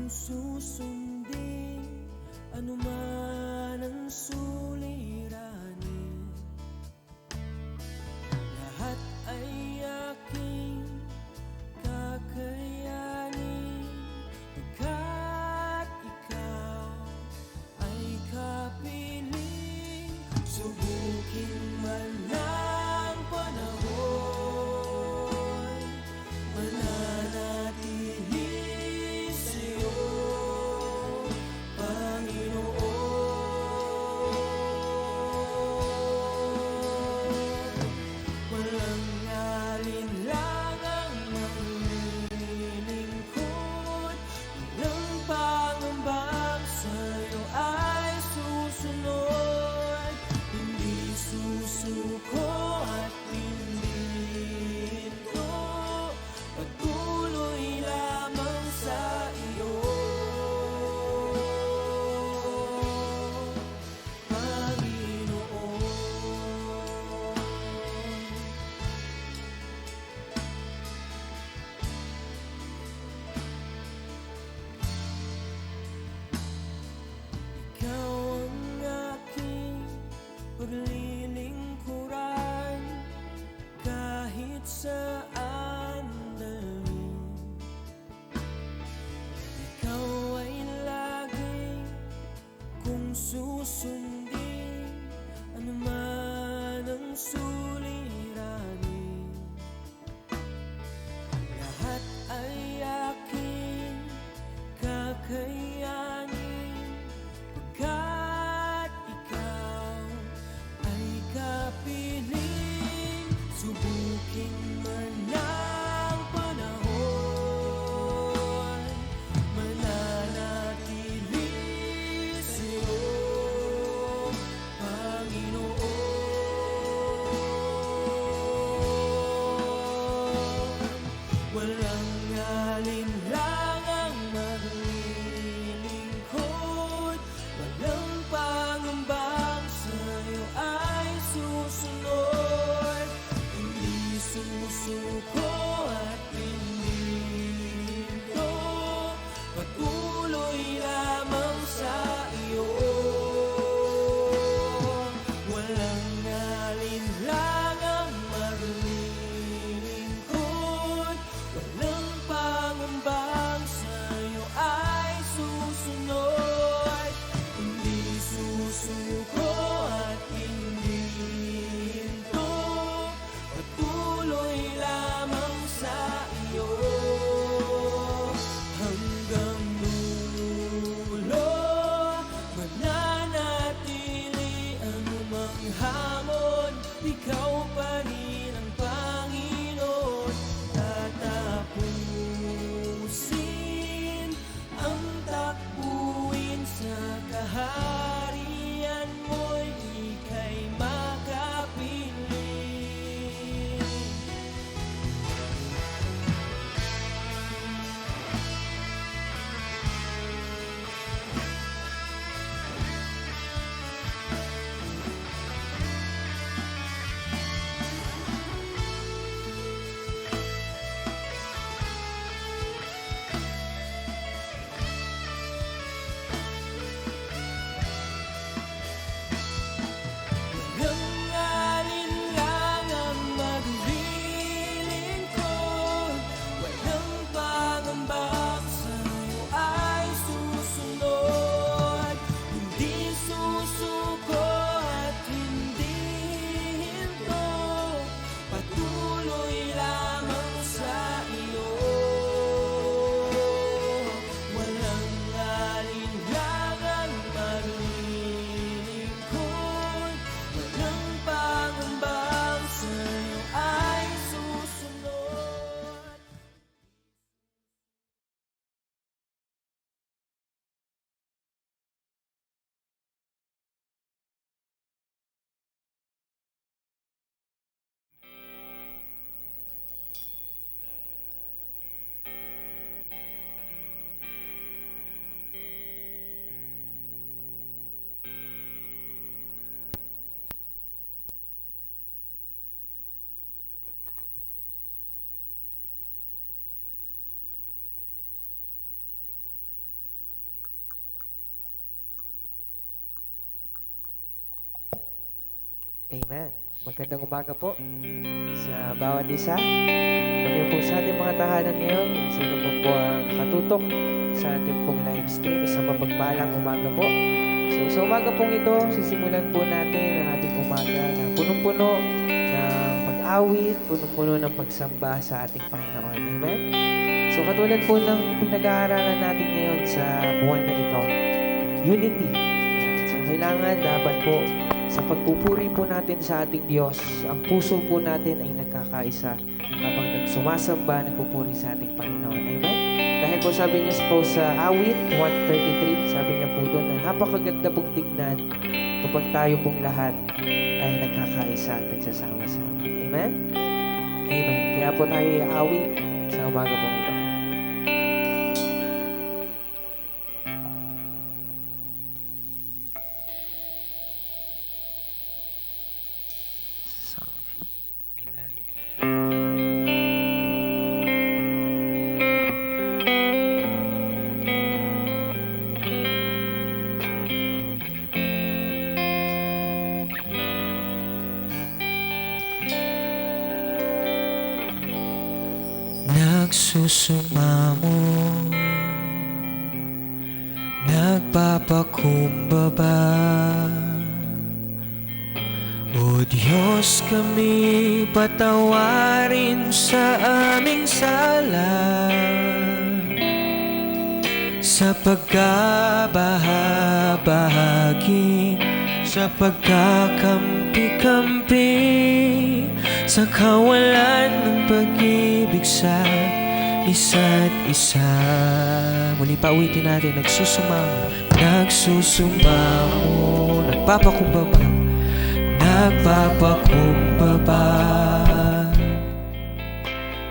susundin anuman ang suliranin. Lahat ay aking kakayanin, pagkat ikaw ay kapiling. Subukin man ng panahon, mananatili sa'yo, Panginoon. Amen. Magandang umaga po sa bawat isa. Muli po sa ating mga tahanan ngayon, kung sino po ang nakatutok sa ating pong live stream, isang mapagpalang umaga po. So sa umaga pong ito, sisimulan po natin ang ating umaga na punong-puno ng pag-awit, punong-puno ng pagsamba sa ating Panginoon. Amen. So katulad po ng pinag-aaralan natin ngayon sa buwan na ito, unity. So kailangan dapat po sa pagpupuri po natin sa ating Diyos, ang puso po natin ay nagkakaisa habang nagsumasamba, nagpupuri sa ating Panginoon. Amen? Dahil po sabi niya po sa awit 133, sabi niya po doon na napakaganda pong tignan kapag tayo pong lahat ay nagkakaisa at nagsasama-sama. Amen? Amen. Kaya po tayo iawit sa umaga po ito. Nagsusumamo, nagpapakumbaba. O Diyos, kami patawarin sa aming sala, sa pagkabahabahagi, sa pagkakampi-kampi, sa kawalan ng pag-ibig sa isa't isa. Muli pa uwitin natin. Nagsusumamo, nagsusumamo, nagpapakumbaba, nagpapakumbaba.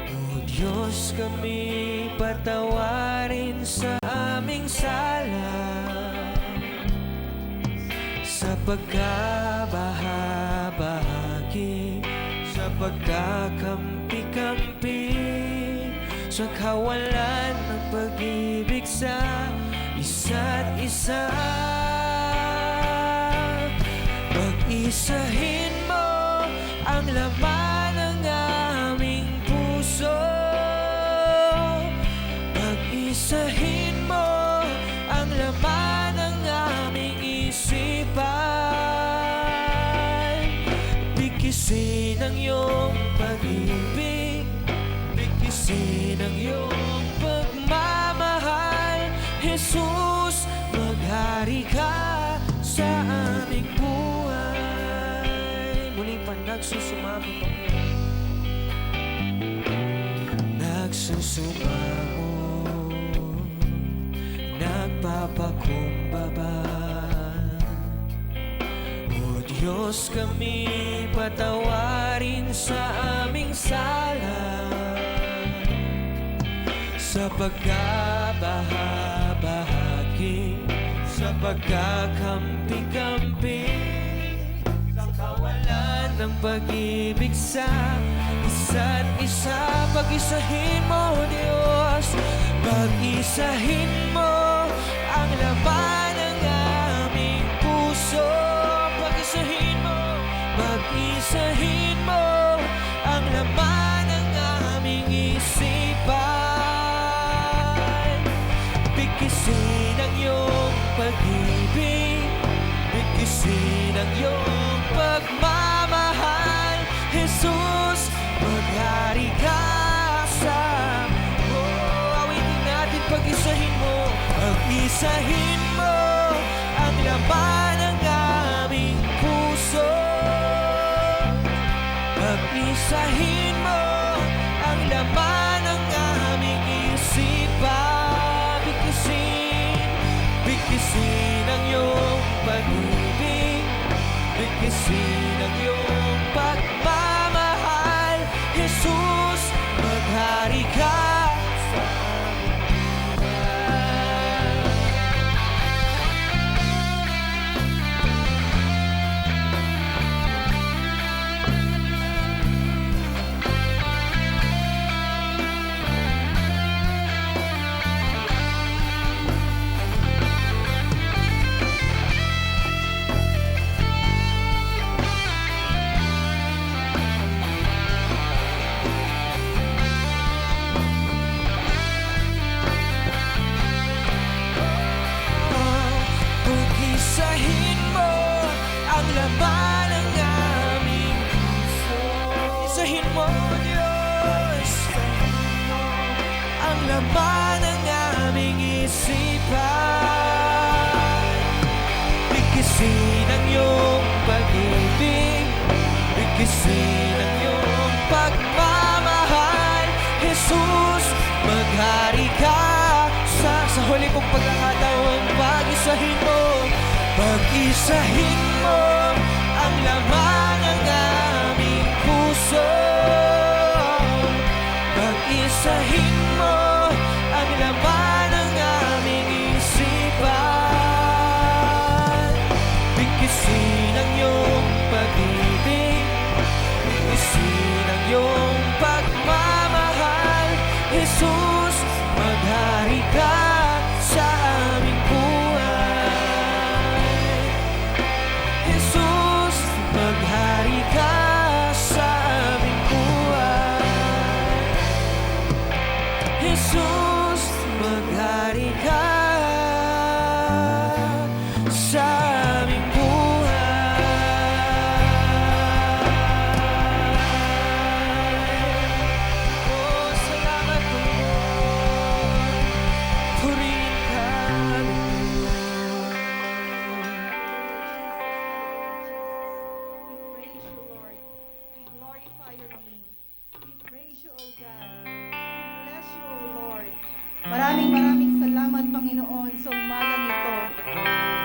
O Diyos, kami patawarin sa aming sala, sa pagkabahabahagi, sa pagkakampi-kampi, sa kawalan ng pag-ibig sa isa't isa. Pag-isahin mo ang laman ng aming puso, pag-isahin mo ang laman ng aming isipan. Bigkisin ang iyong pag-ibig, bigkisin ang iyong pagmamahal. Jesus, maghari ka sa aming buhay. Muli pa nagsusumamo po. Nagsusumamo, nagpapakumbaba. O Diyos, kami patawarin sa aming sala, sa pagkabahabahagi, sa pagkakampi-kampi, sa kawalan ng pag-ibig sa isa't isa. Pag-isahin mo, Diyos, pag-isahin mo ang laman ng aming puso. Pag-isahin mo, pag-isahin mo ang laman ng aming isipan. Bigkisin ang iyong pag-ibig, bigkisin ang iyong pagmamahal. Jesus, maghari ka sa awitin natin. Pag-isahin mo, pag-isahin mo ang laman ng aming puso, pag-isahin mo ang laman ng aming isipan. Bigkisin ang iyong pag-ibig, bigkisin ang iyong pagmamahal. Jesus, maghari ka sa aming buhay. laman ng aming isipan. Bigkisin ang iyong pag-ibig, bigkisin ang iyong pagmamahal. Jesus, maghari ka sa huli kong pagkakataon. Pag-isahin mo ang laman ng aming puso. Pag-isahin mo ang laman ng aming isipan. Bigkisin ang iyong pag-ibig, bigkisin ang iyong pagmamahal. Jesus, maghari ka sa aming buhay. Jesus, maghari ka sa aming buhay. Jesus, maghari ka sa aming buhay. Oh, salamat Lord. Purihin ka We praise you, Lord. We glorify your name. We praise you, O God. We bless you, O Lord. Maraming salamat, Panginoon, sa umagang ito.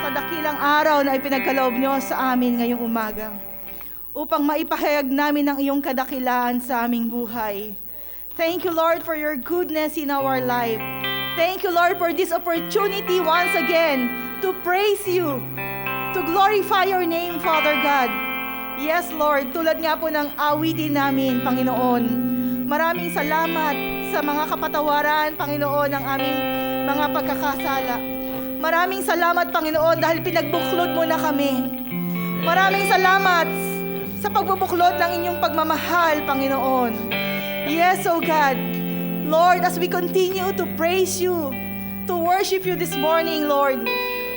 Sa dakilang araw na ipinagkaloob niyo sa amin ngayong umaga. Upang maipahayag namin ang iyong kadakilaan sa aming buhay. Thank you, Lord, for your goodness in our life. Thank you, Lord, for this opportunity once again to praise you, to glorify your name, Father God. Yes, Lord, tulad nga po ng awitin namin, Panginoon. Maraming salamat sa mga kapatawaran, Panginoon, ng aming mga pagkakasala. Maraming salamat, Panginoon, dahil pinagbuklod mo na kami. Maraming salamat sa pagbubuklod ng inyong pagmamahal, Panginoon. Yes, oh God. Lord, as we continue to praise you, to worship you this morning, Lord,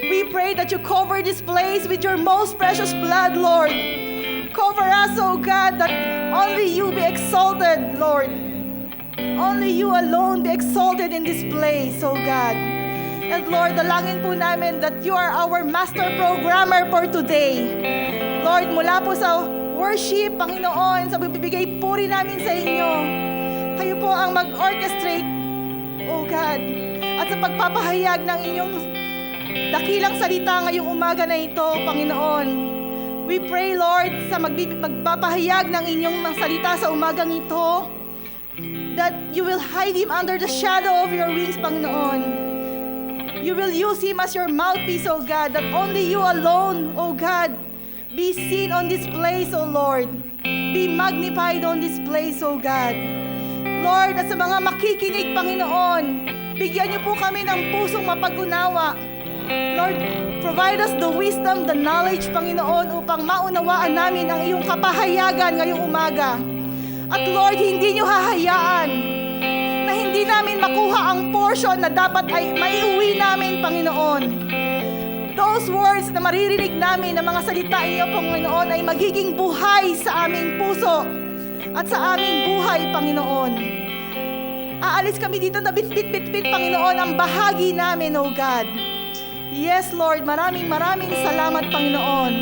we pray that you cover this place with your most precious blood, Lord. Cover us, oh God, that only you be exalted, Lord. Only you alone be exalted in this place, oh God. And Lord, dalangin po namin that you are our master programmer for today. Lord, mula po sa worship, Panginoon, sa bibigay puri namin sa inyo, kayo po ang mag-orchestrate, oh God, at sa pagpapahayag ng inyong dakilang salita ngayong umaga na ito, Panginoon. We pray, Lord, sa magpapahayag ng inyong mga salita sa umagang ito, that you will hide him under the shadow of your wings, Panginoon. You will use him as your mouthpiece, oh God, that only you alone, oh God, be seen on this place, oh Lord. Be magnified on this place, oh God. Lord, at sa mga makikinig, Panginoon, bigyan niyo po kami ng pusong mapag-unawa. Lord, provide us the wisdom, the knowledge, Panginoon, upang maunawaan namin ang iyong kapahayagan ngayong umaga. At Lord, hindi niyo hahayaan na hindi namin makuha ang portion na dapat ay maiuwi namin, Panginoon. Those words na maririnig namin na mga salita iyo, Panginoon, ay magiging buhay sa aming puso at sa aming buhay, Panginoon. Aalis kami dito na bit-bit-bit-bit, Panginoon, ang bahagi namin, oh God. Yes, Lord, maraming salamat, Panginoon.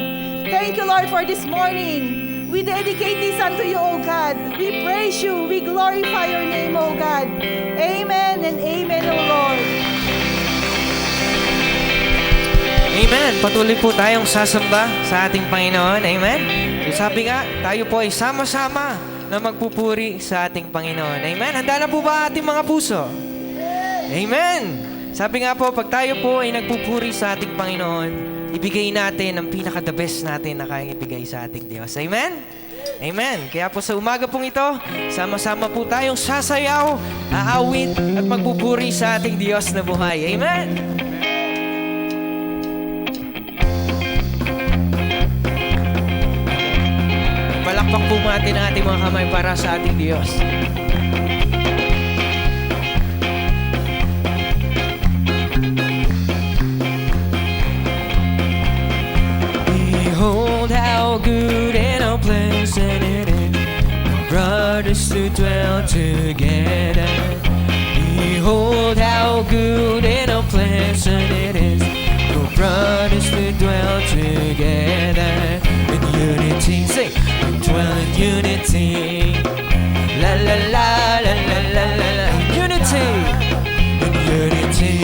Thank you, Lord, for this morning. We dedicate this unto you, O God. We praise you. We glorify your name, O God. Amen and amen, O Lord. Amen. Patuloy po tayong sasamba sa ating Panginoon. Amen. So sabi nga, tayo po ay sama-sama na magpupuri sa ating Panginoon. Amen. Handa na po ba ating mga puso? Amen. Sabi nga po, pag tayo po ay nagpupuri sa ating Panginoon, ibigay natin ang pinaka-the best natin na kayang ibigay sa ating Diyos. Amen? Amen. Kaya po sa umaga pong ito, sama-sama po tayong sasayaw, aawit at magpupuri sa ating Diyos na buhay. Amen? Palakpak po natin ang ating mga kamay para sa ating Diyos. Behold how good and how pleasant it is for brothers to dwell together. Behold together in unity. Sing, we dwell in unity. La la la la la la la la. Unity, in unity,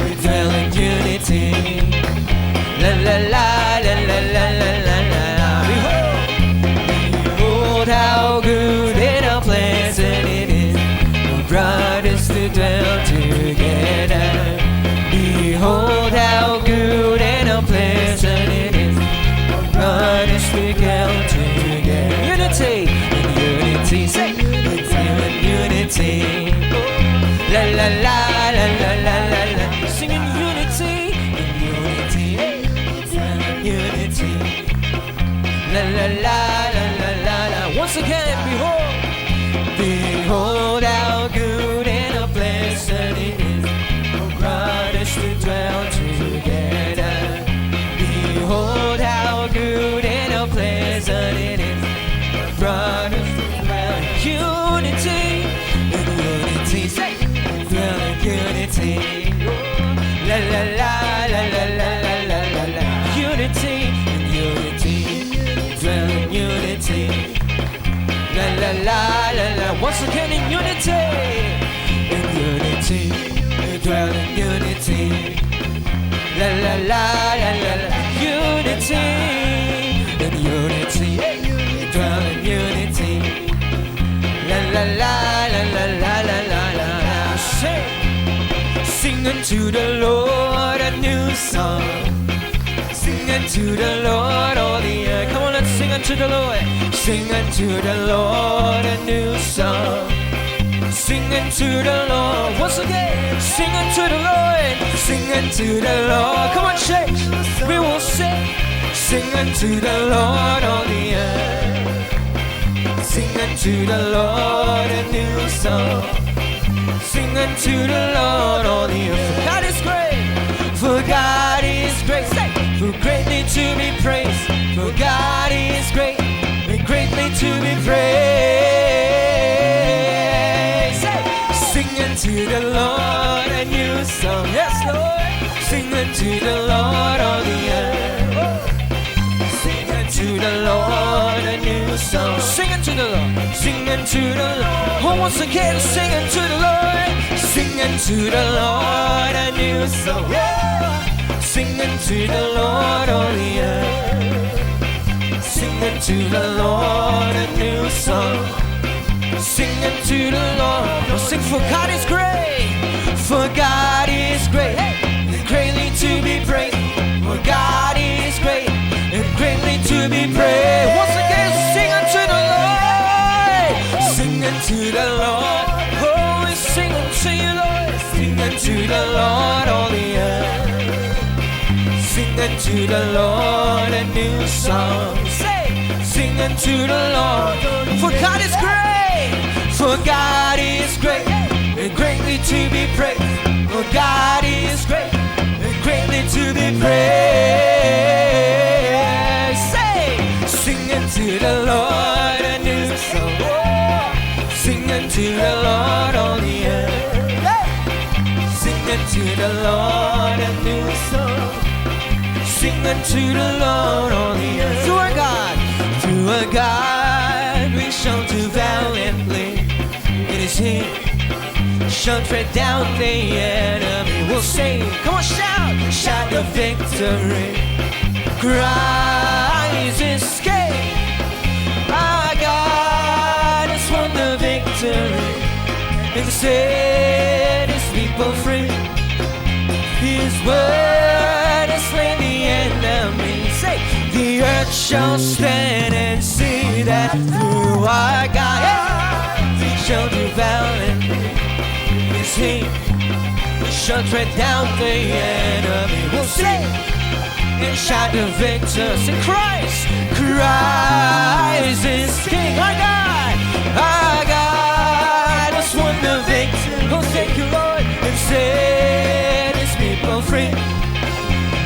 we dwell in unity. La la la la la la la la la. Behold how good and how pleasant it is for brothers to dwell together. Behold how good and how pleasant it is for brothers to dwell together. Unity, in unity, say, in unity. La la la la la la la la. Sing in unity, in unity. La la la la la la la. Once again, behold, behold how good and how pleasant it is for brothers to dwell together. Behold how good and how pleasant it is for brothers to dwell in unity. In unity, say, dwell in unity. La la la la la la la la la la. Unity, in unity, dwell in unity. La la la la la. Once again in unity. In unity, dwell in unity. La la la la la la. Unity, in unity, dwell in unity. La la la la la la la la la la. Sing unto the Lord a new song. Sing unto the Lord all the earth. Come on, let's sing unto the Lord. Sing unto the Lord a new song. Sing unto the Lord once again. Sing unto the Lord. Sing unto the Lord. Come on, church. We will sing. Sing unto the Lord all the earth. Sing unto the Lord a new song. Sing unto the Lord all the earth. For God is great. For God is great. Say, for greatly to be praised. For God is great and greatly to be praised. Say, sing unto the Lord a new song. Yes, Lord. Sing unto the Lord all the earth. Sing unto the Lord a new song. Sing unto the Lord. Sing unto the Lord. Oh, once again, sing unto the Lord. Sing unto the Lord a new song. Yeah. Sing unto the Lord all the earth. Sing unto the Lord a new song. Sing unto the Lord. Oh, sing, for God is great. For God is great and greatly to be praised. For God is great and greatly to be praised. Once again, sing unto the Lord. Sing unto the Lord. Oh, we sing unto you, Lord. Sing unto the Lord all the earth. Sing unto the Lord a new song. Say, sing unto the Lord. For God is great. For God is great and greatly to be praised. For God is great and greatly to be praised. Say, sing unto the Lord a new song. Sing unto the Lord all the earth. Sing unto the Lord a new song. Sing unto the Lord all the earth. To our God, to our God, we shall do valiantly. It is He shall tread down the enemy. We'll sing, come on, shout, shout the victory. Christ is King. Our God has won the victory and set His people free. His word has slain the enemy. Say, the earth shall stand and see that through our God we shall do valiantly. Is He we shall tread down the enemy. We'll sing and shout the victor. Say, Christ, Christ is King. Our God has won the victory. Oh, thank you, Lord, and set His people free.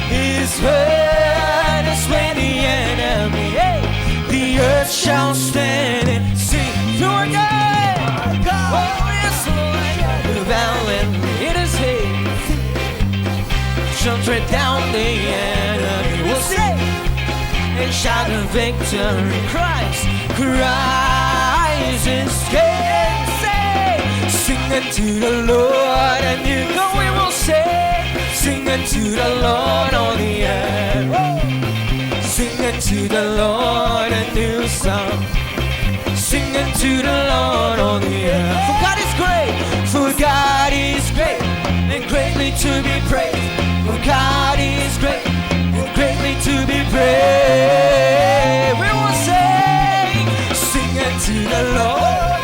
His word has slain the enemy. Hey, the earth shall stand and sing to our God. Oh, yes, Lord, valiantly it is He shall tread down the enemy. We'll sing and shout a victory. Christ, Christ is King. Sing unto the Lord a new song. We will sing unto the Lord on the earth. Sing unto the Lord a new song. Sing unto the Lord on the earth. For God is great, for God is great, and greatly to be praised. For God is great, and greatly to be praised. We will sing unto the Lord.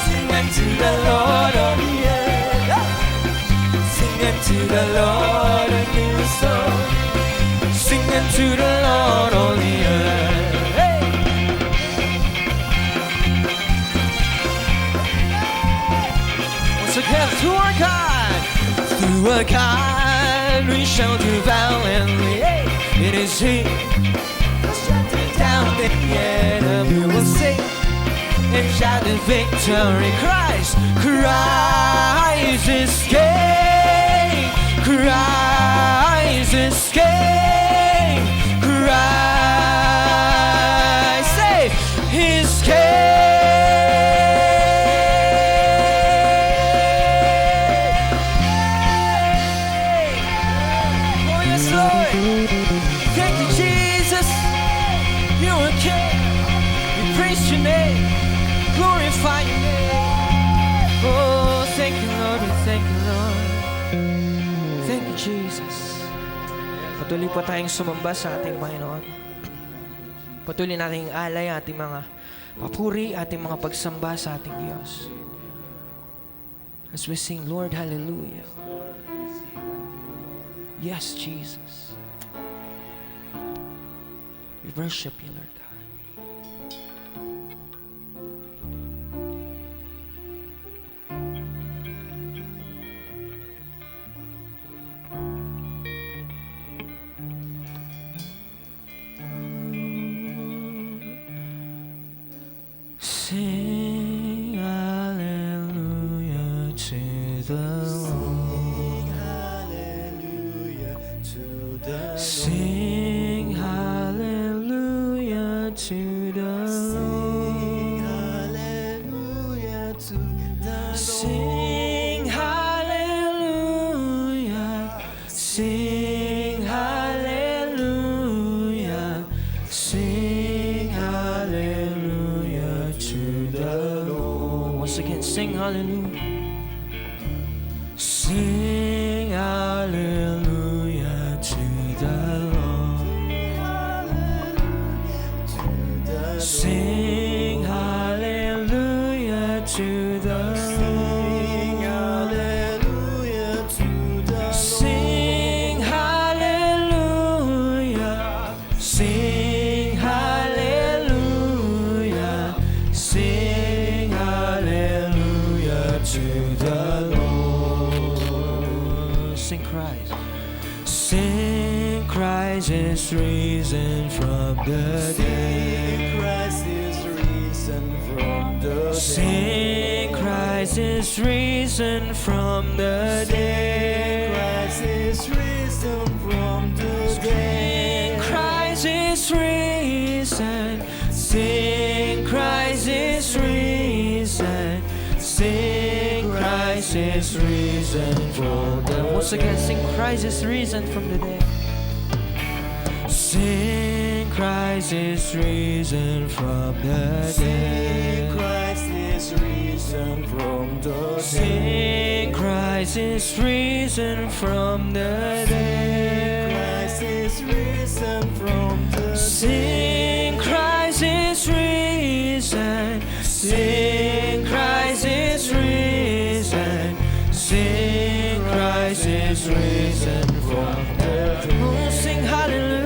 Sing unto the Lord on the earth. Sing unto the Lord a new song. Sing unto the Lord on the earth. Hey! Once again, to our God, through our God we shall do valiantly. Hey! It is He who shut down the enemy. We will sing and shout the victory. Christ, Christ is King. Christ is King. Christ, say, He's King. Oh yes, Lord. Thank you, Jesus. You are King. We praise Your name. Glorify Your name. Oh, thank You, Lord. Thank You, Lord. Thank You, Jesus. Patuloy po tayong sumamba sa ating Panginoon. Patuloy nating alay ating mga papuri, ating mga pagsamba sa ating Diyos. As we sing, Lord, hallelujah. Yes, Jesus. We worship You, Lord God. Sing hallelujah to the Lord. Sing hallelujah to the Lord. Sing hallelujah. Sing hallelujah. Sing hallelujah to the Lord. Once again, sing hallelujah. Sing hallelujah to the Lord. Sing hallelujah to the Lord. Sing hallelujah. Sing hallelujah. Sing hallelujah to the Lord. Sing Christ. Sing Christ is risen from the dead. Sing Christ is risen from the dead. Christ is risen from the dead. Christ is risen. Sing Christ is risen. Sing Christ is risen from the dead. Once again, sing Christ is risen from the dead. Sing Christ is risen from the dead. Christ is risen from the dead. Sing Christ is risen from the dead. Christ is risen from the dead. Sing Christ is risen. Sing Christ is risen. Sing Christ is risen from the dead. Oh, sing hallelujah.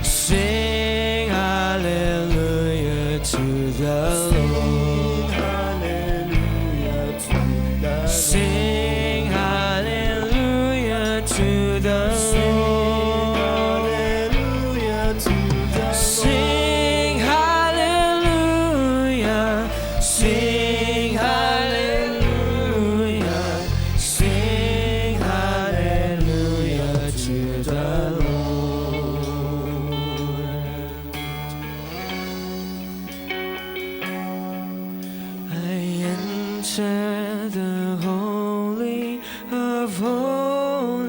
Sing hallelujah to the Lord. Hallelujah to the Sing hallelujah to the Lord. Hallelujah to the Sing hallelujah. Sing hallelujah. Sing hallelujah to the enter the Holy of Holies.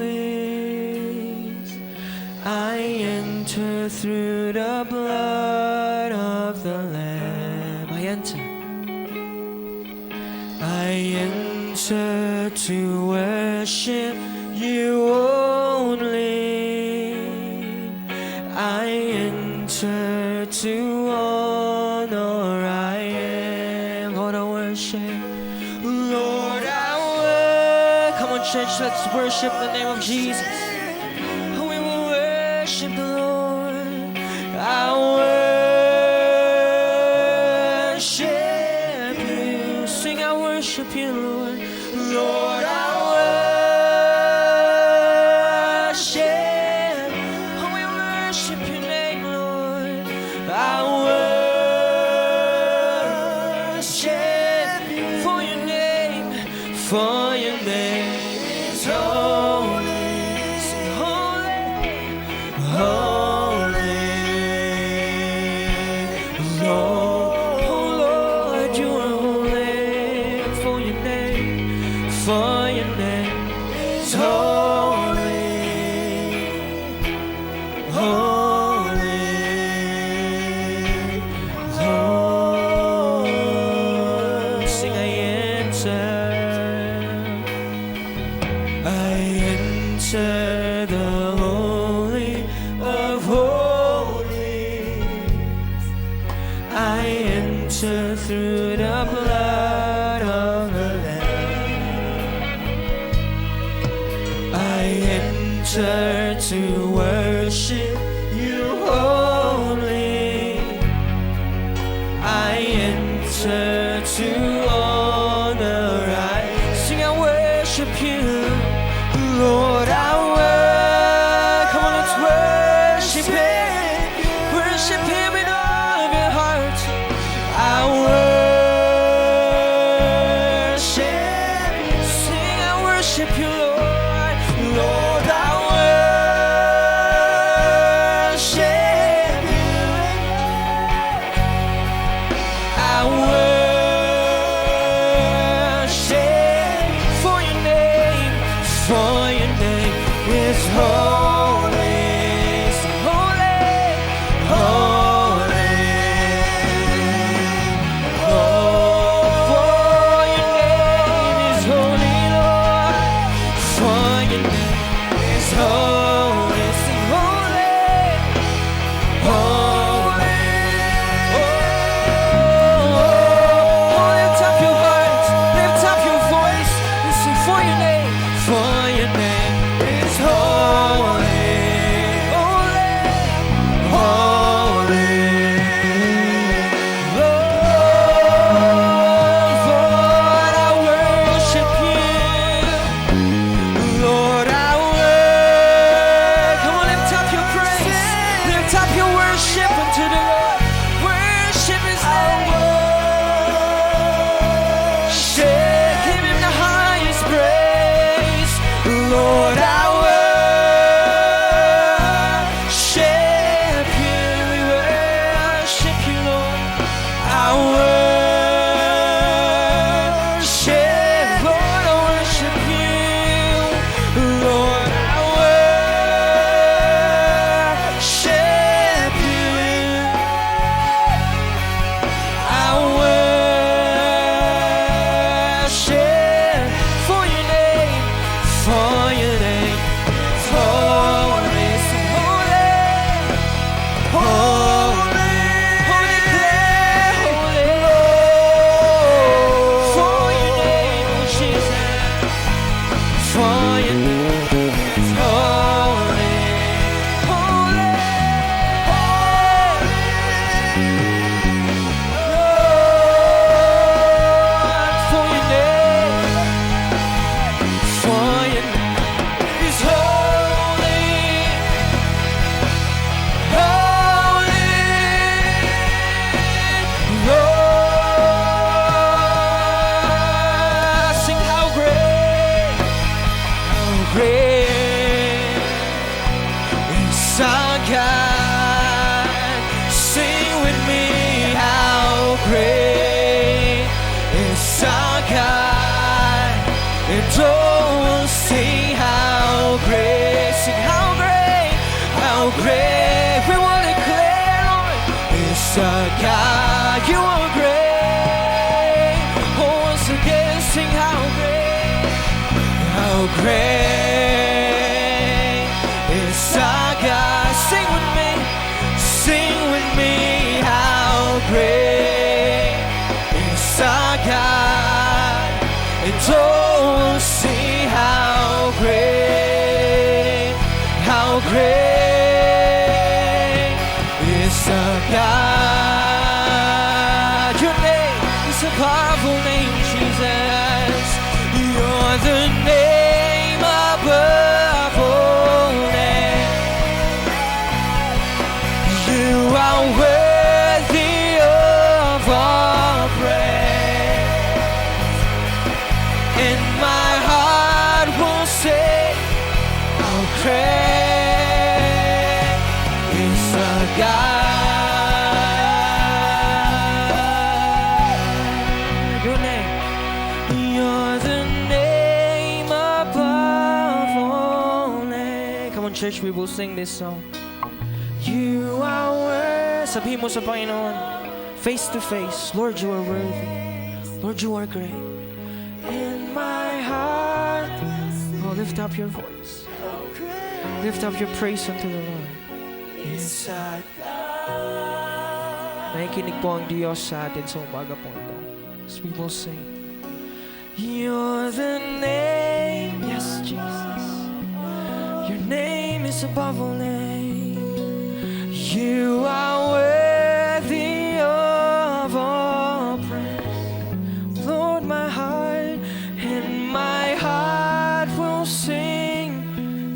I enter through the blood of the Lamb. I enter to worship you only. I enter to honor. I am. Lord, I worship. Lord, I worship. Come on, church, let's worship the name of Jesus. We will worship the Lord. I worship you. Sing, I worship you, Lord. Lord, I worship. We worship your name, Lord. I worship for your name, for your name is holy. Sing, holy, holy, Lord. Oh Lord, you are holy. For your name is holy, holy, Lord. Sing, I enter the Holy of Holies. I enter through the blood of the Lamb. I enter to worship you only. I enter to honor. I sing, I worship you, Lord. I worship. Come on, let's worship Him. Worship Him in all of your heart. I worship. Sing, I worship you, Lord. Lord, I God, you are great. Oh, once again, sing how great, how great is our God. Sing with me, how great is our God. And oh, see how great is our God. Your name is a powerful name, Jesus. You're the name above all names. You are worthy of all praise. And my heart will say, how great is our God. Your name. You're the name above all names. Come on, church, we will sing this song. You are worthy. Sabihin mo sa Panginoon, face to face, Lord, you are worthy. Lord, you are great. In my heart, oh, lift up your voice. Lift up your praise unto the Lord. Yes, nakikinig po ang Diyos sa atin sa umaga po ito. As we will sing, you're the name, yes, Jesus. Your name is above all name. You are worthy of all praise. Lord, my heart and my heart will sing,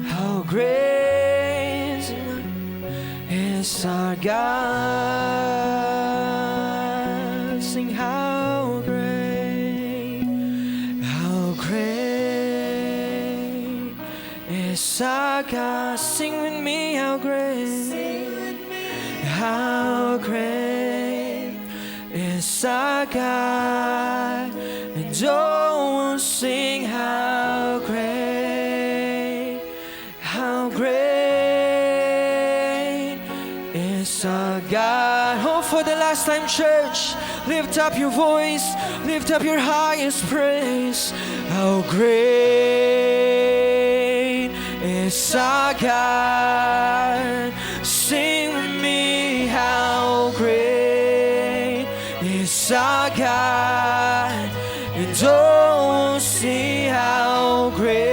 how great is our God. Sing how great is our God. Sing with me, how great is our God. And oh, sing how great is our God. Oh, for the last time, church, lift up your voice, lift up your highest praise. How great is our God. Sing with me, how great is our God. And oh, see how great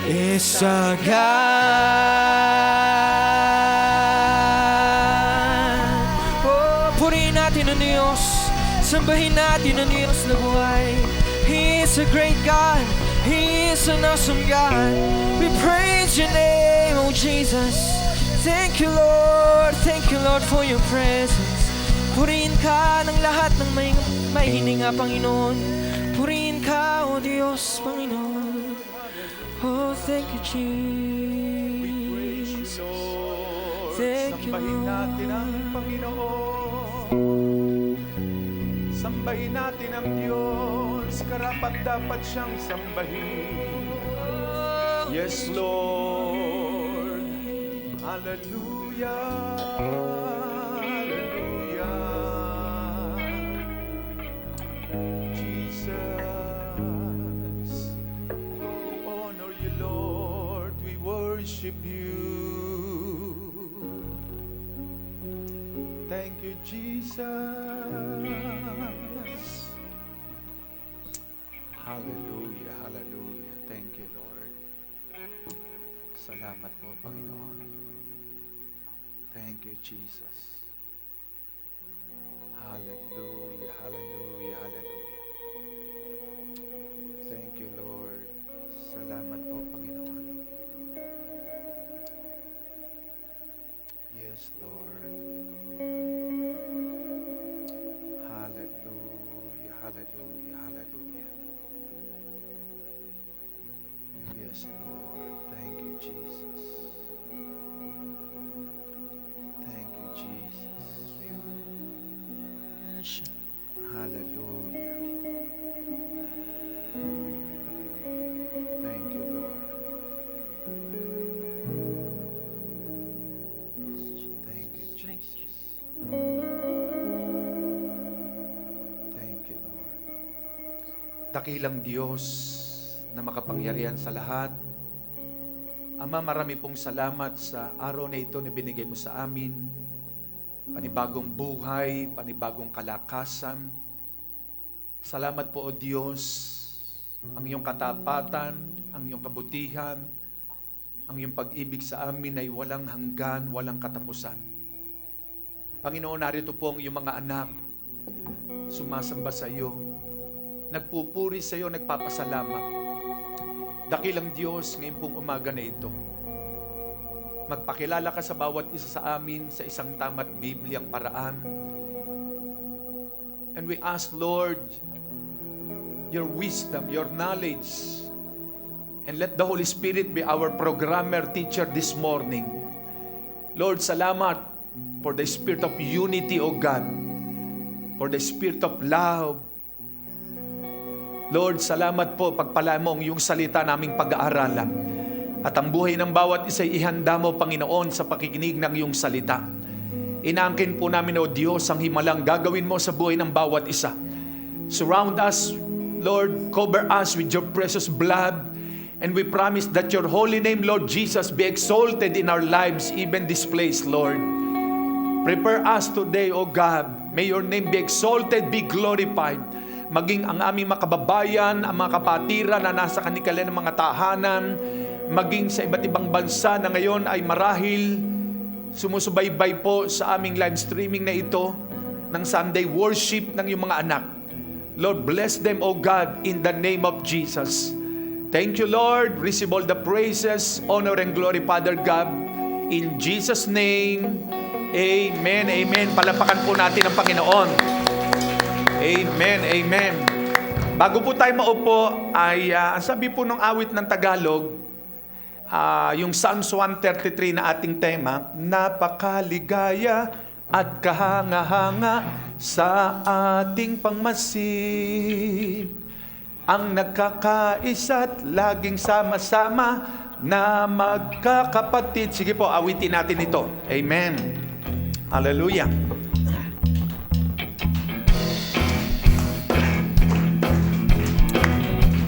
is our God. Oh, purihin natin ang Diyos, sambahin natin ang Diyos na buhay. He is a great God. He is an awesome God. We praise your name, oh Jesus. Thank you, Lord. Thank you, Lord, for your presence. Purihin ka ng lahat ng may hininga, Panginoon. Purihin ka, oh Diyos, Panginoon. Oh, thank you, Jesus. Thank you, Sambahin natin ang Lord. Panginoon. Sambahin natin ang Diyos. Karapat dapat siyang sambahin. Yes, Lord. Hallelujah. Hallelujah. Jesus. We honor you, Lord. We worship you. Thank you, Jesus. Hallelujah, hallelujah. Thank you, Lord. Salamat po, Panginoon. Thank you, Jesus. Hallelujah, hallelujah, hallelujah. Thank you, Lord. Salamat po, Panginoon. Yes, Lord. Hallelujah, hallelujah, hallelujah. Yes, Lord. Thank you, Jesus. Thank you, Jesus. Hallelujah. Thank you, Lord. Dakilang Diyos na makapangyarihan sa lahat. Ama, marami pong salamat sa araw na ito na binigay mo sa amin. Panibagong buhay, panibagong kalakasan. Salamat po, O Diyos, ang iyong katapatan, ang iyong kabutihan, ang iyong pag-ibig sa amin ay walang hanggan, walang katapusan. Panginoon, narito po ang iyong mga anak, sumasamba sa iyo, nagpupuri sa iyo, nagpapasalamat. Dakilang Diyos, ngayon pong umaga na ito, magpakilala ka sa bawat isa sa amin sa isang tama't Bibliang paraan. And we ask, Lord, your wisdom, your knowledge, and let the Holy Spirit be our programmer, teacher this morning. Lord, salamat for the spirit of unity, O God, for the spirit of love. Lord, salamat po, pagpala mo ang iyong salita naming pag-aaralan. At ang buhay ng bawat isa'y ihanda mo, Panginoon, sa pakikinig ng iyong salita. Inaangkin po namin, O Diyos, ang himalang gagawin mo sa buhay ng bawat isa. Surround us, Lord, cover us with your precious blood. And we promise that your holy name, Lord Jesus, be exalted in our lives, even this place, Lord. Prepare us today, O God. May your name be exalted, be glorified. Maging ang aming makababayan, ang mga kapatiran na nasa kanikalan ng mga tahanan, maging sa iba't ibang bansa na ngayon ay marahil sumusubaybay po sa aming live streaming na ito ng Sunday worship ng iyong mga anak. Lord, bless them, O God, in the name of Jesus. Thank you, Lord. Receive all the praises, honor, and glory, Father God. In Jesus' name, amen, amen. Palapakan po natin ang Panginoon. Amen, amen. Bago po tayo maupo, ay ang sabi po ng awit ng Tagalog, yung Psalms 133 na ating tema, napakaligaya at kahanga-hanga sa ating pangmasid, ang nagkakaisa't laging sama-sama na magkakapatid. Sige po, awitin natin ito. Amen. Hallelujah.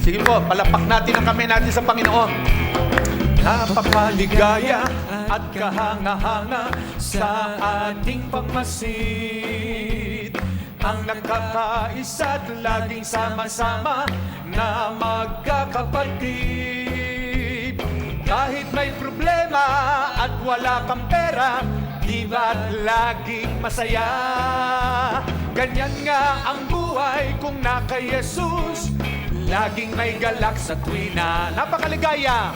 Sige po, palapak natin ang kamay natin sa Panginoon. Napakaligaya at kahanga-hanga sa ating pagmasid, ang nagkakaisa't laging sama-sama na magkakapatid. Kahit may problema at wala kang pera, di ba't laging masaya? Ganyan nga ang buhay kung naka Jesus, laging may galak sa tuwina. Napakaligaya,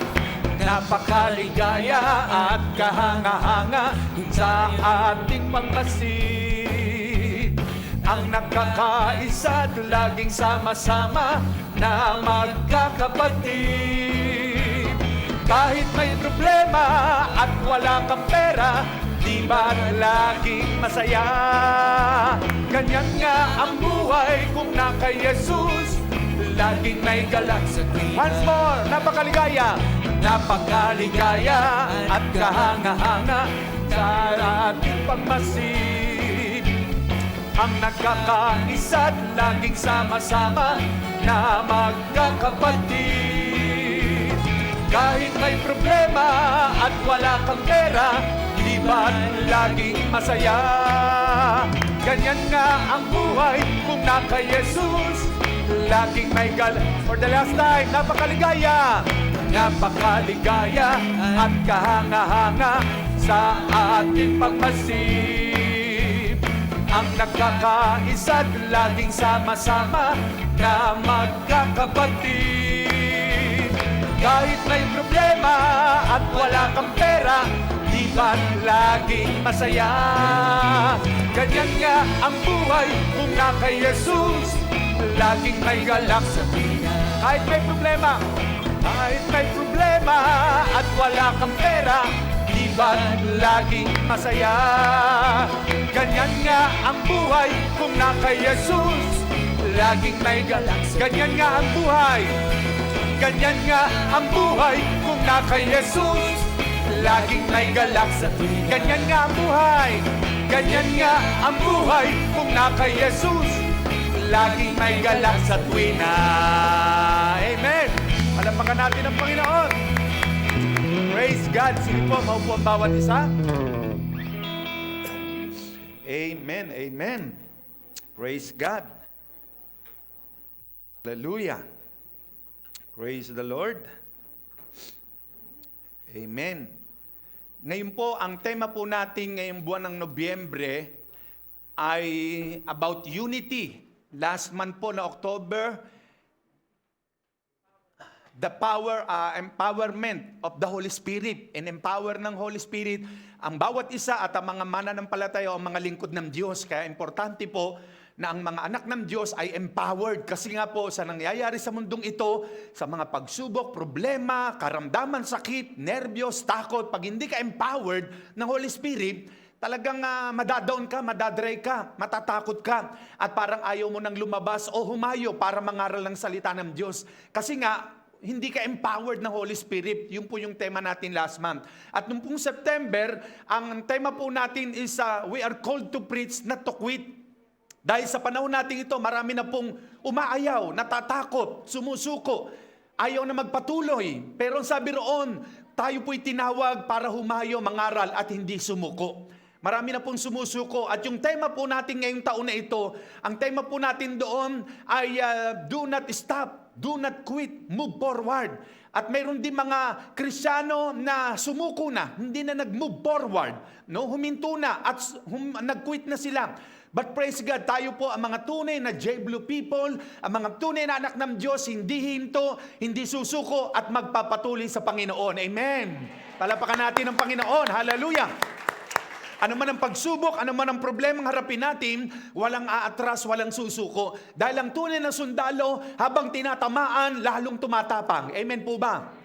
napakaligaya at kahanga-hanga sa ating pagmasid, ang nagkakaisa't laging sama-sama na magkakapatid. Kahit may problema at wala kang pera, di ba laging masaya? Ganyan nga ang buhay kung naka Jesus, laging may galak sa tuwina. Once more, napakaligaya, napakaligaya at kahanga-hanga sa ating pagmasid, ang nagkakaisa't laging sama-sama na magkakapatid. Kahit may problema at wala kang pera, di ba laging masaya? Ganyan nga ang buhay kung naka Jesus, laging may galak. For the last time, napakaligaya, napakaligaya at kahanga-hanga sa ating pagmasid, ang nagkakaisa't laging sama-sama na magkakapatid. Kahit may problema at wala kang pera, di ba laging masaya? Ganyan nga ang buhay kung naka Jesus, laging may galak sa tuwina. Kahit may problema, kahit may problema at wala kang pera, di ba laging masaya? Ganyan nga ang buhay kung naka Jesus, laging may galak sa tuwina. Ganyan nga ang buhay, ganyan nga ang buhay kung naka Jesus, laging may galak sa tuwina. Ganyan nga ang buhay, ganyan nga ang buhay kung naka Jesus, laging may galak sa tuwina. Amen! Palampakan natin ang Panginoon. Praise God. Sige po, maupo ang bawat isa. Amen, amen. Praise God. Hallelujah. Praise the Lord. Amen. Ngayon po, ang tema po natin ngayong buwan ng Nobyembre ay about unity. Last month po na October, the power, empowerment of the Holy Spirit. And empower ng Holy Spirit ang bawat isa at ang mga mananampalataya o mga lingkod ng Diyos. Kaya importante po na ang mga anak ng Diyos ay empowered. Kasi nga po sa nangyayari sa mundong ito, sa mga pagsubok, problema, karamdaman, sakit, nerbiyos, takot, pag hindi ka empowered ng Holy Spirit, talagang madadown ka, madadry ka, matatakot ka, at parang ayaw mo nang lumabas o humayo para mangaral ng salita ng Diyos. Kasi nga, hindi ka empowered ng Holy Spirit. Yun po yung tema natin last month. At nung pong September, ang tema po natin is we are called to preach, not to quit. Dahil sa panahon natin ito, marami na pong umaayaw, natatakot, sumusuko, ayaw na magpatuloy. Pero ang sabi roon, tayo po'y tinawag para humayo, mangaral at hindi sumuko. Marami na pong sumusuko. At yung tema po natin ngayong taon na ito, ang tema po natin doon ay do not stop. Do not quit, move forward. At mayroon din mga Kristiyano na sumuko na, hindi na nag-move forward. No? Huminto na at nag-quit na sila. But praise God, tayo po ang mga tunay na J-Blue people, ang mga tunay na anak ng Diyos, hindi hinto, hindi susuko at magpapatuloy sa Panginoon. Amen. Palapakan natin ang Panginoon. Hallelujah. Ano man ang pagsubok, ano man ang problemang harapin natin, walang aatras, walang susuko. Dahil ang tunay na sundalo, habang tinatamaan, lalong tumatapang. Amen po ba?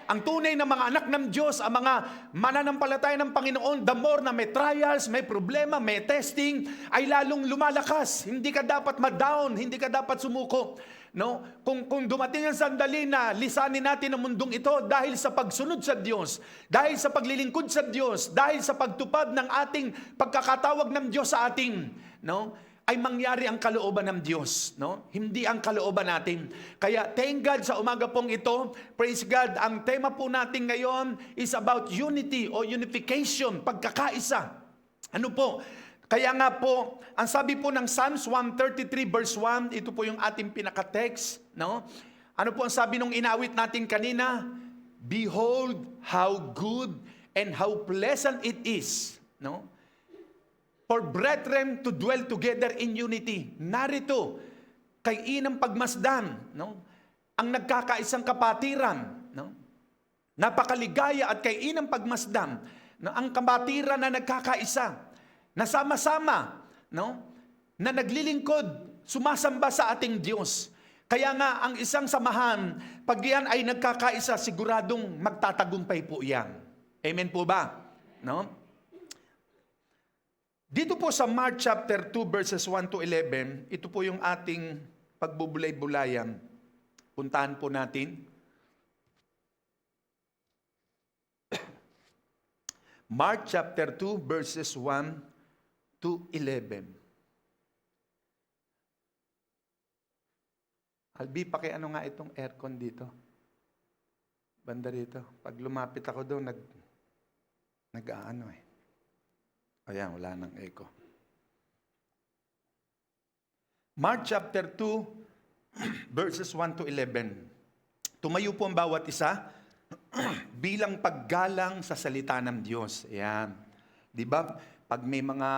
Ang tunay na mga anak ng Diyos, ang mga mananampalataya ng Panginoon, the more na may trials, may problema, may testing, ay lalong lumalakas. Hindi ka dapat ma-down, hindi ka dapat sumuko. No? Kung dumating ang sandali na lisanin natin ang mundong ito dahil sa pagsunod sa Diyos, dahil sa paglilingkod sa Diyos, dahil sa pagtupad ng ating pagkakatawag ng Diyos sa ating, no? Ay mangyari ang kalooban ng Diyos, no? Hindi ang kalooban natin. Kaya thank God sa umaga pong ito, praise God, ang tema po natin ngayon is about unity o unification, pagkakaisa. Ano po? Kaya nga po, ang sabi po ng Psalms 133 verse 1, ito po yung ating pinaka-text, no? Ano po ang sabi nung inawit natin kanina? Behold how good and how pleasant it is, no? For brethren to dwell together in unity. Narito, kay inang pagmasdan, no? Ang nagkakaisang kapatiran, no? Napakaligaya at kay inang pagmasdan, no? Ang kapatiran na nagkakaisa, na sama-sama, no? Na naglilingkod, sumasamba sa ating Diyos. Kaya nga, ang isang samahan, pag yan ay nagkakaisa, siguradong magtatagumpay po yan. Amen po ba? No? Dito po sa Mark chapter 2 verses 1 to 11, ito po yung ating pagbubulay-bulayan. Puntahan po natin. Mark chapter 2 verses 1 to 11. Albi, pakiano nga itong aircon dito. Banda dito. Pag lumapit ako doon, nag-aano eh. Ayan, wala nang echo. Mark chapter 2, verses 1 to 11. Tumayo po ang bawat isa bilang paggalang sa salita ng Diyos. Ayan. Di ba? Pag may mga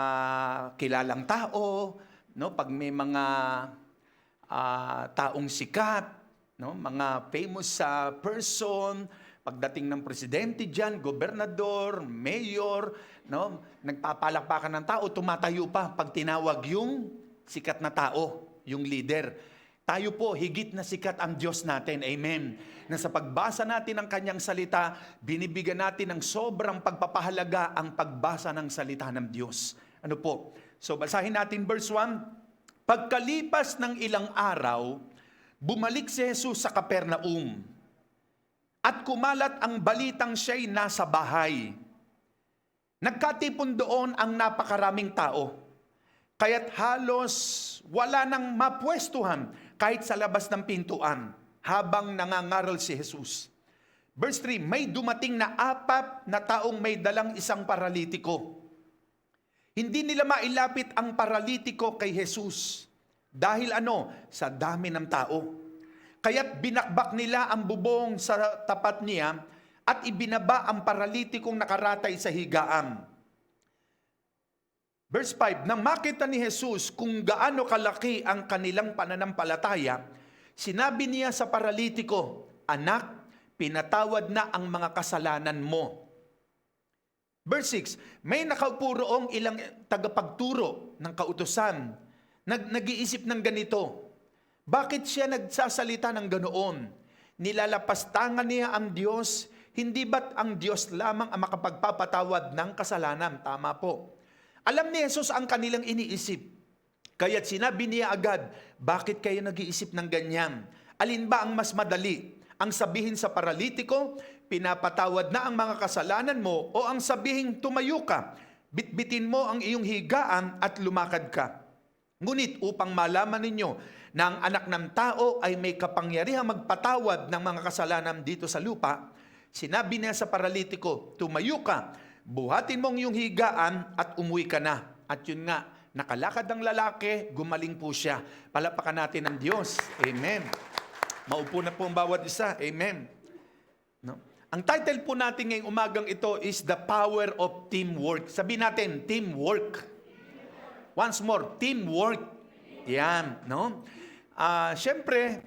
kilalang tao, no? Pag may mga taong sikat, no? Mga famous person, pagdating ng presidente dyan, gobernador, mayor, no? Nagpapalakpakan ng tao, tumatayo pa pag tinawag yung sikat na tao, yung leader. Tayo po, higit na sikat ang Diyos natin. Amen. Na sa pagbasa natin ng kanyang salita, binibigyan natin ng sobrang pagpapahalaga ang pagbasa ng salita ng Diyos. Ano po? So, basahin natin verse 1. Pagkalipas ng ilang araw, bumalik si Jesus sa Capernaum. At kumalat ang balitang siya'y nasa bahay. Nagkatipon doon ang napakaraming tao. kaya't halos wala nang mapwestuhan kahit sa labas ng pintuan habang nangangaral si Jesus. Verse 3, may dumating na 4 na taong may dalang isang paralitiko. Hindi nila mailapit ang paralitiko kay Jesus. Dahil sa dami ng tao. Kaya't binakbak nila ang bubong sa tapat niya at ibinaba ang paralitikong nakaratay sa higaan. Verse 5, nang makita ni Jesus kung gaano kalaki ang kanilang pananampalataya, sinabi niya sa paralitiko, "Anak, pinatawad na ang mga kasalanan mo." Verse 6, may nakaupo roong ilang tagapagturo ng kautusan. Nag-iisip ng ganito, bakit siya nagsasalita ng ganoon? Nilalapastangan niya ang Diyos, hindi ba't ang Diyos lamang ang makapagpapatawad ng kasalanan? Tama po. Alam ni Jesus ang kanilang iniisip. Kaya't sinabi niya agad, bakit kayo nag-iisip ng ganyan? Alin ba ang mas madali? Ang sabihin sa paralitiko, pinapatawad na ang mga kasalanan mo, o ang sabihin, tumayo ka, bitbitin mo ang iyong higaan at lumakad ka. Ngunit upang malaman ninyo na ang anak ng tao ay may kapangyarihang magpatawad ng mga kasalanan dito sa lupa, sinabi niya sa paralitiko, tumayo ka, buhatin mo ang iyong higaan at umuwi ka na. At yun nga, nakalakad ang lalaki, gumaling po siya. Palapakan natin ang Diyos. Amen. Maupo na po ang bawat isa. Amen. No? Ang title po natin ngayong umagang ito is The Power of Teamwork. Sabihin natin, teamwork. Once more, teamwork. Yan. No? Siyempre,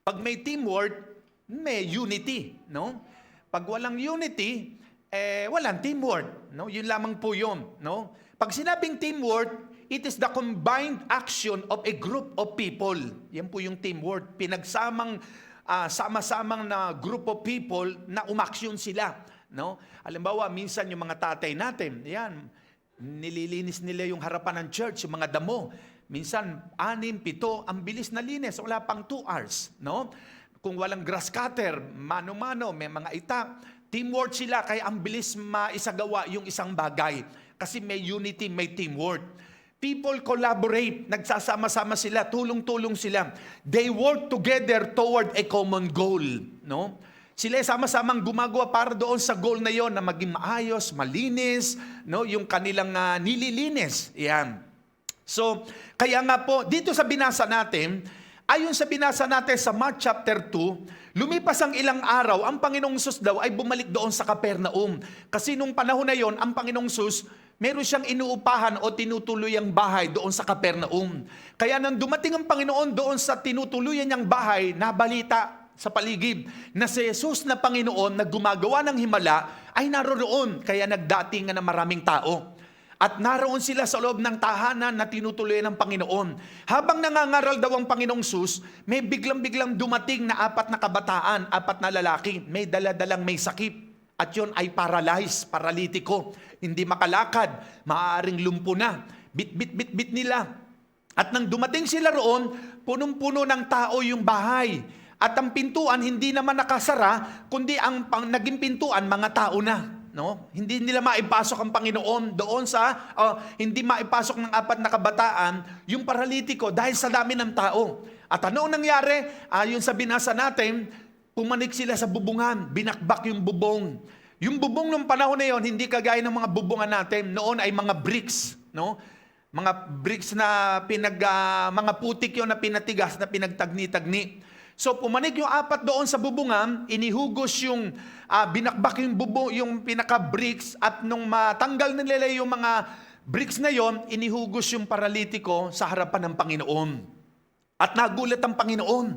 pag may teamwork, may unity. No? Pag walang unity, walang teamwork. No? Yun lamang po yun. No? Pag sinabing teamwork, it is the combined action of a group of people. Yan po yung teamwork. Pinagsamang, sama-samang na group of people na umaksyon sila. No? Halimbawa, minsan yung mga tatay natin, yan, nililinis nila yung harapan ng church, yung mga damo. Minsan, 6, 7, ang bilis na linis. Wala pang 2 hours. No? Kung walang grass cutter, mano-mano, may mga itak. Teamwork sila, kaya ang bilis maisagawa yung isang bagay. Kasi may unity, may teamwork. People collaborate, nagsasama-sama sila, tulong-tulong sila. They work together toward a common goal. No? Sila sama-samang gumagawa para doon sa goal na yon na maging maayos, malinis, no? Yung kanilang nililinis. Yan. So, kaya nga po, dito sa binasa natin, ayon sa binasa natin sa Mark chapter 2, lumipas ang ilang araw, ang Panginoong Sus daw ay bumalik doon sa Capernaum. Kasi nung panahon na yon, ang Panginoong Sus, meron siyang inuupahan o tinutuluyang bahay doon sa Capernaum. Kaya nang dumating ang Panginoon doon sa tinutuluyan niyang bahay, nabalita sa paligid na si Jesus na Panginoon na gumagawa ng himala ay naroroon. Kaya nagdatingan ng maraming tao. At naroon sila sa loob ng tahanan na tinutuluyan ng Panginoon. Habang nangangaral daw ang Panginoong Sus, may biglang-biglang dumating na 4 na kabataan, 4 na lalaki, may daladalang may sakit. At yun ay paralyzed, paralitiko. Hindi makalakad, maaaring lumpo na. Bit nila. At nang dumating sila roon, punong-puno ng tao yung bahay. At ang pintuan hindi naman nakasara, kundi ang naging pintuan, mga tao na. No? Hindi nila maipasok ang Panginoon doon sa, hindi maipasok ng 4 na kabataan, yung paralitiko dahil sa dami ng tao. At ano nangyari? Ayon sa binasa natin, pumanik sila sa bubungan, binakbak yung bubong. Yung bubong nung panahon na yon, hindi kagaya ng mga bubungan natin. Noon ay mga bricks, no? Mga bricks na mga putik yon na pinatigas, na pinagtagni-tagni. So pumanik yung 4 doon sa bubungan, inihugos yung binakbak yung bubong, yung pinaka-bricks, at nung matanggal nila yung mga bricks na yon, inihugos yung paralitiko sa harapan ng Panginoon. At nagulat ang Panginoon.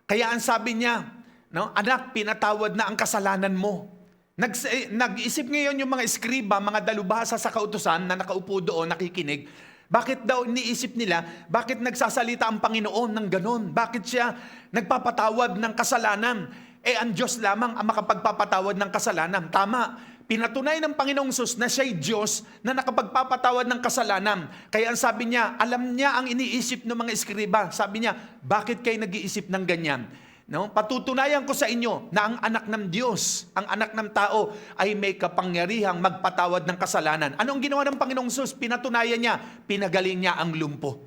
Kaya ang sabi niya, no, anak, pinatawad na ang kasalanan mo. Nag-isip ngayon yung mga eskriba, mga dalubhasa sa kautusan na nakaupo doon, nakikinig. Bakit daw iniisip nila, bakit nagsasalita ang Panginoon ng ganon? Bakit siya nagpapatawad ng kasalanan? Ang Diyos lamang ang makapagpapatawad ng kasalanan. Tama, pinatunay ng Panginoong Sus na siya'y Diyos na nakapagpapatawad ng kasalanan. Kaya ang sabi niya, alam niya ang iniisip ng mga eskriba. Sabi niya, bakit kayo nag-iisip ng ganyan? No? Patutunayan ko sa inyo na ang anak ng Diyos, ang anak ng tao ay may kapangyarihang magpatawad ng kasalanan. Anong ginawa ng Panginoong Sus? Pinatunayan niya, pinagaling niya ang lumpo.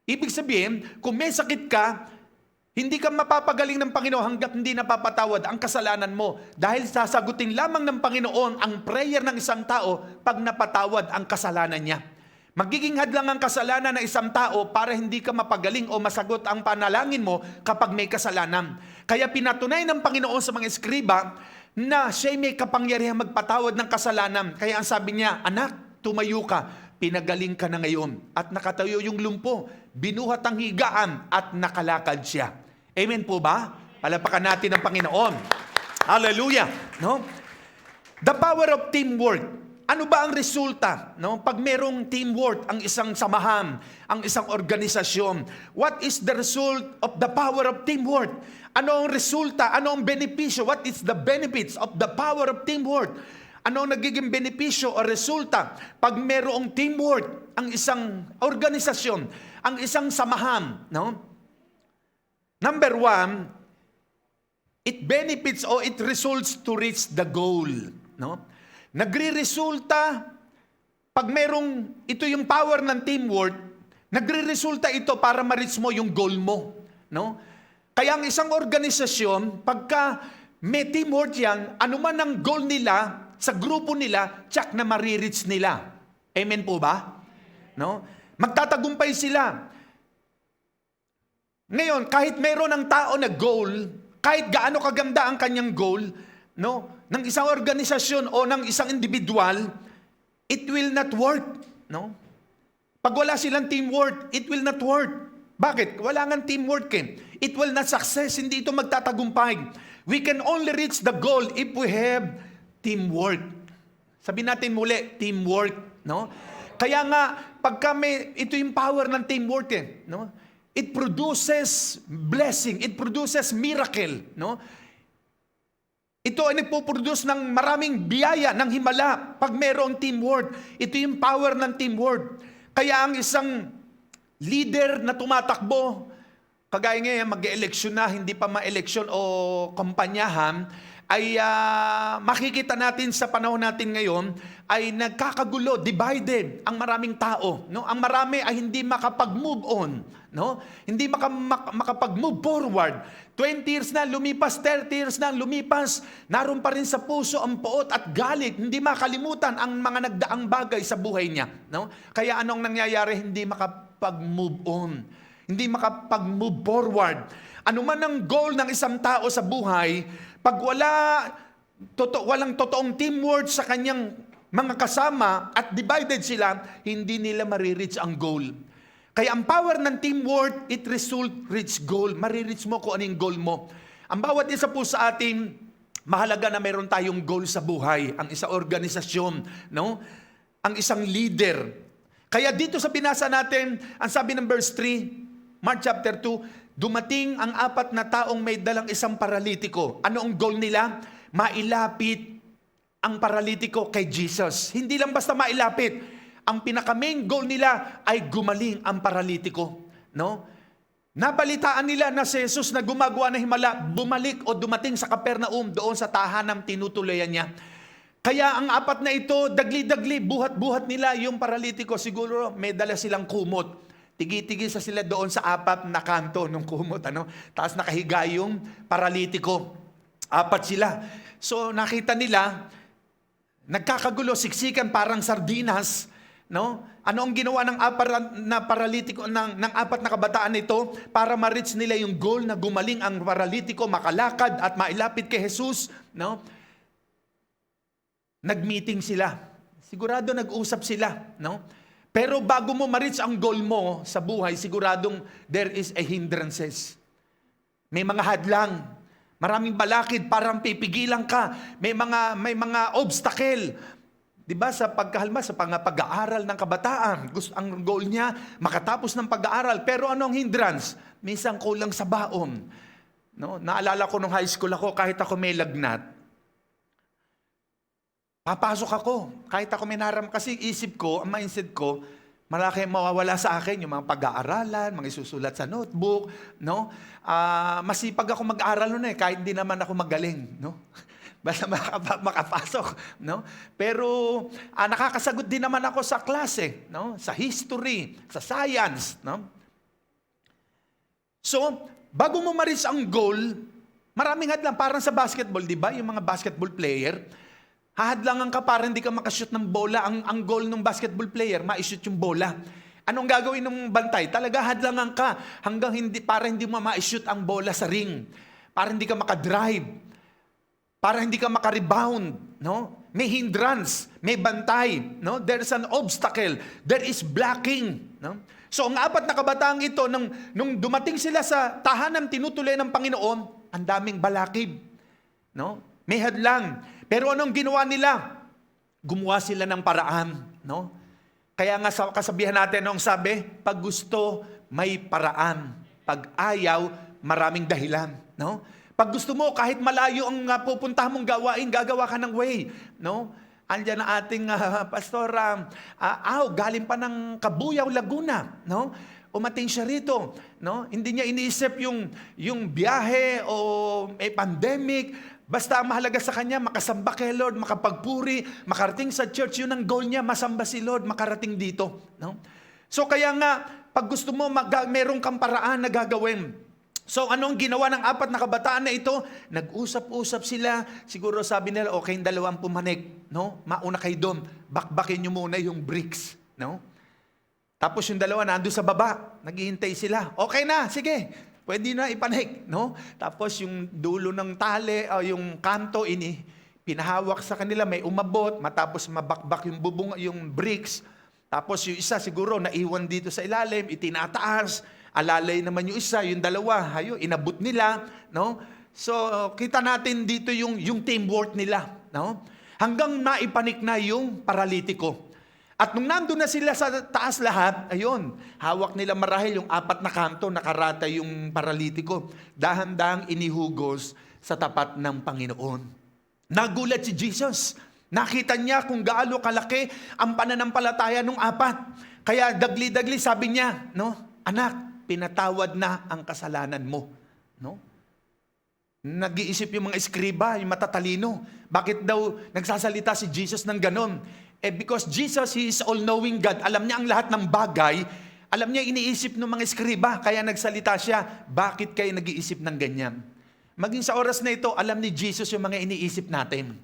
Ibig sabihin, kung may sakit ka, hindi ka mapapagaling ng Panginoon hanggat hindi napapatawad ang kasalanan mo. Dahil sasagutin lamang ng Panginoon ang prayer ng isang tao pag napatawad ang kasalanan niya. Magiging hadlang ang kasalanan ng isang tao para hindi ka mapagaling o masagot ang panalangin mo kapag may kasalanan. Kaya pinatunay ng Panginoon sa mga eskriba na siya'y may kapangyarihang magpatawad ng kasalanan. Kaya ang sabi niya, anak, tumayo ka, pinagaling ka na ngayon. At nakatayo yung lumpo, binuhat ang higaan at nakalakad siya. Amen po ba? Palapakan natin ang Panginoon. Hallelujah! No? The power of teamwork. Ano ba ang resulta? No? Pag merong teamwork, ang isang samahan, ang isang organisasyon, what is the result of the power of teamwork? Ano ang resulta? Ano ang benepisyo? What is the benefits of the power of teamwork? Ano ang nagiging benepisyo o resulta pag merong teamwork, ang isang organisasyon, ang isang samahan? No? Number one, it benefits or it results to reach the goal. No? Nagre-resulta, pag merong, ito yung power ng teamwork, nagre-resulta ito para ma-reach mo yung goal mo. No? Kaya ang isang organisasyon, pagka may teamwork yan, anuman ang goal nila, sa grupo nila, tsak na ma-reach nila. Amen po ba? No? Magtatagumpay sila. Ngayon, kahit meron ng tao na goal, kahit gaano kaganda ang kanyang goal, no, ng isang organisasyon o ng isang individual, it will not work. No? Pag wala silang teamwork, it will not work. Bakit? Wala nga teamwork eh. It will not success. Hindi ito magtatagumpay. We can only reach the goal if we have teamwork. Sabihin natin muli, teamwork. No? Kaya nga, pagka ito yung power ng teamwork eh. No? It produces blessing. It produces miracle. No? Ito ay nagpo-produce ng maraming biyaya ng himala pag mayroong teamwork. Ito yung power ng teamwork. Kaya ang isang leader na tumatakbo, kagaya ngayon mag-eleksyon na, hindi pa ma-eleksyon o kampanyahan, ay makikita natin sa panahon natin ngayon ay nagkakagulo, divided ang maraming tao. No? Ang marami ay hindi makapag-move on. No? Hindi makapag-move forward. 20 years na lumipas, 30 years na lumipas, naroon pa rin sa puso ang poot at galit. Hindi makalimutan ang mga nagdaang bagay sa buhay niya. No? Kaya anong nangyayari? Hindi makapag-move on. Hindi makapag-move forward. Ano man ang goal ng isang tao sa buhay, pag walang totoong teamwork sa kanyang mga kasama at divided sila, hindi nila marireach ang goal. Kaya ang power ng teamwork, it reach goal. Marireach mo kung anong goal mo. Ang bawat isa po sa atin, mahalaga na meron tayong goal sa buhay. Ang isang organisasyon, no? Ang isang leader. Kaya dito sa binasa natin, ang sabi ng verse 3, Mark chapter 2, dumating ang 4 na taong may dalang isang paralitiko. Ano ang goal nila? Mailapit ang paralitiko kay Jesus. Hindi lang basta mailapit. Ang pinaka-main goal nila ay gumaling ang paralitiko. No? Nabalitaan nila na si Jesus na gumagawa ng himala, bumalik o dumating sa Capernaum doon sa tahanang tinutuluyan niya. Kaya ang 4 na ito, dagli-dagli, buhat-buhat nila yung paralitiko. Siguro may dala silang kumot. Tigi-tigi sa sila doon sa 4 na kanto ng kumot. Ano? Tapos nakahiga yung paralitiko. 4 sila. So nakita nila, nagkakagulo, siksikan parang sardinas. No? Ano ang ginawa ng 4 na paralitiko, ng 4 na kabataan nito para ma-reach nila yung goal na gumaling ang paralitiko, makalakad at mailapit kay Jesus? No? Nag-meeting sila. Sigurado nag-usap sila. No? Pero bago mo ma-reach ang goal mo sa buhay, siguradong there is a hindrances. May mga hadlang. Maraming balakid, parang pipigilan ka. May mga obstacle. Diba sa pagkahalma, sa pag-aaral ng kabataan, ang goal niya, makatapos ng pag-aaral. Pero ano ang hindrance? Minsan kulang sa baon. No? Naalala ko nung high school ako, kahit ako may lagnat, papasok ako. Kahit ako may naram, kasi isip ko, ang mindset ko, Malaki mawawala sa akin yung mga pag-aaralan, mga isusulat sa notebook, no? Masipag ako mag-aral noon kahit hindi naman ako magaling, no? Basta makapasok, no? Pero nakakasagot din naman ako sa klase, no? Sa history, sa science, no? So, bago mo ma-reach ang goal, maraming hadlang, parang sa basketball, di ba? Yung mga basketball player, hahadlangan ka para hindi ka makashoot ng bola. Ang goal ng basketball player, ma-shoot yung bola. Anong gagawin ng bantay? Talaga hadlangan ka para hindi mo ma-shoot ang bola sa ring. Para hindi ka makadrive. Para hindi ka makarebound. No? May hindrance, may bantay. No? There's an obstacle. There is blocking. No? So ang 4 na kabataang ito, nung dumating sila sa tahanan tinutuloy ng Panginoon, ang daming balakib. No? May hadlang. Pero anong ginawa nila? Gumawa sila ng paraan, no? Kaya nga sa kasabihan natin nung sabi, pag gusto, may paraan. Pag ayaw, maraming dahilan, no? Pag gusto mo, kahit malayo ang pupuntahan mong gawain, gagawa ka ng way, no? Andiyan ang ating pastor, galing pa ng Kabuyao, Laguna, no? Umating siya rito, no? Hindi niya iniisip yung biyahe o may pandemic. Basta ang mahalaga sa kanya, makasamba kay Lord, makapagpuri, makarating sa church, yun ang goal niya, masamba si Lord, makarating dito. No? So kaya nga, pag gusto mo, meron kang paraan na gagawin. So anong ginawa ng 4 na kabataan na ito? Nag-usap-usap sila, siguro sabi nila, okay, 2 pumanik, no? Mauna kayo doon, bakbakin nyo muna yung bricks. No? Tapos yung 2 nandun sa baba, naghihintay sila, okay na, sige. Pwede na ipanik, no? Tapos yung dulo ng tali, yung kanto, pinahawak sa kanila, may umabot, matapos mabakbak yung bubong, yung bricks. Tapos yung isa siguro naiwan dito sa ilalim, itinataas, alalay naman yung isa, yung 2, inabot nila, no? So kita natin dito yung teamwork nila, no? Hanggang naipanik na yung paralitiko. At nung nandun na sila sa taas lahat, ayun, hawak nila marahil yung 4 na kanto, nakarata yung paralitiko. Dahan-dahang inihugos sa tapat ng Panginoon. Nagulat si Jesus. Nakita niya kung gaano kalaki ang pananampalataya ng 4. Kaya dagli-dagli sabi niya, no, anak, pinatawad na ang kasalanan mo. No? Nag-iisip yung mga eskriba, yung matatalino. Bakit daw nagsasalita si Jesus ng ganon? Because Jesus, He is all-knowing God. Alam niya ang lahat ng bagay. Alam niya iniisip ng mga eskriba. Kaya nagsalita siya, bakit kayo nag-iisip ng ganyan? Maging sa oras na ito, alam ni Jesus yung mga iniisip natin.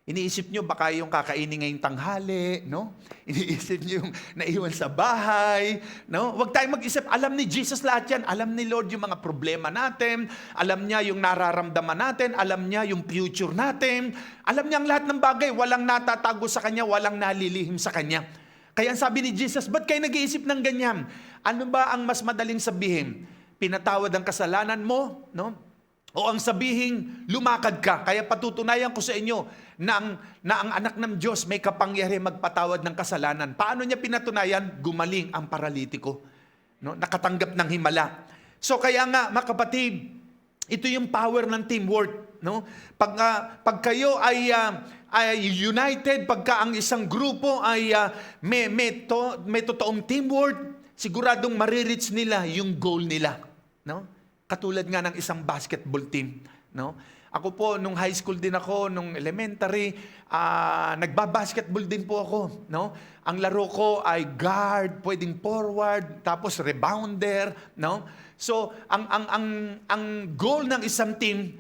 Iniisip nyo baka yung kakainin ngayong tanghali, no? Iniisip nyo yung naiwan sa bahay, no? Huwag tayong mag-isip. Alam ni Jesus lahat yan. Alam ni Lord yung mga problema natin. Alam niya yung nararamdaman natin. Alam niya yung future natin. Alam niya ang lahat ng bagay. Walang natatago sa Kanya. Walang nalilihim sa Kanya. Kaya sabi ni Jesus, ba't kayo nag-iisip ng ganyan? Ano ba ang mas madaling sabihin? Pinatawad ang kasalanan mo, no? O ang sabihin, lumakad ka. Kaya patutunayan ko sa inyo na ang anak ng Diyos may kapangyarihan magpatawad ng kasalanan. Paano niya pinatunayan? Gumaling ang paralitiko. No? Nakatanggap ng himala. So kaya nga, mga kapatid, ito yung power ng teamwork. No? Pag kayo ay united, pagka ang isang grupo ay may totoong teamwork, siguradong marireach nila yung goal nila. No? Katulad nga ng isang basketball team, no? Ako po, nung high school din ako, nung elementary, nagba-basketball din po ako, no? Ang laro ko ay guard, pwedeng forward, tapos rebounder, no? So, ang goal ng isang team,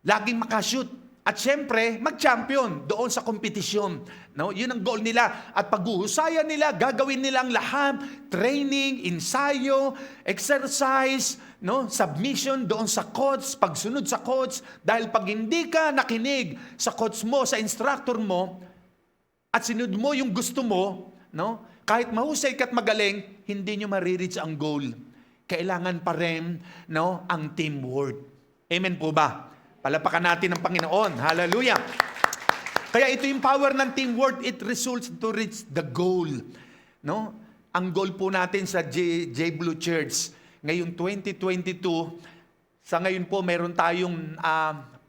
laging makashoot. At syempre, mag-champion doon sa kompetisyon. No? Yun ang goal nila. At pag-uhusayan nila, gagawin nilang lahat, training, ensayo, exercise, no? Submission doon sa coach, pagsunod sa coach. Dahil pag hindi ka nakinig sa coach mo, sa instructor mo, at sinunod mo yung gusto mo, no? Kahit mahusay ka't magaling, hindi nyo marireach ang goal. Kailangan pa rin, no, ang teamwork. Amen po ba? Palapakan natin ang Panginoon. Hallelujah. Kaya ito yung power ng teamwork. It results to reach the goal. No? Ang goal po natin sa J Blue Church, ngayong 2022, sa ngayon po meron tayong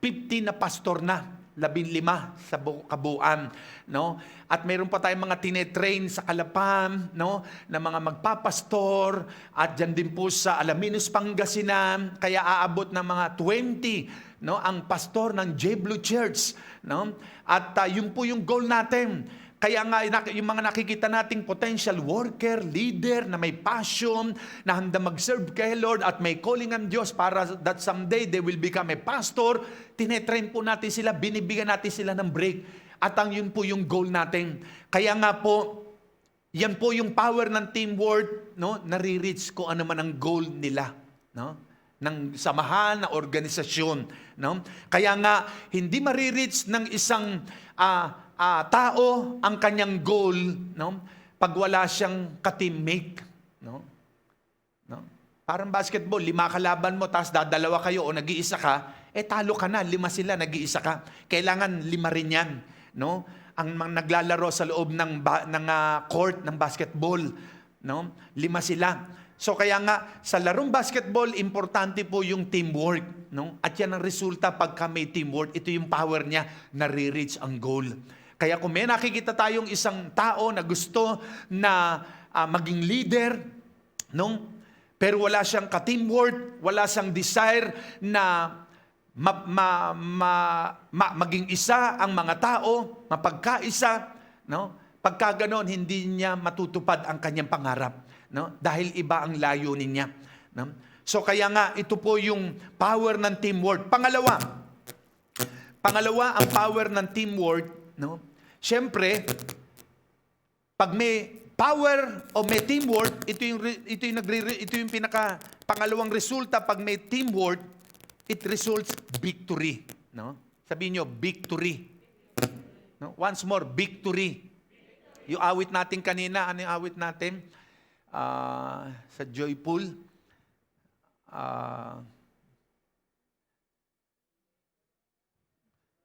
50 na pastor na. 15 sa kabuuan, no? At mayroon pa tayong mga tinetrain sa Calapam, no, na mga magpapastor, at diyan din po sa Alaminos, Pangasinan, kaya aabot ng mga 20, no, ang pastor ng J-Blue Church, no? At yun po yung goal natin. Kaya nga, yung mga nakikita nating potential worker, leader, na may passion, na handa mag-serve kay Lord at may calling ang Diyos para that someday they will become a pastor, tinetrain po natin sila, binibigyan natin sila ng break. At yun po yung goal natin. Kaya nga po, yan po yung power ng teamwork, no? Nare-reach ko ano man ang goal nila, no? Ng samahan, na organisasyon, no? Kaya nga, hindi marireach ng isang tao ang kanyang goal, no? Pag wala siyang ka-teammate, no? No? Parang basketball, 5 kalaban mo, tapos dadalawa kayo o nag-iisa ka, talo ka na, 5 sila, nag-iisa ka. Kailangan 5 rin yan, no? Ang naglalaro sa loob ng court ng basketball, no? 5 sila. So kaya nga, sa larong basketball, importante po yung teamwork, no? At yan ang resulta pagka may teamwork, ito yung power niya, nare-reach ang goal. Kaya kung may nakikita tayong isang tao na gusto na maging leader, no? Pero wala siyang ka-teamwork, wala siyang desire na maging isa ang mga tao, mapagkaisa, no? Pagka ganon, hindi niya matutupad ang kanyang pangarap, no? Dahil iba ang layunin niya, no? So kaya nga, ito po yung power ng teamwork. Pangalawa, ang power ng teamwork, no? Siyempre, pag may power o may teamwork, ito yung pangalawang resulta. Pag may teamwork, it results victory, no? Sabihin nyo, victory. No? Once more, victory. Yung awit natin kanina, ano yung awit natin? Sa Joyful.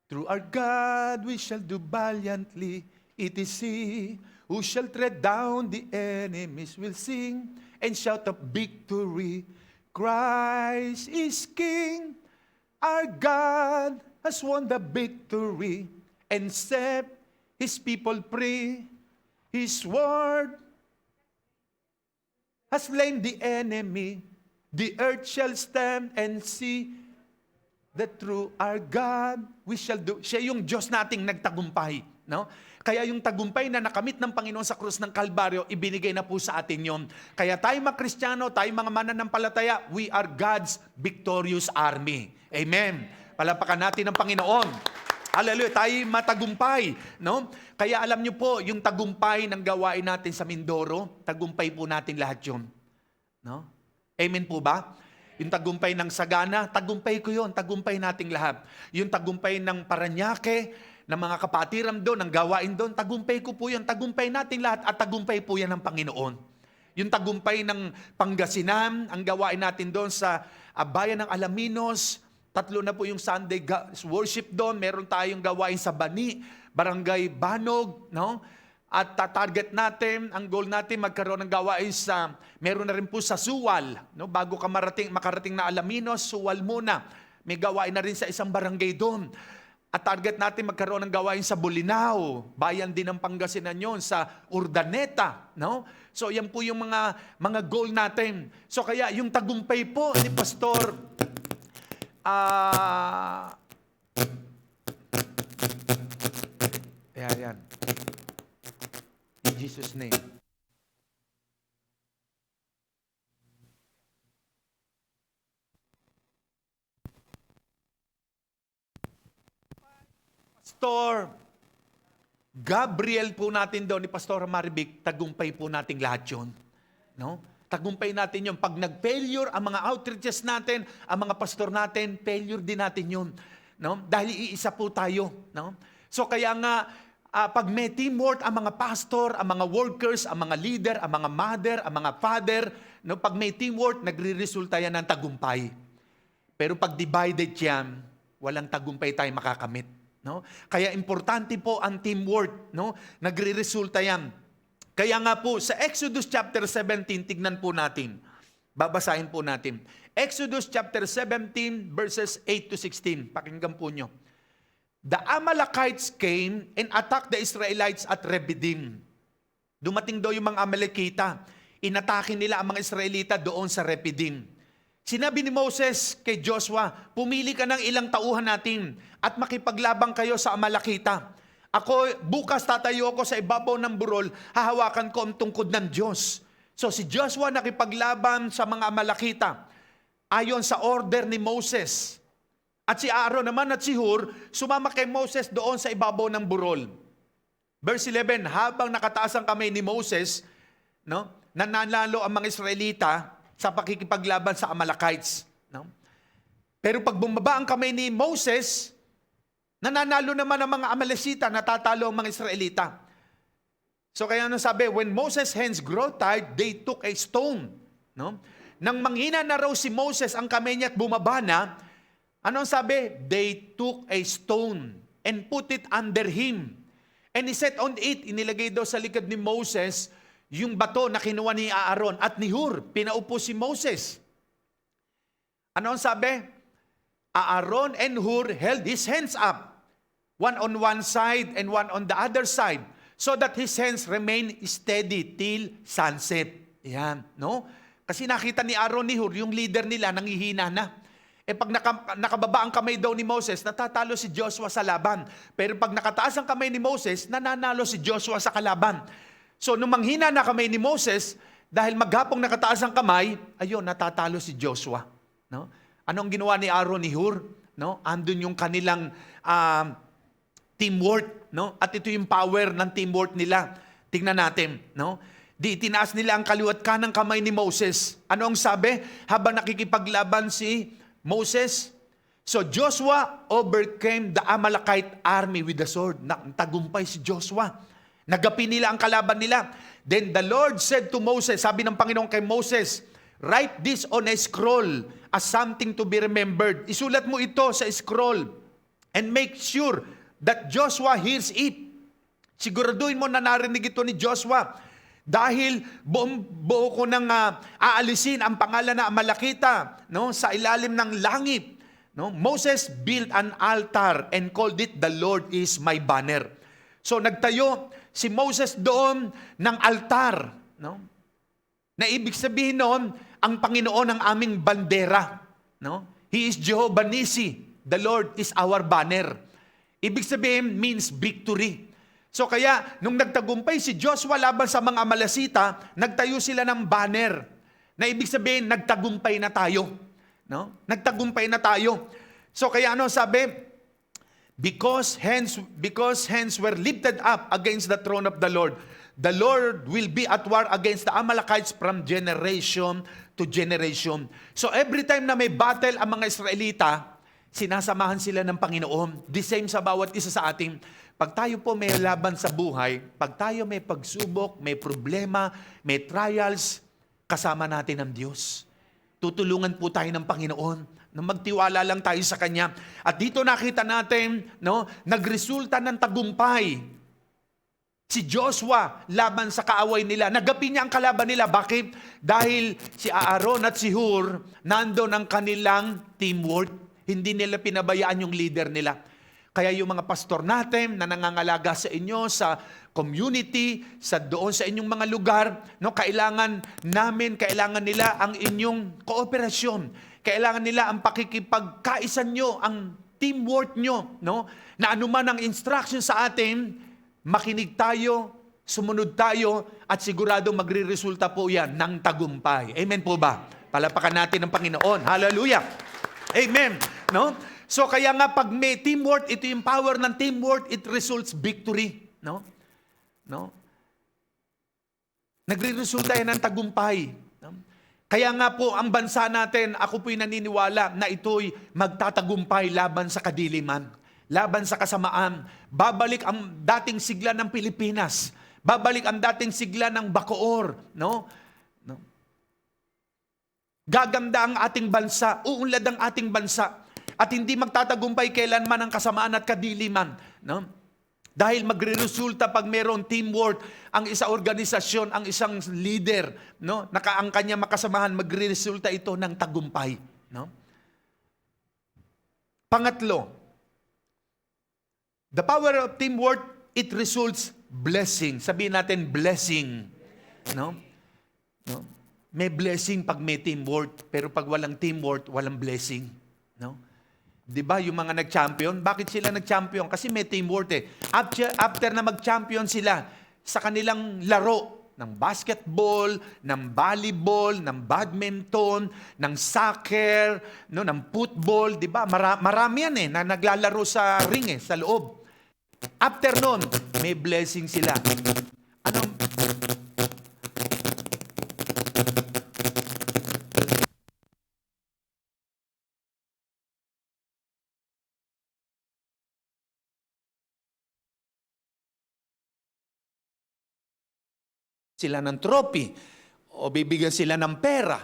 Through our God we shall do valiantly. It is He who shall tread down the enemies. Will sing and shout of victory. Christ is King. Our God has won the victory and set His people free. His word has slain the enemy. The earth shall stand and see that through our God we shall do. Siya yung Diyos nating nagtagumpay, no? Kaya yung tagumpay na nakamit ng Panginoon sa krus ng Kalbaryo, ibinigay na po sa atin yon. Kaya tayo mga Kristiyano, tayo mga mananampalataya, we are God's victorious army. Amen. Palapakan natin ang Panginoon. Hallelujah. Tayo matagumpay, no? Kaya alam niyo po, yung tagumpay ng gawain natin sa Mindoro, tagumpay po natin lahat yun. No? Amen po ba? Yung tagumpay ng Sagana, tagumpay ko yun, tagumpay nating lahat. Yung tagumpay ng Paranaque, ng mga kapatiram doon, ng gawain doon, tagumpay ko po yun, tagumpay nating lahat, at tagumpay po yan ng Panginoon. Yung tagumpay ng Pangasinan, ang gawain natin doon sa bayan ng Alaminos, 3 na po yung Sunday worship doon, meron tayong gawain sa Bani, Barangay Banog, no? At target natin, ang goal natin, magkaroon ng gawain meron na rin po sa Suwal. No? Bago ka makarating na Alaminos, Suwal muna. May gawain na rin sa isang barangay doon. At target natin, magkaroon ng gawain sa Bolinao. Bayan din ng Pangasinan yun, sa Urdaneta. No? So yan po yung mga goal natin. So kaya yung tagumpay po ni Pastor, yan. In Jesus' name. Pastor Gabriel po natin doon, ni Pastor Maribik, tagumpay po nating lahat yun. No? Tagumpay natin yun. Pag nag-failure ang mga outreaches natin, ang mga pastor natin, failure din natin yun. No? Dahil iisa po tayo. No? So kaya nga, pag may teamwork, ang mga pastor, ang mga workers, ang mga leader, ang mga mother, ang mga father, no, pag may teamwork, nagre-resulta yan ng tagumpay. Pero pag divided yan, walang tagumpay tayo makakamit. No? Kaya importante po ang teamwork. No? Nagre-resulta yan. Kaya nga po, sa Exodus chapter 17, tignan po natin. Babasahin po natin. Exodus chapter 17, verses 8 to 16. Pakinggan po nyo. the Amalekites came and attacked the Israelites at Rephidim. Dumating daw yung mga Amalekita. Inatake nila ang mga Israelita doon sa Rephidim. Sinabi ni Moses kay Joshua, pumili ka ng ilang tauhan natin at makipaglabang kayo sa Amalekita. Ako, bukas tatayo ako sa ibabaw ng burol, hahawakan ko ang tungkod ng Diyos. So si Joshua nakipaglaban sa mga Amalekita ayon sa order ni Moses. At si Aaron naman at si Hur, sumama kay Moses doon sa ibabaw ng burol. Verse 11, habang nakataas ang kamay ni Moses, no, nananalo ang mga Israelita sa pakikipaglaban sa Amalekites. No? Pero pag bumaba ang kamay ni Moses, nananalo naman ang mga Amalekita, natatalo ang mga Israelita. So kaya ano sabi, when Moses' hands grow tired, they took a stone. No? Nang manghina na raw si Moses ang kamay niya at bumaba na, ano sabi? They took a stone and put it under him. And he sat on it, inilagay daw sa likod ni Moses, yung bato na kinuha ni Aaron at ni Hur, pinaupo si Moses. Ano ang sabi? Aaron and Hur held his hands up, one on one side and one on the other side, so that his hands remain steady till sunset. Yan, no? Kasi nakita ni Aaron ni Hur, yung leader nila, nangihina na. Pag nakababa ang kamay daw ni Moses, natatalo si Joshua sa laban. Pero pag nakataas ang kamay ni Moses, nananalo si Joshua sa kalaban. So, nung manghina na kamay ni Moses, dahil maghapong nakataas ang kamay, ayun, natatalo si Joshua. No? Anong ginawa ni Aaron ni Hur? No? Andun yung kanilang teamwork. No? At ito yung power ng teamwork nila. Tingnan natin. No? Di itinaas nila ang kaliwat kanang kamay ni Moses. Ano ang sabi? Habang nakikipaglaban si Moses, so Joshua overcame the Amalekite army with the sword. Tagumpay si Joshua. Nagapi nila ang kalaban nila. Then the Lord said to Moses, sabi ng Panginoon kay Moses, write this on a scroll as something to be remembered. Isulat mo ito sa scroll and make sure that Joshua hears it. Siguraduhin mo na narinig ito ni Joshua. Dahil buo ko nang aalisin ang pangalan na Amalekita, no, sa ilalim ng langit. No? Moses built an altar and called it, the Lord is my banner. So nagtayo si Moses doon ng altar. No? Na ibig sabihin noon, ang Panginoon ang aming bandera. No? He is Jehovah Nissi. The Lord is our banner. Ibig sabihin means victory. So kaya, nung nagtagumpay si Joshua laban sa mga Amalekita, nagtayo sila ng banner. Na ibig sabihin, nagtagumpay na tayo. No? Nagtagumpay na tayo. So kaya ano sabi? Because hands were lifted up against the throne of the Lord will be at war against the Amalekites from generation to generation. So every time na may battle ang mga Israelita, sinasamahan sila ng Panginoon. The same sa bawat isa sa atin. Pag tayo po may laban sa buhay, pag tayo may pagsubok, may problema, may trials, kasama natin ang Diyos. Tutulungan po tayo ng Panginoon na magtiwala lang tayo sa Kanya. At dito nakita natin, no, nagresulta ng tagumpay si Joshua laban sa kaaway nila. Nagapi niya ang kalaban nila. Bakit? Dahil si Aaron at si Hur, nandun ang kanilang teamwork. Hindi nila pinabayaan yung leader nila. Kaya yung mga pastor natin na nangangalaga sa inyo, sa community, doon sa inyong mga lugar, no, kailangan nila ang inyong kooperasyon. Kailangan nila ang pakikipagkaisan nyo, ang teamwork nyo, no? Na anuman ang instruction sa atin, makinig tayo, sumunod tayo, at sigurado magre-resulta po yan ng tagumpay. Amen po ba? Palapakan natin ang Panginoon. Hallelujah! Amen! No? So kaya nga pag may teamwork, ito yung power ng teamwork, it results victory. No? No? Nagre-resulta yan ng tagumpay. No? Kaya nga po, ang bansa natin, ako po'y naniniwala na ito'y magtatagumpay laban sa kadiliman, laban sa kasamaan. Babalik ang dating sigla ng Pilipinas. Babalik ang dating sigla ng Bacoor. No? No? Gaganda ang ating bansa, uunlad ang ating bansa, at hindi magtatagumpay kailanman ang kasamaan at kadiliman. No? Dahil magre-resulta pag mayroon teamwork, ang isang organisasyon, ang isang leader, no, ang kanya makasamahan, magre-resulta ito ng tagumpay. No? Pangatlo, The power of teamwork, it results blessing. Sabihin natin, blessing. No? No? May blessing pag may teamwork, pero pag walang teamwork, walang blessing. No? 'Di ba yung mga nag-champion? Bakit sila nag-champion? Kasi may teamwork eh. After na mag-champion sila sa kanilang laro ng basketball, ng volleyball, ng badminton, ng soccer, no, ng football, 'di ba? Marami yan eh na naglalaro sa ring eh, sa loob. After nun, may blessing sila. Anong sila ng trophy o bibigyan sila ng pera,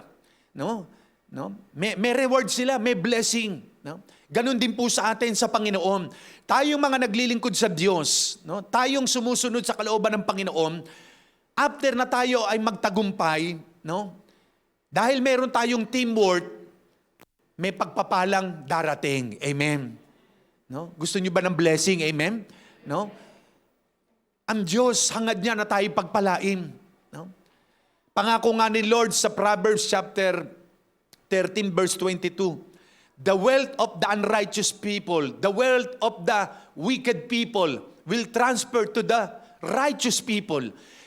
no? No? May reward sila, may blessing, no? Ganon din po sa atin sa Panginoon. Tayong mga naglilingkod sa Diyos, no? Tayong sumusunod sa kalooban ng Panginoon, after na tayo ay magtagumpay, no? Dahil meron tayong teamwork, may pagpapalang darating. Amen. No? Gusto niyo ba ng blessing? Amen. No? Ang Diyos, hangad niya na tayo pagpalain. No? Pangako nga ni Lord sa Proverbs chapter 13 verse 22, the wealth of the unrighteous people, the wealth of the wicked people will transfer to the righteous people.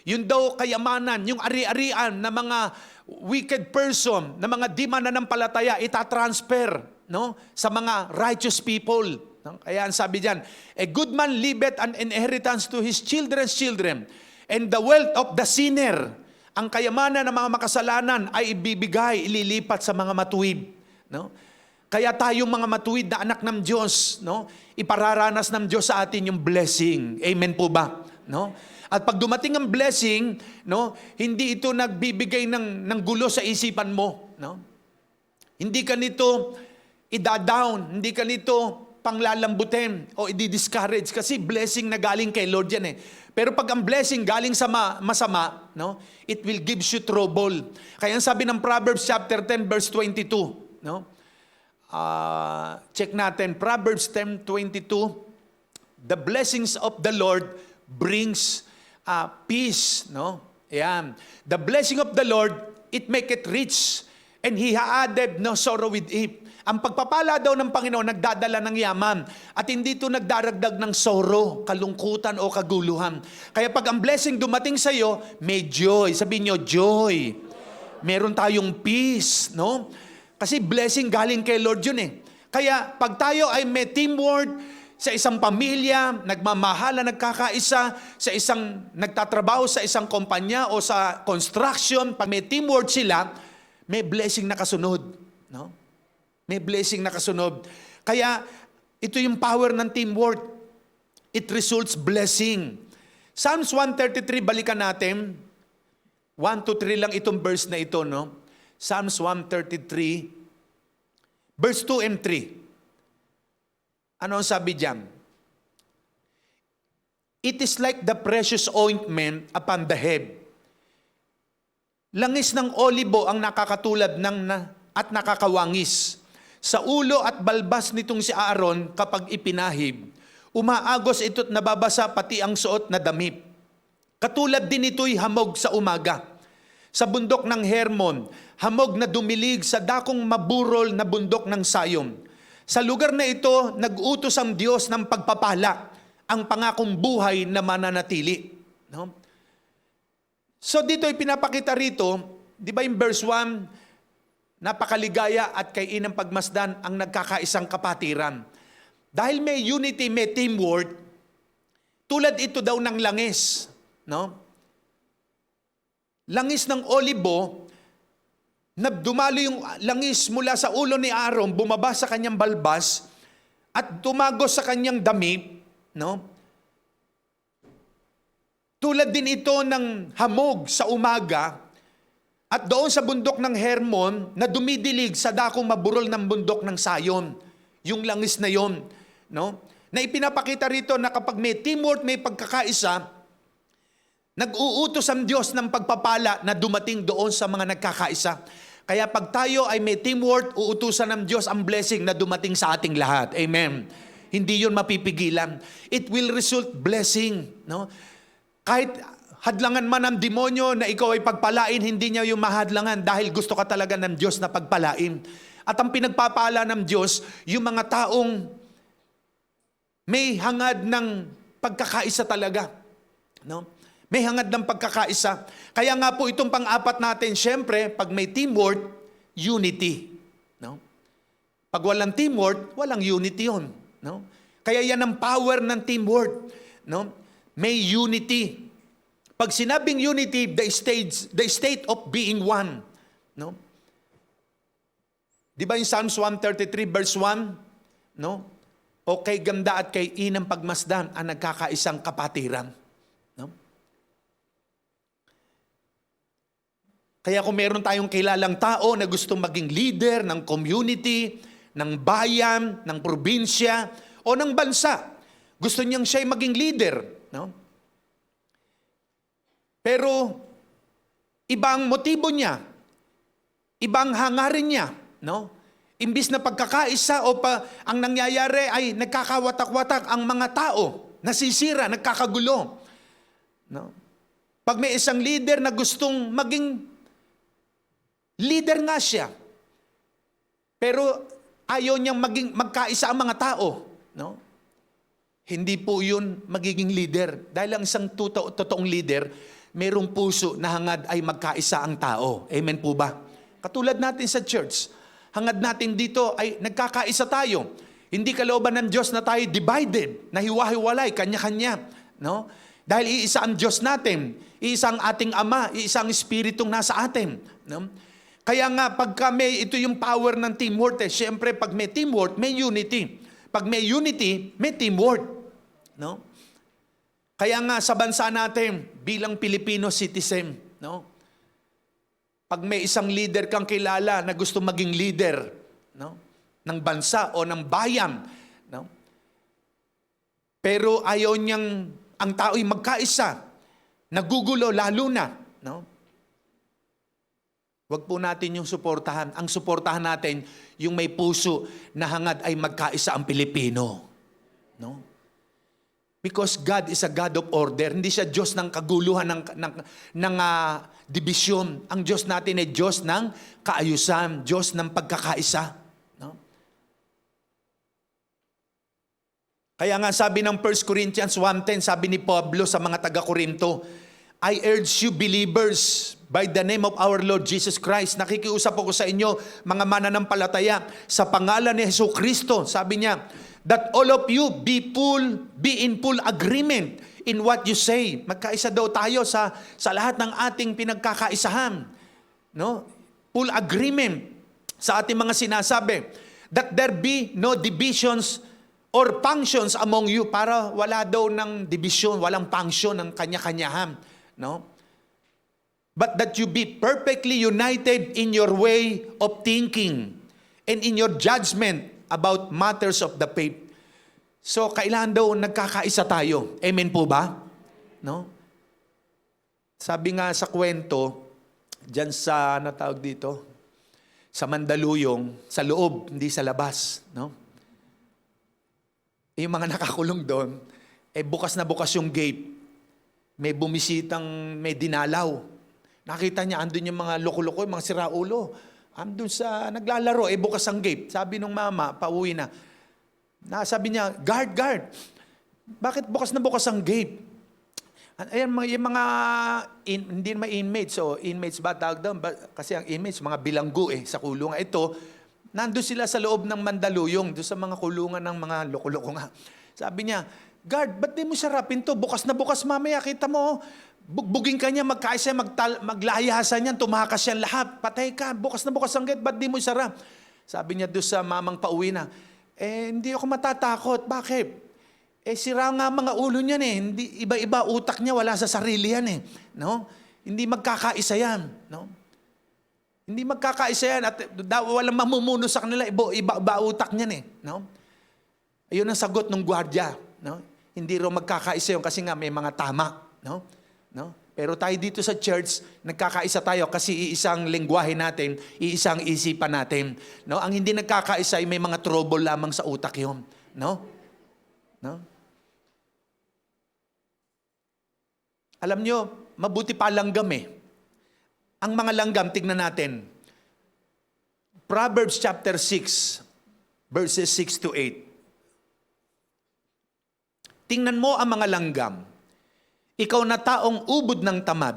Yun daw kayamanan, yung ari-arian na mga wicked person, na mga di mananampalataya, itatransfer, no, sa mga righteous people. No? Kaya ang sabi diyan, a good man leaveth an inheritance to his children's children, and the wealth of the sinner, ang kayamanan ng mga makasalanan ay ibibigay, ililipat sa mga matuwid. No? Kaya tayong mga matuwid na anak ng Diyos, no, ipararanas ng Diyos sa atin yung blessing. Amen po ba? No? At pag dumating ang blessing, no, hindi ito nagbibigay ng gulo sa isipan mo. No? Hindi ka nito ida-down, hindi ka nito panglalambutin o i-discourage kasi blessing na galing kay Lord yan eh. Pero pag ang blessing galing sa masama, no, it will give you trouble. Kaya ang sabi ng Proverbs chapter 10 verse 22, no? Check natin, Proverbs 10:22, the blessings of the Lord brings peace, no? Ayan. The blessing of the Lord, it maketh rich, and He added no sorrow with it. Ang pagpapala daw ng Panginoon nagdadala ng yaman at hindi ito nagdaragdag ng sorrow, kalungkutan o kaguluhan. Kaya pag ang blessing dumating sa iyo, may joy. Sabihin niyo, joy. Meron tayong peace, no? Kasi blessing galing kay Lord yun eh. Kaya pag tayo ay may teamwork sa isang pamilya, nagmamahala, nagkakaisa, sa isang nagtatrabaho sa isang kumpanya o sa construction, pag may teamwork sila, may blessing na kasunod, no? May blessing na kasunod. Kaya, ito yung power ng teamwork. It results blessing. Psalms 133, balikan natin. 1 to 3 lang itong verse na ito, no? Psalms 133, verse 2 and 3. Ano ang sabi diyan? It is like the precious ointment upon the head. Langis ng olibo ang nakakatulad at nakakawangis. Sa ulo at balbas nitong si Aaron kapag ipinahib, umaagos ito't nababasa pati ang suot na damit. Katulad din ito'y hamog sa umaga. Sa bundok ng Hermon, hamog na dumilig sa dakong maburol na bundok ng Sayon. Sa lugar na ito, nag-utos ang Diyos ng pagpapala, ang pangakong buhay na mananatili. No? So dito ipinapakita rito, di ba yung verse 1, napakaligaya at kay inang pagmasdan ang nagkakaisang kapatiran. Dahil may unity, may teamwork, tulad ito daw ng langis. No? Langis ng olibo, na dumalo yung langis mula sa ulo ni Aaron, bumaba sa kanyang balbas, at tumagos sa kanyang damit, no? Tulad din ito ng hamog sa umaga, at doon sa bundok ng Hermon, na dumidilig sa dakong maburol ng bundok ng Sayon. Yung langis na yon, no? Na ipinapakita rito na kapag may teamwork, may pagkakaisa, nag-uutos ang Diyos ng pagpapala na dumating doon sa mga nagkakaisa. Kaya pag tayo ay may teamwork, uutusan ng Diyos ang blessing na dumating sa ating lahat. Amen. Hindi yun mapipigilan. It will result blessing. No? Kahit hadlangan man ng demonyo na ikaw ay pagpalain, hindi niya yung mahadlangan dahil gusto ka talaga ng Diyos na pagpalain. At ang pinagpapala ng Diyos, yung mga taong may hangad ng pagkakaisa talaga. No? May hangad ng pagkakaisa. Kaya nga po itong pang-apat natin, syempre, pag may teamwork, unity. No? Pag walang teamwork, walang unity yun. No? Kaya yan ang power ng teamwork. No? May unity. Pag sinabing unity, the state of being one. No? Di ba yung Psalms 133 verse 1? No? O kay ganda at kay inang pagmasdan ang nagkakaisang kapatiran. No? Kaya kung meron tayong kilalang tao na gustong maging leader ng community, ng bayan, ng probinsya, o ng bansa, gusto niyang siya'y maging leader. No? Pero, ibang motibo niya, ibang hangarin niya, no? Imbis na pagkakaisa ang nangyayari ay nagkakawatak-watak ang mga tao, nasisira, nagkakagulo. No? Pag may isang leader na gustong maging leader nga siya, pero ayaw niyang magkaisa ang mga tao, no? Hindi po yun magiging leader. Dahil ang isang totoong leader, mayroong puso na hangad ay magkaisa ang tao. Amen po ba? Katulad natin sa church, hangad natin dito ay nagkakaisa tayo. Hindi kalooban ng Diyos na tayo divided, na hiwa-hiwalay, kanya-kanya. No? Dahil iisa ang Diyos natin, iisa ang ating Ama, iisa ang Espiritong nasa atin. No? Kaya nga, pagka ito yung power ng teamwork, siyempre pag may teamwork, may unity. Pag may unity, may teamwork. No? Kaya nga sa bansa natin, bilang Filipino citizen, no? Pag may isang leader kang kilala na gusto maging leader, no, ng bansa o ng bayan, no, pero ayaw niyang ang tao'y magkaisa, nagugulo lalo na, no, wag po natin yung suportahan. Ang suportahan natin, yung may puso na hangad ay magkaisa ang Pilipino. No? Because God is a God of order. Hindi siya Diyos ng kaguluhan, ng dibisyon. Ang Diyos natin ay Diyos ng kaayusan, Diyos ng pagkakaisa. No? Kaya nga sabi ng 1 Corinthians 1:10, sabi ni Pablo sa mga taga-Korinto, I urge you believers by the name of our Lord Jesus Christ. Nakikiusap ako sa inyo, mga mananampalataya, sa pangalan ni Jesucristo. Sabi niya, that all of you be in full agreement in what you say. Magkaisa daw tayo sa lahat ng ating pinagkakaisahan. No? Full agreement sa ating mga sinasabi. That there be no divisions or functions among you. Para wala daw ng division, walang function ng kanya-kanyahan. No? But that you be perfectly united in your way of thinking and in your judgment about matters of the faith. So, kailangan daw nagkakaisa tayo. Amen po ba? No? Sabi nga sa kwento, dyan sa, natawag dito, sa Mandaluyong, sa loob, hindi sa labas. No? Yung mga nakakulong doon, bukas na bukas yung gate. May bumisitang, may dinalaw. Nakita niya, andun yung mga loko-loko, yung mga siraulo. Andun sa naglalaro, bukas ang gate. Sabi nung mama, pauwi na. Sabi niya, guard. Bakit bukas na bukas ang gate? Ayan, yung mga, hindi naman inmates. So, inmates ba tawag doon? Kasi ang inmates, mga bilanggo sa kulungan. Ito, nandun sila sa loob ng Mandaluyong, doon sa mga kulungan ng mga loko-loko nga. Sabi niya, guard, ba't di mo sarapin to? Bukas na bukas mamaya, kita mo, bugbugin ka niya, magkaisa, maglayasan yan, tumakas yan lahat. Patay ka, bukas na bukas ang gate, ba't di mo isara? Sabi niya doon sa mamang pauwi na, hindi ako matatakot. Bakit? Sira nga mga ulo niyan Hindi, iba-iba utak niya, wala sa sarili yan No? Hindi magkakaisa yan. No? Hindi magkakaisa yan at walang mamumuno sa kanila, iba utak niyan No? Ayun ang sagot ng gwardiya. No? Hindi raw magkakaisa yun kasi nga may mga tama. No? No? Pero tayo dito sa church, nagkakaisa tayo kasi iisang lengguwahe natin, iisang isipan natin. No? Ang hindi nagkakaisa ay may mga trouble lamang sa utak yun. No? No? Alam nyo, mabuti pa langgam eh. Ang mga langgam, tignan natin. Proverbs chapter 6, verses 6 to 8. Tingnan mo ang mga langgam. Ikaw na taong ubod ng tamad.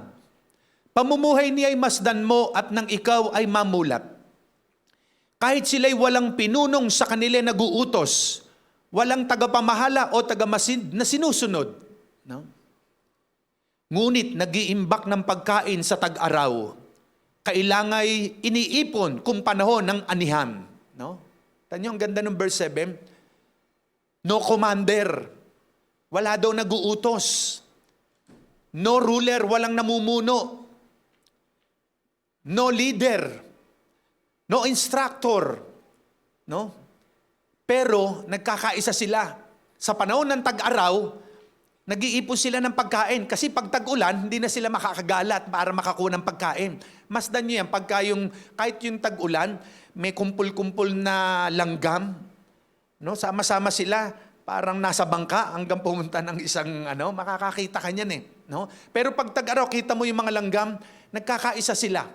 Pamumuhay niya ay masdan mo at nang ikaw ay mamulat. Kahit sila'y walang pinunong sa kanila naguutos, walang tagapamahala o tagamasid na sinusunod. No? Ngunit nag-iimbak ng pagkain sa tag-araw. Kailangay iniipon kung panahon ng anihan. No? Tanyo, ang ganda ng verse 7. No commander. Wala daw naguutos. No ruler, walang namumuno. No leader. No instructor. No? Pero nagkakaisa sila. Sa panahon ng tag-araw, nag-iipon sila ng pagkain. Kasi pag tag-ulan, hindi na sila makakagalat para makakuha ng pagkain. Masdan nyo yan, kahit yung tag-ulan, may kumpul-kumpul na langgam. No? Sama-sama sila, parang nasa bangka hanggang pumunta ng isang, makakakita ka niyan eh. No? Pero pag tag-araw, kita mo yung mga langgam, nagkakaisa sila.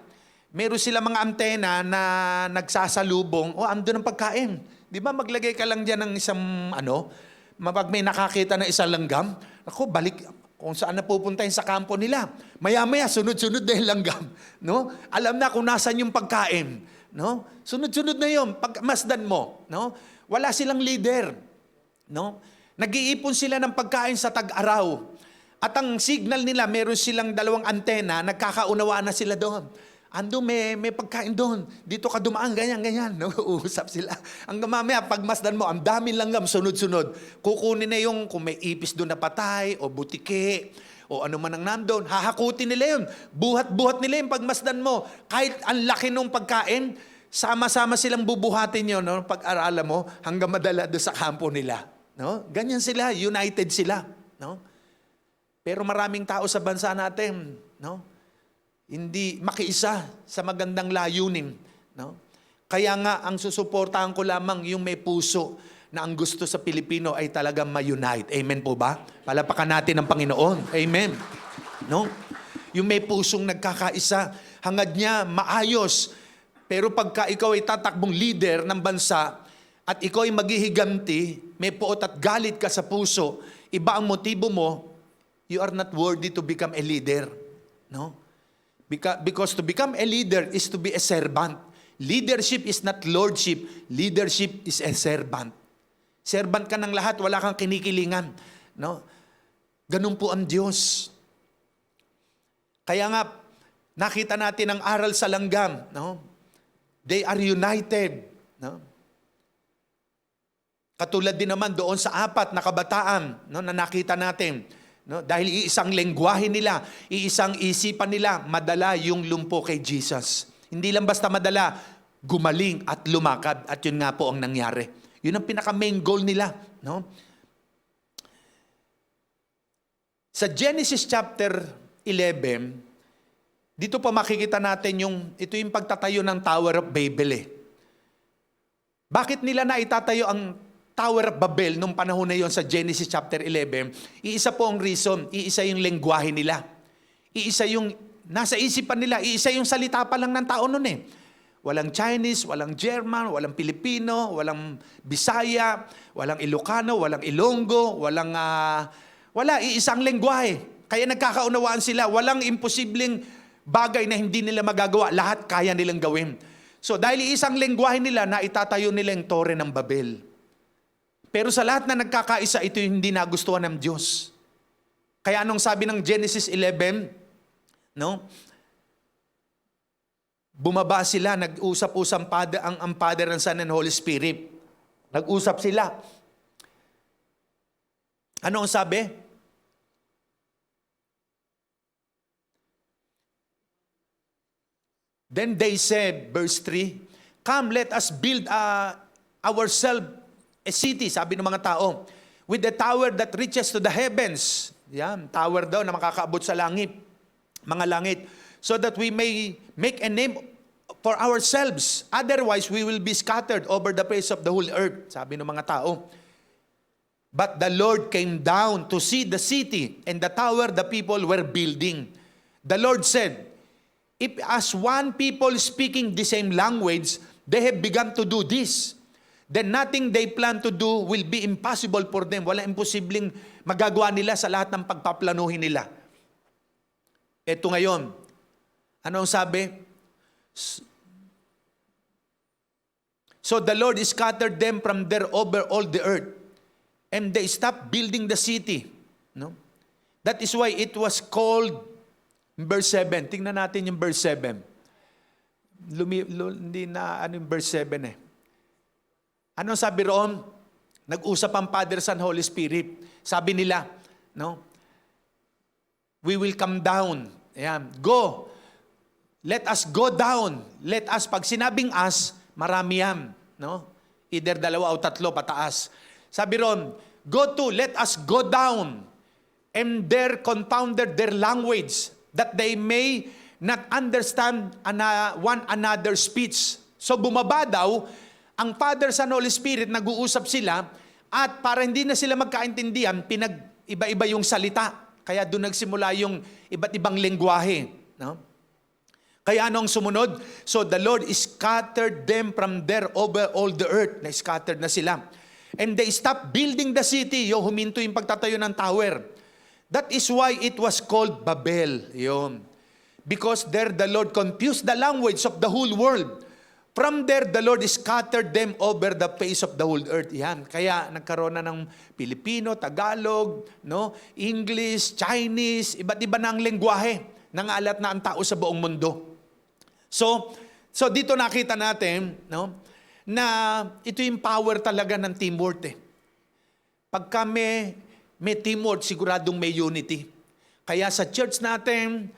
Meron sila mga antena na nagsasalubong, andun ang pagkain. Di ba maglagay ka lang dyan ng isang, pag may nakakita ng isang langgam, balik kung saan na pupuntahin sa kampo nila. Maya-maya, sunod-sunod na yung langgam. No? Alam na kung nasan yung pagkain. No? Sunod-sunod na yun, pagmasdan mo. No? Wala silang leader. No? Nag-iipon sila ng pagkain sa tag-araw. At ang signal nila, meron silang 2 antena, nagkakaunawaan na sila doon. Ando, may pagkain doon. Dito ka dumaan, ganyan. Nag-uusap sila. Ang mamaya, pagmasdan mo, ang daming langgam, sunod-sunod. Kukunin na yung kung may ipis doon na patay, o butike, o ano man ang nandun. Hahakutin nila yun. Buhat-buhat nila yung pagmasdan mo. Kahit ang laki nung pagkain, sama-sama silang bubuhatin yun, no? Pag-aralan mo, hanggang madala doon sa kampo nila. No? Ganyan sila, united sila. No? Pero maraming tao sa bansa natin, no? Hindi makiisa sa magandang layunin. No? Kaya nga, ang susuportahan ko lamang yung may puso na ang gusto sa Pilipino ay talagang ma-unite. Amen po ba? Palapakan natin ang Panginoon. Amen. No? Yung may pusong nagkakaisa, hangad niya maayos. Pero pagka ikaw ay tatakbong leader ng bansa at ikaw ay maghihiganti, may puot at galit ka sa puso, iba ang motibo mo, you are not worthy to become a leader. No? Because to become a leader is to be a servant. Leadership is not lordship. Leadership is a servant. Servant ka ng lahat, wala kang kinikilingan. No? Ganun po ang Diyos. Kaya nga, nakita natin ang aral sa langgam. No? They are united. No? Katulad din naman doon sa 4 na kabataan, no, na nakita natin. No? Dahil iisang lengguwahe nila, iisang isipan nila, madala yung lumpo kay Jesus. Hindi lang basta madala, gumaling at lumakad. At yun nga po ang nangyari. Yun ang pinaka-main goal nila. No? Sa Genesis chapter 11, dito pa makikita natin ito yung pagtatayo ng Tower of Babel. Bakit nila na itatayo ang Tower of Babel nung panahon na yon sa Genesis chapter 11, iisa po ang reason, iisa yung lengguwahe nila. Iisa yung nasa isipan nila, iisa yung salita pa lang ng tao noon eh. Walang Chinese, walang German, walang Pilipino, walang Bisaya, walang Ilocano, walang Ilonggo, wala, iisang lengguwahe. Kaya nagkakaunawaan sila, walang imposibleng bagay na hindi nila magagawa, lahat kaya nilang gawin. So dahil iisang lengguwahe nila, na itatayo nila yung Tore ng Babel. Pero sa lahat na nagkakaisa, ito yung hindi nagustuhan ng Diyos. Kaya anong sabi ng Genesis 11, no? Bumaba sila, nag-usap-usap ang Father and Son and Holy Spirit. Nag-usap sila. Ano ang sabi? Then they said, verse 3, "Come, let us build ourselves a city," sabi ng mga tao, "with the tower that reaches to the heavens." Yan, tower daw na makakaabot sa langit, mga langit. "So that we may make a name for ourselves. Otherwise, we will be scattered over the face of the whole earth." Sabi ng mga tao. But the Lord came down to see the city and the tower the people were building. The Lord said, if as one people speaking the same language, they have begun to do this, then nothing they plan to do will be impossible for them. Wala imposibleng magagawa nila sa lahat ng pagpaplanuhin nila. Ito ngayon, ano ang sabi? So the Lord scattered them from there over all the earth, and they stopped building the city. No? That is why it was called, verse 7. Tingnan natin yung verse 7. Hindi na ano yung verse 7 eh. Ano sabi roon? Nag-usap ang Father, Son, Holy Spirit. Sabi nila, no? We will come down. Ayan. Go. Let us go down. Let us, pag sinabing us, marami yan. No? Either dalawa o tatlo pataas. Sabi ron, let us go down, and there confounded their language, that they may not understand one another's speech. So bumaba daw, ang Father, Son, Holy Spirit, nag-uusap sila, at para hindi na sila magkaintindihan, pinag-iba-iba yung salita. Kaya doon nagsimula yung iba't ibang lengguwahe. No? Kaya anong sumunod? So the Lord scattered them from there over all the earth. Na-scattered na sila. And they stopped building the city. Yung huminto yung pagtatayo ng tower. That is why it was called Babel. Yun. Because there the Lord confused the language of the whole world. From there, the Lord scattered them over the face of the whole earth. Yan. Kaya nagkaroon na ng Pilipino, Tagalog, no? English, Chinese, iba't iba na ang lengguwahe. Nangalat na ang tao sa buong mundo. So dito nakita natin, no, na ito yung power talaga ng teamwork eh. Pagka may teamwork, siguradong may unity. Kaya sa church natin,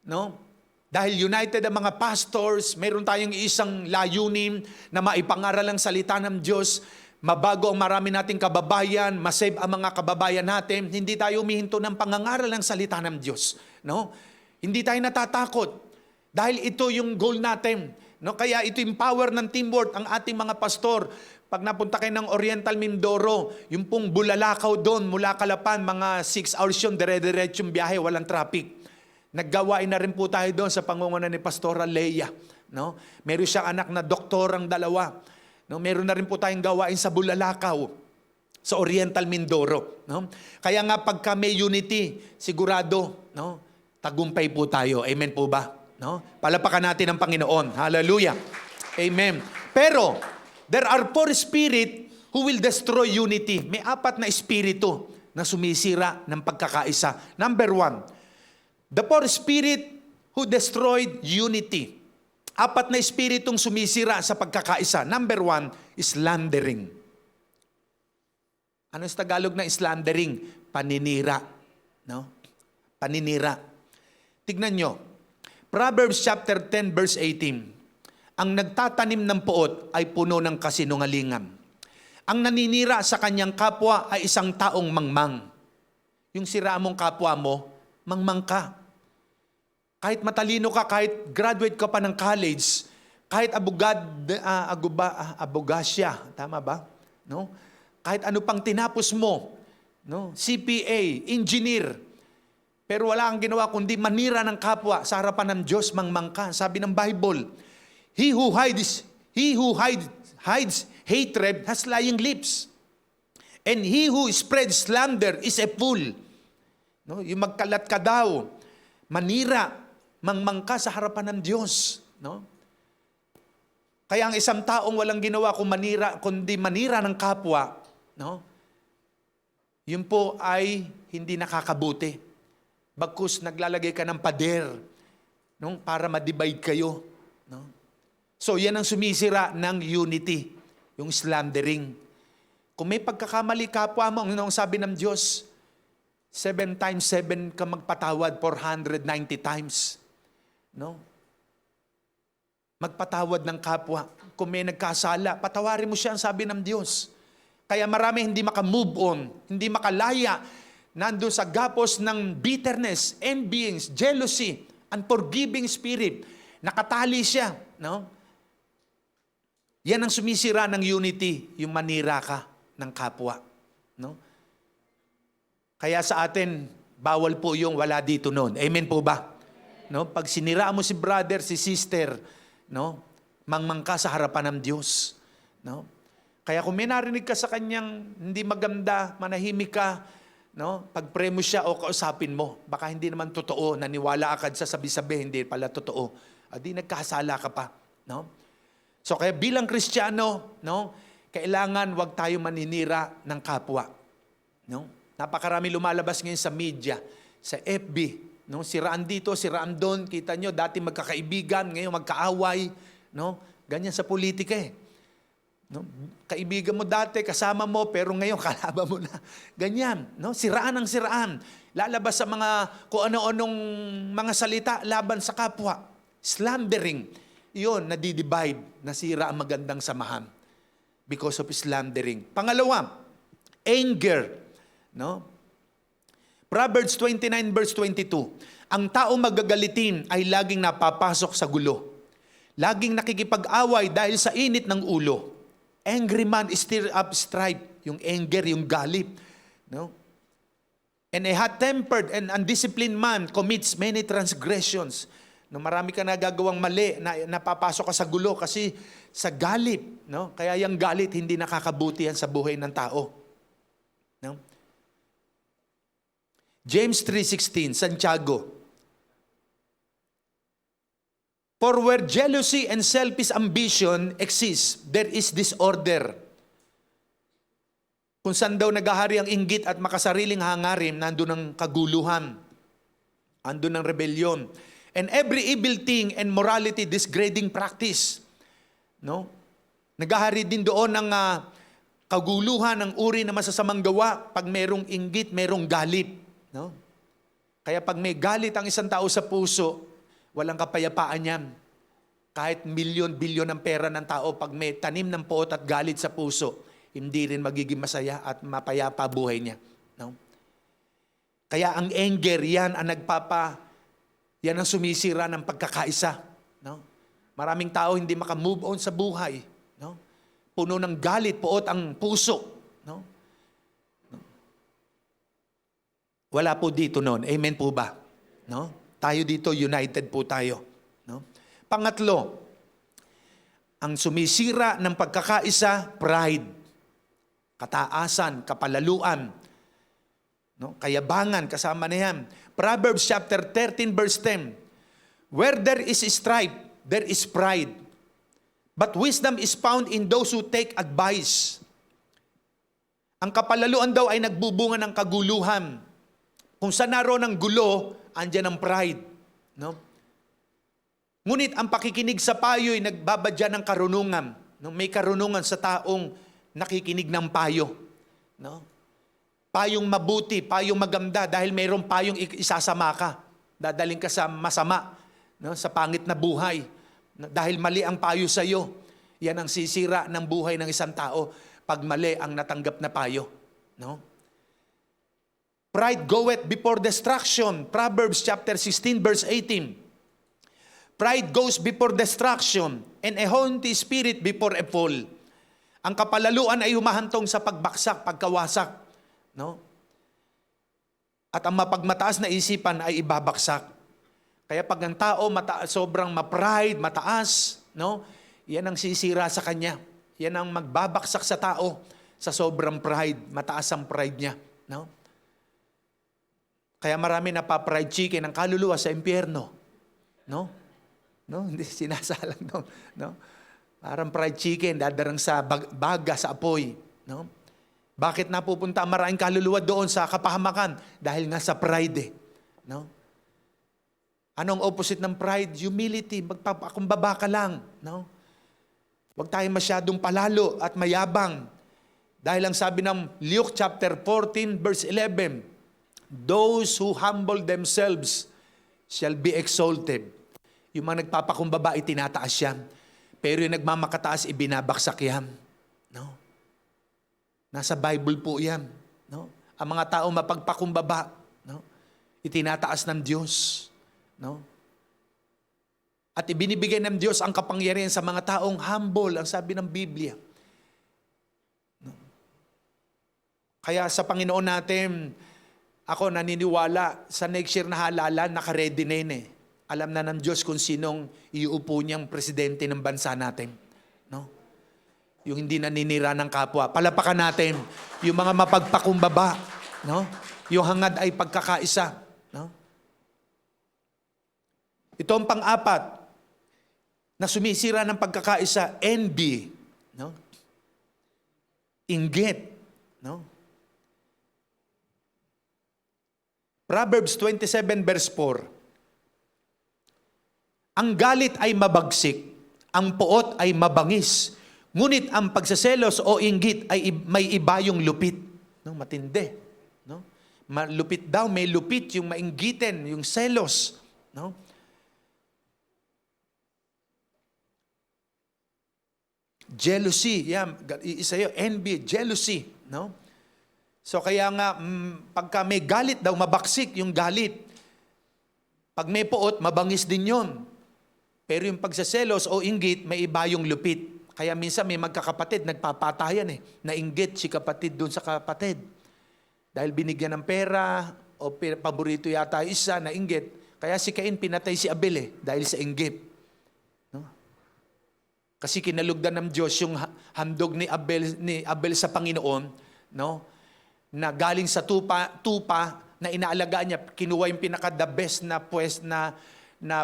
no, dahil united ang mga pastors, mayroon tayong isang layunin na maipangaral ang salita ng Diyos, mabago ang marami nating kababayan, masave ang mga kababayan natin, hindi tayo humihinto ng pangangaral ng salita ng Diyos. No? Hindi tayo natatakot. Dahil ito yung goal natin. No? Kaya ito yung power ng teamwork, ang ating mga pastor. Pag napunta kayo ng Oriental Mindoro, yung pong Bulalakaw doon, mula Calapan, mga 6 hours yun, dire-diretsong biyahe, walang traffic. Naggawain na rin po tayo doon sa pangunguna ni Pastora Leia. No? Meron siyang anak na doktorang dalawa. No? Meron na rin po tayong gawain sa Bulalakaw, sa Oriental Mindoro. No? Kaya nga pagka may unity, sigurado, no? Tagumpay po tayo. Amen po ba? No? Palapakan natin ang Panginoon. Hallelujah. Amen. Pero, there are 4 spirit who will destroy unity. May 4 na espiritu na sumisira ng pagkakaisa. Number 1, the 4 spirit who destroyed unity. 4 na espiritong sumisira sa pagkakaisa. Number 1, slandering. Ano sa Tagalog na slandering? Paninira. No? Paninira. Tignan nyo. Proverbs chapter 10 verse 18. Ang nagtatanim ng puot ay puno ng kasinungalingan. Ang naninira sa kanyang kapwa ay isang taong mangmang. Yung sira mong kapwa mo, mangmang ka. Kahit matalino ka, kahit graduate ka pa ng college, kahit abogasya, tama ba? No? Kahit ano pang tinapos mo, no? CPA, engineer, pero wala kang ginawa kundi manira ng kapwa sa harapan ng Diyos, mangmang ka. Sabi ng Bible, he who hides hatred has lying lips. And he who spreads slander is a fool. No? Yung magkalat ka daw, manira, mangmang ka sa harapan ng Diyos. No? Kaya ang isang taong walang ginawa kundi manira ng kapwa, no? Yun po ay hindi nakakabuti. Bagkus naglalagay ka ng pader, no? Para ma-divide kayo. No? So yan ang sumisira ng unity, yung slandering. Kung may pagkakamali kapwa mo, ang sabi ng Diyos, 7 times 7 ka magpatawad, 490 times. No? Magpatawad ng kapwa. Kung may nagkasala, patawarin mo siya, ang sabi ng Diyos. Kaya marami hindi makamove on, hindi makalaya, nandun sa gapos ng bitterness, envyings, jealousy, unforgiving spirit. Nakatali siya. No? Yan ang sumisira ng unity, yung manira ka ng kapwa. No? Kaya sa atin, bawal po yung wala dito noon. Amen po ba? No? Pag sinira mo si brother, si sister, no? Mangmang ka sa harapan ng Diyos. No? Kaya kung may narinig ka sa kanyang hindi maganda, manahimik ka, no? Pag-pray mo siya o kausapin mo. Baka hindi naman totoo, naniwala agad sa sabi-sabi, hindi pala totoo. Di nagkasala ka pa. No? So kaya bilang Kristiyano, no? Kailangan wag tayo maninira ng kapwa. No? Napakarami lumalabas ngayon sa media, sa FB. No? Siraan dito, siraan doon. Kita nyo, dati magkakaibigan, ngayon magkaaway. No? Ganyan sa politika eh. No? Kaibigan mo dati, kasama mo, pero ngayon kalaban mo na. Ganyan. No? Siraan ang siraan. Lalabas sa mga kung ano-anong mga salita laban sa kapwa. Slandering. Iyon, nadidivide, nasira ang magandang samahan because of slandering. Pangalawa, anger. No? Proverbs 29 verse 22. Ang tao magagalitin ay laging napapasok sa gulo. Laging nakikipag-away dahil sa init ng ulo. Angry man stir up strife. Yung anger, yung galit. No? And a hot-tempered and undisciplined man commits many transgressions. No, marami ka nagagawang mali, na napapasok ka sa gulo kasi sa galit. No? Kaya yung galit hindi nakakabuti yan sa buhay ng tao. No? James 3:16, Santiago. For where jealousy and selfish ambition exist, there is disorder. Kung saan daw naghahari ang inggit at makasariling hangarin, nandun ang kaguluhan, andun ang rebellion. And every evil thing and morality disgrading practice. No? Naghahari din doon ang kaguluhan, ang uri na masasamang gawa. Pag merong inggit, merong galit. No? Kaya pag may galit ang isang tao sa puso, walang kapayapaan yan. Kahit milyon-bilyon ang pera ng tao, pag may tanim ng poot at galit sa puso, hindi rin magiging masaya at mapayapa buhay niya. No? Kaya ang anger, yan ang sumisira ng pagkakaisa. No? Maraming tao hindi makamove on sa buhay. No? Puno ng galit, poot ang puso. No? Wala po dito noon. Amen po ba? No? Tayo dito, united po tayo. No? Pangatlo, ang sumisira ng pagkakaisa, pride. Kataasan, kapalaluan. No? Kayabangan, kasama na yan. Proverbs chapter 13 verse 10. Where there is strife, there is pride. But wisdom is found in those who take advice. Ang kapalaluan daw ay nagbubunga ng kaguluhan. Kung saan naroon ang gulo, andyan ang pride. No? Ngunit ang pakikinig sa payo ay nagbabadya ng karunungan. No? May karunungan sa taong nakikinig ng payo. No? Payong mabuti, payong maganda, dahil mayroong payong isasama ka. Dadaling ka sa masama, no? Sa pangit na buhay. No? Dahil mali ang payo sa iyo. Yan ang sisira ng buhay ng isang tao pag mali ang natanggap na payo. No? Pride goeth before destruction. Proverbs chapter 16 verse 18. Pride goes before destruction and a haughty spirit before a fall. Ang kapalaluan ay humahantong sa pagbaksak, pagkawasak. No? At ang mapagmataas na isipan ay ibabaksak. Kaya pag ang tao sobrang ma-pride, mataas, no? Yan ang sisira sa kanya. Yan ang magbabaksak sa tao sa sobrang pride, mataas ang pride niya. No? Kaya marami napapride chicken ang kaluluwa sa impyerno. No? No, hindi sinasalang no. No? Parang fried chicken dadarang sa baga sa apoy, no? Bakit napupunta ang maraming kaluluwa doon sa kapahamakan? Dahil nga sa pride eh, no? Anong opposite ng pride? Humility, magpapakumbaba ka lang, no? Huwag tayo masyadong palalo at mayabang. Dahil ang sabi ng Luke chapter 14 verse 11, those who humble themselves shall be exalted. Yung mga nagpapakumbaba, itinataas yan. Pero yung nagmamakataas, ibinabaksak yan. No? Nasa Bible po yan. No? Ang mga tao mapagpakumbaba, no? Itinataas ng Diyos. No? At ibinibigay ng Diyos ang kapangyarihan sa mga taong humble, ang sabi ng Biblia. No? Kaya sa Panginoon natin, Ako naniniwala sa next year na halalan, naka-ready na yun eh. Alam na ng Diyos kung sinong iuupo niyang presidente ng bansa natin. No? Yung hindi naninira ng kapwa. Palapakan natin yung mga mapagpakumbaba. No? Yung hangad ay pagkakaisa. No? Ito ang pang-apat na sumisira ng pagkakaisa, envy. No? Inggit. No? Proverbs 27 verse 4. Ang galit ay mabagsik, ang puot ay mabangis, ngunit ang pagseselos o inggit ay may iba yung lupit. No, matindi. No? Malupit daw, may lupit yung mainggitin, yung selos. No? Jealousy, yan, isa yun, envy, jealousy. No? So kaya nga, pagka may galit daw, mabaksik yung galit. Pag may puot, mabangis din yon. Pero yung pagsaselos o inggit, may iba yung lupit. Kaya minsan may magkakapatid, nagpapatayan eh. Nainggit si kapatid dun sa kapatid. Dahil binigyan ng pera, o paborito yata isa, nainggit. Kaya si Cain pinatay si Abel eh, dahil sa inggit. No? Kasi kinalugdan ng Diyos yung handog ni Abel sa Panginoon, no? Na galing sa tupa na inaalagaan niya, kinuha yung pinaka-the best na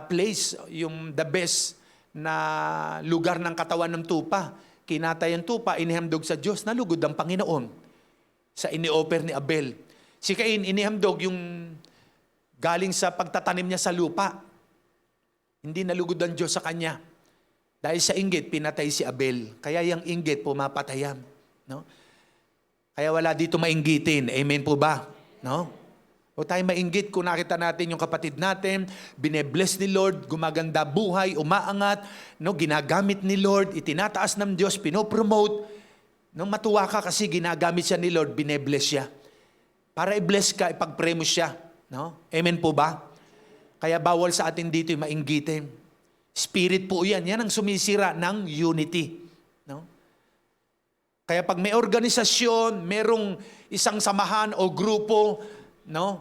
place, yung the best na lugar ng katawan ng tupa. Kinatay ang tupa, inihamdog sa Diyos, nalugod ang Panginoon sa ini-offer ni Abel. Si Cain, inihamdog yung galing sa pagtatanim niya sa lupa. Hindi nalugod ang Diyos sa kanya. Dahil sa inggit, pinatay si Abel. Kaya yung inggit, pumapatayan. No? Kaya wala dito mainggitin. Amen po ba? No? O tayo mainggit kung nakita natin yung kapatid natin, binebless ni Lord, gumaganda buhay, umaangat, no, ginagamit ni Lord, itinataas ng Diyos, pinopromote. No, matuwa ka kasi ginagamit siya ni Lord, binebless siya. Para i-bless ka, ipag-pray mo siya. No? Amen po ba? Kaya bawal sa atin dito yung mainggitin. Spirit po yan. Yan ang sumisira ng unity. No? Kaya pag may organisasyon, merong isang samahan o grupo, no?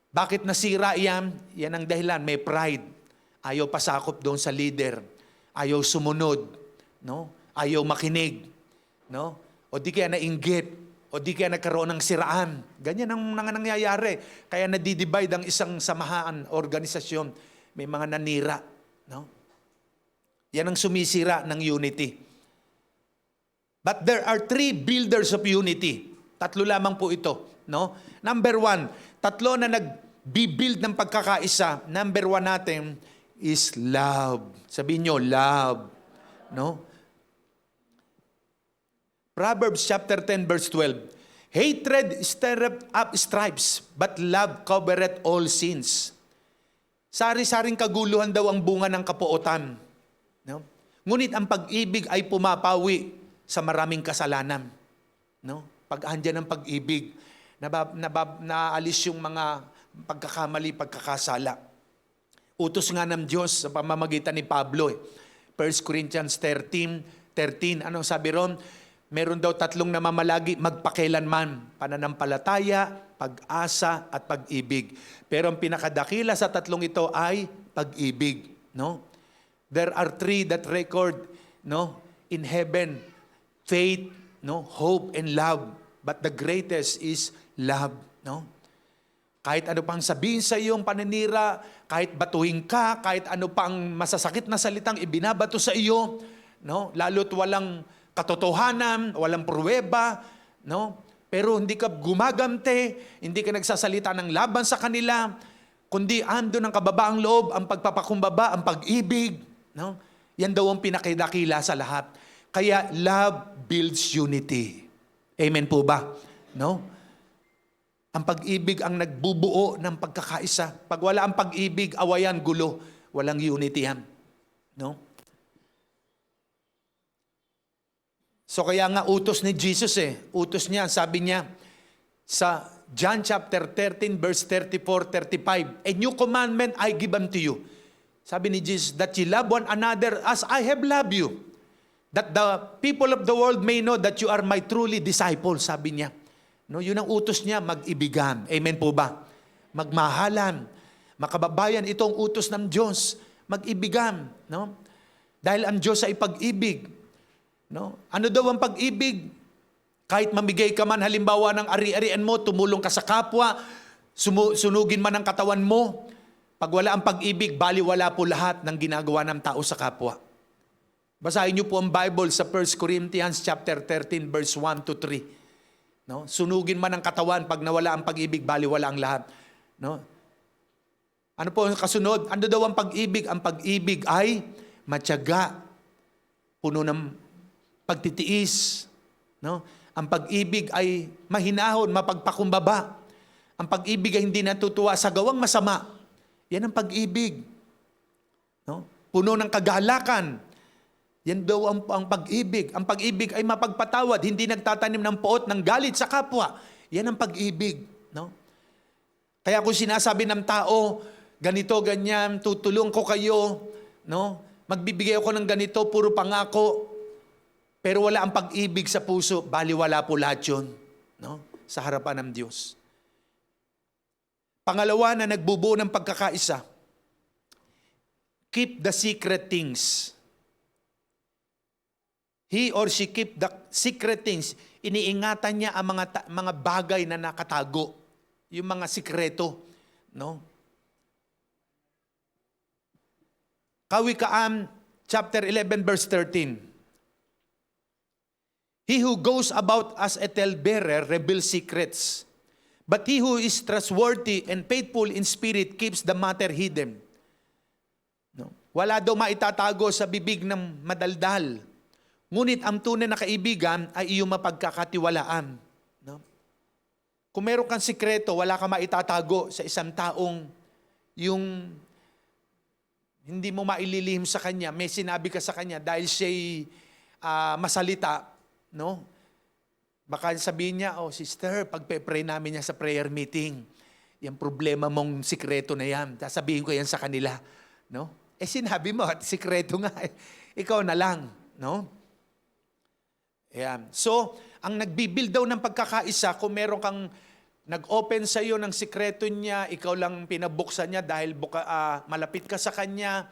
Bakit nasira yan? Yan ang dahilan, may pride. Ayaw pasakop doon sa leader. Ayaw sumunod, no? Ayaw makinig, no? O di kaya nainggit, o di kaya nagkaroon ng siraan. Ganyan ang nangyayari. Kaya nadidivide ang isang samahan, organisasyon. May mga nanira, no? Yan ang sumisira ng unity. But there are 3 builders of unity. 3 lamang po ito. No? Number 1, 3 na nag-build ng pagkakaisa. Number 1 natin is love. Sabihin nyo, love. No? Proverbs chapter 10 verse 12. Hatred stirreth up stripes, but love covereth all sins. Sari-saring kaguluhan daw ang bunga ng kapuotan. No? Ngunit ang pag-ibig ay pumapawi sa maraming kasalanan. No? Pag andyan ang pag-ibig, naalis yung mga pagkakamali, pagkakasala. Utos nga ng Diyos sa pamamagitan ni Pablo. 1 Corinthians 13, anong sabi ron? Meron daw 3 namamalagi, magpakailanman, pananampalataya, pag-asa, at pag-ibig. Pero ang pinakadakila sa 3 ito ay pag-ibig. No? There are 3 that record, no, in heaven, faith, no, hope, and love. But the greatest is love. No? Kahit ano pang sabihin sa iyong paninira, kahit batuhin ka, kahit ano pang masasakit na salitang ibinabato sa iyo, no, lalo't walang katotohanan, walang pruweba, no, pero hindi ka gumagante, hindi ka nagsasalita ng laban sa kanila, kundi ando ng kababaang loob, ang pagpapakumbaba, ang pag-ibig. No? Yan daw ang pinakidakila sa lahat. Kaya love builds unity. Amen po ba? No? Ang pag-ibig ang nagbubuo ng pagkakaisa. Pag wala ang pag-ibig, awayan, gulo, walang unity yan. No? So kaya nga utos ni Jesus utos niya, sabi niya sa John chapter 13 verse 34-35, a new commandment I give unto you. Sabi ni Jesus, that ye love one another as I have loved you. That the people of the world may know that you are my truly disciples, sabi niya. No, yun ang utos niya, mag-ibigan. Amen po ba? Magmahalan. Makababayan, itong utos ng Diyos. Mag-ibigan. No? Dahil ang Diyos ay pag-ibig. No? Ano daw ang pag-ibig? Kahit mamigay ka man halimbawa ng ari-arian mo, tumulong ka sa kapwa, sunugin man ang katawan mo, pag wala ang pag-ibig, baliwala po lahat ng ginagawa ng tao sa kapwa. Basahin niyo po ang Bible sa 1 Corinthians chapter 13 verse 1 to 3. No? Sunugin man ang katawan, pag nawala ang pag-ibig, baliwala ang lahat. No? Ano po ang kasunod? Ano daw ang pag-ibig? Ang pag-ibig ay matyaga, puno ng pagtitiis. No? Ang pag-ibig ay mahinahon, mapagpakumbaba. Ang pag-ibig ay hindi natutuwa sa gawang masama. Yan ang pag-ibig. No? Puno ng kagalakan. Yan daw ang pag-ibig. Ang pag-ibig ay mapagpatawad, hindi nagtatanim ng poot ng galit sa kapwa. Yan ang pag-ibig. No? Kaya kung sinasabi ng tao, ganito, ganyan, tutulong ko kayo, no? Magbibigay ako ng ganito, puro pangako, pero wala ang pag-ibig sa puso, baliwala po lahat yun, no? Sa harapan ng Diyos. Pangalawa na nagbubuo ng pagkakaisa, keep the secret things. He or she keep the secret things. Iniingatan niya ang mga bagay na nakatago. Yung mga sikreto. No? Kawikaan, chapter 11, verse 13. He who goes about as a talebearer reveals secrets. But he who is trustworthy and faithful in spirit keeps the matter hidden. No? Wala daw maitatago sa bibig ng madaldal. Ngunit ang tunay na kaibigan ay iyong mapagkakatiwalaan. No? Kung meron kang sikreto, wala kang maitatago sa isang taong yung hindi mo maililihim sa kanya, may sinabi ka sa kanya dahil siya'y masalita, no? Baka sabihin niya, oh sister, pagpe-pray namin niya sa prayer meeting, yung problema mong sikreto na yan, sasabihin ko yan sa kanila. No? Sinabi mo, at sikreto nga, ikaw na lang. No? Ayan. So, ang nagbibuild daw ng pagkakaisa, kung meron kang nag-open sa iyo ng sikreto niya, ikaw lang pinabuksan niya dahil malapit ka sa kanya,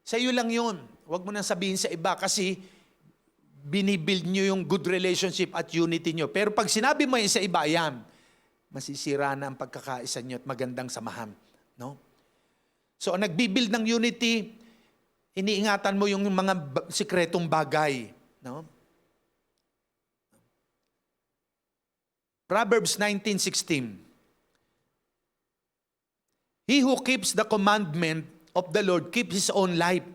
sa iyo lang yun. Huwag mo nang sabihin sa iba kasi binibuild niyo yung good relationship at unity niyo. Pero pag sinabi mo yun sa iba, yan, masisira na ang pagkakaisa niyo at magandang samahan. No? So, ang nagbibuild ng unity, iniingatan mo yung mga sikretong bagay. No? Proverbs 19:16. He who keeps the commandment of the Lord keeps his own life.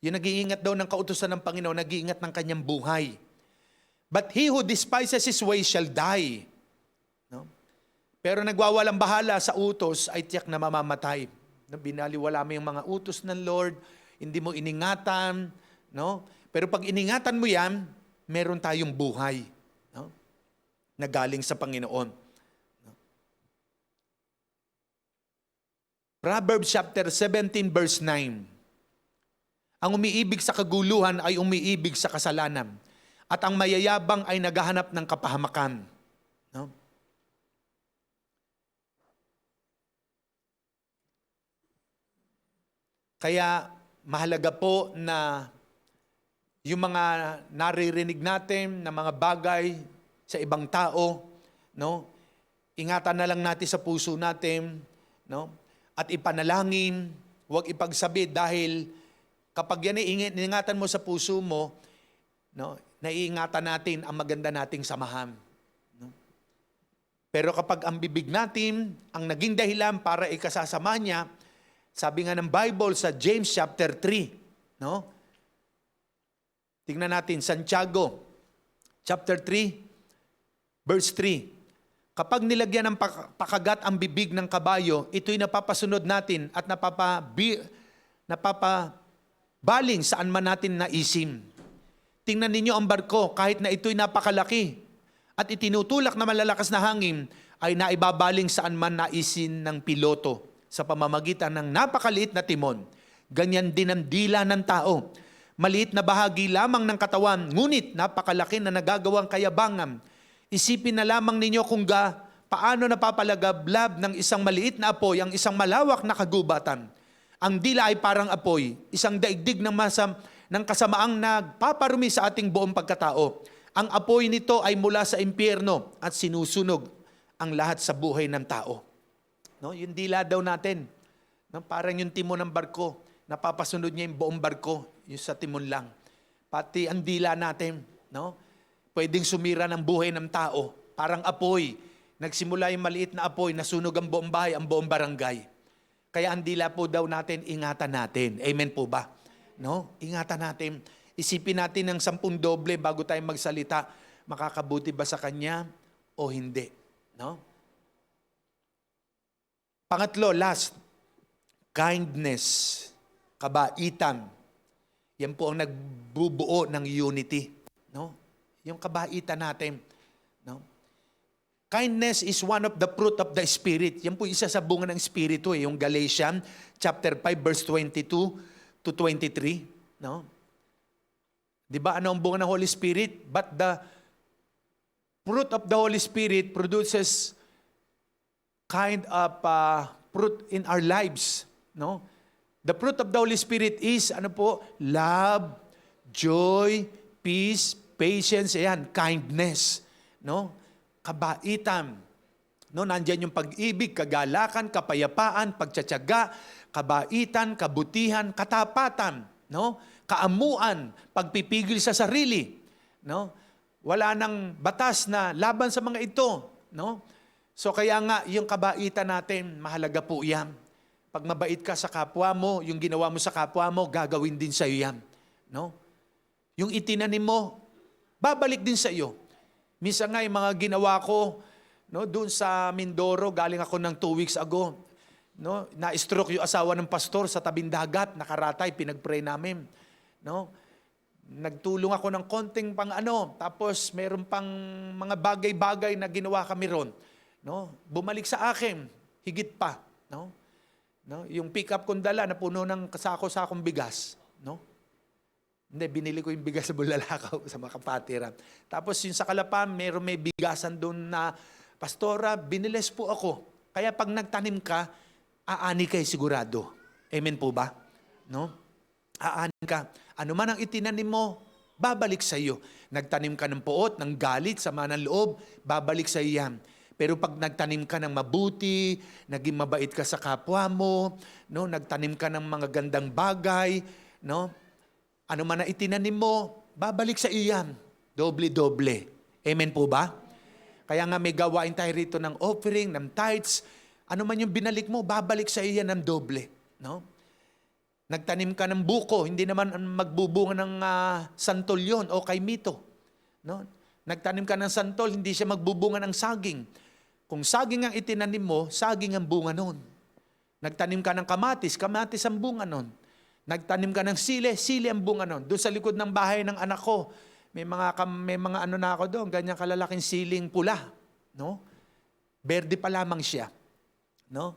Yung nag-iingat daw ng kautusan ng Panginoon, nag-iingat ng kanyang buhay. But he who despises his way shall die. No? Pero nagwawalang bahala sa utos ay tiyak na mamamatay. No? Binaliwala mo yung mga utos ng Lord, hindi mo iningatan. No? Pero pag iningatan mo yan, meron tayong buhay. No? Na galing sa Panginoon. Proverbs chapter 17 verse 9. Ang umiibig sa kaguluhan ay umiibig sa kasalanan, at ang mayayabang ay naghahanap ng kapahamakan. No? Kaya mahalaga po na yung mga naririnig natin na mga bagay sa ibang tao, no? Ingatan na lang natin sa puso natin, no? At ipanalangin, huwag ipagsabi dahil kapag yan iingatan mo sa puso mo, no? Naiingatan natin ang maganda nating samahan. No? Pero kapag ang bibig natin, ang naging dahilan para ikasasama niya, sabi nga ng Bible sa James chapter 3, no? Tingnan natin, Santiago chapter 3, verse 3, kapag nilagyan ng pakagat ang bibig ng kabayo, ito'y napapasunod natin at napapabaling saan man natin naisim. Tingnan ninyo ang barko, kahit na ito'y napakalaki at itinutulak na malalakas na hangin, ay naibabaling saan man naisin ng piloto sa pamamagitan ng napakaliit na timon. Ganyan din ang dila ng tao. Maliit na bahagi lamang ng katawan, ngunit napakalaki na nagagawang kayabangan. Isipin na lamang ninyo kung paano napapalagablab ng isang maliit na apoy ang isang malawak na kagubatan. Ang dila ay parang apoy, isang daigdig ng kasamaang nagpaparumi sa ating buong pagkatao. Ang apoy nito ay mula sa impyerno at sinusunog ang lahat sa buhay ng tao. No, yung dila daw natin, no, parang yung timon ng barko, napapasunod niya yung buong barko, yung sa timon lang. Pati ang dila natin, no, pwedeng sumira ng buhay ng tao. Parang apoy, nagsimula yung maliit na apoy, nasunog ang buong bahay, ang buong barangay. Kaya ang dila po daw natin, ingatan natin. Amen po ba? No? Ingatan natin. Isipin natin ng 10 doble bago tayo magsalita, makakabuti ba sa Kanya o hindi? No? Pangatlo, last, kindness, kabaitan. Yan po ang nagbubuo ng unity. No? Yung kabaitan natin. No? Kindness is one of the fruit of the Spirit. Yan po isa sa bunga ng Espiritu, yung Galatians chapter 5 verse 22 to 23. No? Di ba ano ang bunga ng Holy Spirit? But the fruit of the Holy Spirit produces kind of fruit in our lives. No? The fruit of the Holy Spirit is ano po? Love, joy, peace, patience, ayan, kindness. No? Kabaitan. No, nandiyan yung pag-ibig, kagalakan, kapayapaan, pagtsatsaga, kabaitan, kabutihan, katapatan, no? Kaamuan, pagpipigil sa sarili, no? Wala nang batas na laban sa mga ito, no? So kaya nga yung kabaitan natin, mahalaga po 'yan. Pag mabait ka sa kapwa mo, yung ginawa mo sa kapwa mo, gagawin din sa iyo 'yan, no? Yung itinanim mo, babalik din sa iyo. Minsan nga yung mga ginawa ko, no, doon sa Mindoro, galing ako ng 2 weeks ago. No, na-stroke yung asawa ng pastor sa tabing dagat, nakaratay, pinag-pray namin. No? Nagtulong ako ng konting tapos meron pang mga bagay-bagay na ginawa kami ron. No? Bumalik sa akin, higit pa. No? No? Yung pick-up kong dala, napuno ng sako-sakong bigas. No? Hindi, binili ko yung bigas sa Bulalakaw, sa Makapatiran. Tapos yung sa Kalapan, may bigasan doon na, Pastora, biniles po ako. Kaya pag nagtanim ka, aani kay sigurado. Amen po ba? No? Aani ka. Ano man ang itinanim mo, babalik sa iyo. Nagtanim ka ng puot, ng galit, sama ng loob, babalik sa iyo yan. Pero pag nagtanim ka ng mabuti, naging mabait ka sa kapwa mo, no? Nagtanim ka ng mga gandang bagay, no? Ano man na itinanim mo, babalik sa iyo yan. Doble-doble. Amen po ba? Kaya nga may gawain tayo rito ng offering, ng tithes. Ano man yung binalik mo, babalik sa iyo yan ng doble. No? Nagtanim ka ng buko, hindi naman magbubunga ng santol yun o kaimito. No? Nagtanim ka ng santol, hindi siya magbubunga ng saging. Kung saging ang itinanim mo, saging ang bunga nun. Nagtanim ka ng kamatis, kamatis ang bunga nun. Nagtanim ka ng sili, sili ang bunga nun. Doon sa likod ng bahay ng anak ko, may mga ano na ako doon, ganyang kalalaking siling pula. No? Berde pa lamang siya. No?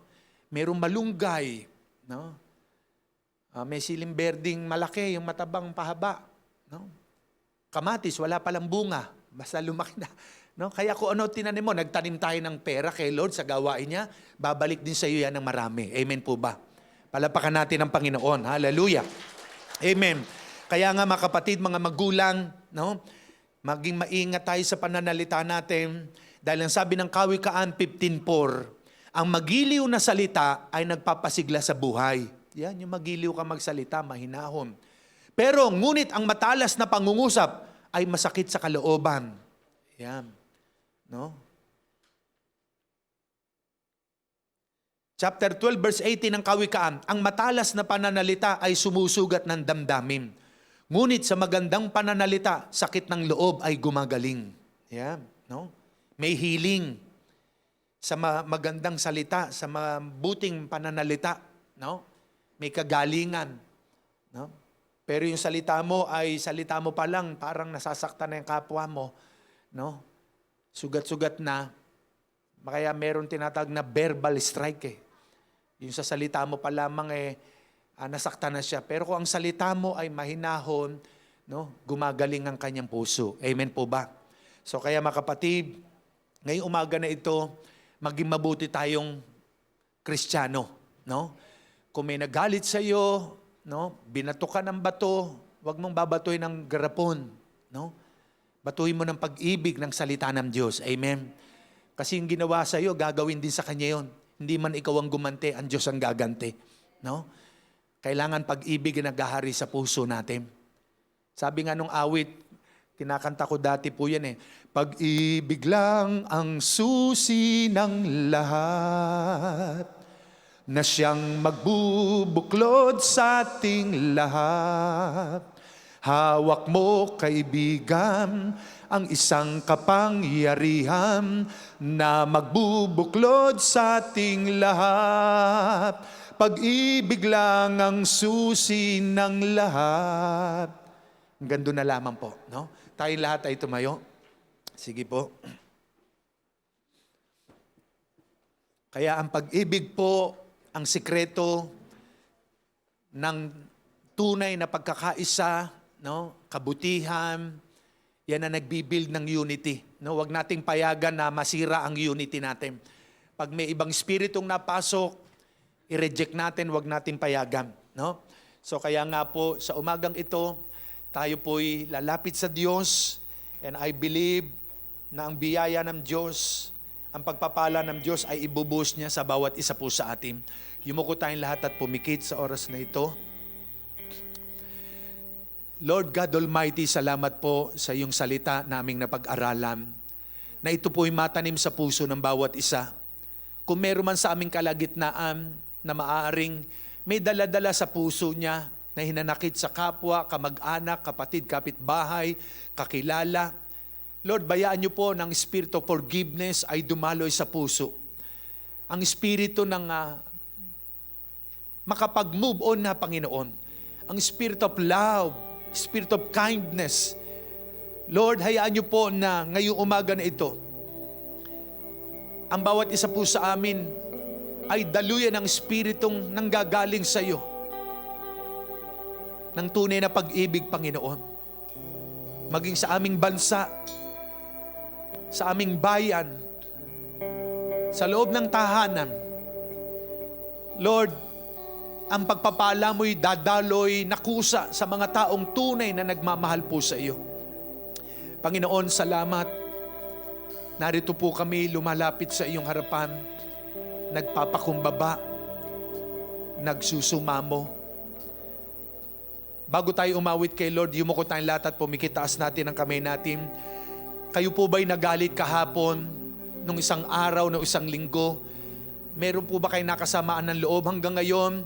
Merong malunggay. No? May siling berding malaki, yung matabang pahaba. No? Kamatis, wala palang bunga. Basta lumaki na. No? Kaya kung ano tinanim mo, nagtanim tayo ng pera kay Lord sa gawain niya, babalik din sa iyo yan ng marami. Amen po ba? Palapakan natin ang Panginoon. Hallelujah. Amen. Kaya nga mga kapatid, mga magulang, no? Maging maingat tayo sa pananalita natin dahil ang sabi ng Kawikaan 15:4, ang magiliw na salita ay nagpapasigla sa buhay. Yan, yung magiliw ka magsalita, mahinahon. Pero ngunit ang matalas na pangungusap ay masakit sa kalooban. Yan. No? Chapter 12 verse 18 ng Kawikaan, ang matalas na pananalita ay sumusugat ng damdamin. Ngunit sa magandang pananalita, sakit ng loob ay gumagaling. Yan, no? May healing sa magandang salita, sa mabuting pananalita, no? May kagalingan, no? Pero yung salita mo ay salita mo pa lang, parang nasasaktan na yung kapwa mo, no? Sugat-sugat na. Kaya meron tinatawag na verbal strike eh. Yung sa salita mo pa lamang nasaktan na siya. Pero kung ang salita mo ay mahinahon, no, gumagaling ang kanyang puso. Amen po ba? So kaya mga kapatid, ngayong umaga na ito, maging mabuti tayong Kristiyano, no? Kung may nagalit sa iyo, no, binato ka ng bato, huwag mong babatuhin ng garapon, no? Batuhin mo ng pag-ibig ng salita ng Diyos. Amen. Kasi yung ginawa sa iyo, gagawin din sa Kanya yon. Hindi man ikaw ang gumanti, ang Diyos ang gaganti, no? Kailangan pag-ibig na naghahari sa puso natin. Sabi nga nung awit, kinakanta ko dati po yan eh, pag-ibig lang ang susi ng lahat, na siyang magbubuklod sa ating lahat. Hawak mo, kaibigan, ang isang kapangyarihan na magbubuklod sa ating lahat. Pag-ibig lang ang susi ng lahat. Hanggang doon na lamang po, no? Tayong lahat ay tumayo. Sige po. Kaya ang pag-ibig po, ang sikreto ng tunay na pagkakaisa, no? Kabutihan, yan ang nagbibuild ng unity. No? Huwag nating payagan na masira ang unity natin. Pag may ibang spiritong napasok, i-reject natin, huwag nating payagan. No? So kaya nga po, sa umagang ito, tayo po'y lalapit sa Diyos, and I believe na ang biyaya ng Diyos, ang pagpapala ng Diyos ay ibubuhos niya sa bawat isa po sa atin. Yumuko tayong lahat at pumikit sa oras na ito. Lord God Almighty, salamat po sa iyong salita naming napag-aralan, na ito po'y matanim sa puso ng bawat isa. Kung meron man sa aming kalagitnaan na maaaring may dala-dala sa puso niya na hinanakit sa kapwa, kamag-anak, kapatid, kapitbahay, kakilala, Lord, bayaan niyo po ng spirit of forgiveness ay dumaloy sa puso. Ang espiritu ng makapag-move on na, Panginoon. Ang spirit of love, spirit of kindness. Lord, hayaan niyo po na ngayong umaga na ito, ang bawat isa po sa amin ay daluyan ng espiritong nanggagaling sa iyo, ng tunay na pag-ibig, Panginoon. Maging sa aming bansa, sa aming bayan, sa loob ng tahanan. Lord, ang pagpapala mo'y dadaloy na kusa sa mga taong tunay na nagmamahal po sa iyo. Panginoon, salamat. Narito po kami lumalapit sa iyong harapan, nagpapakumbaba, nagsusumamo. Bago tayo umawit kay Lord, yumuko tayong lahat at pumikitaas natin ang kamay natin. Kayo po ba'y nagalit kahapon, nung isang araw, nung isang linggo? Meron po ba kayong nakasamaan ng loob hanggang ngayon?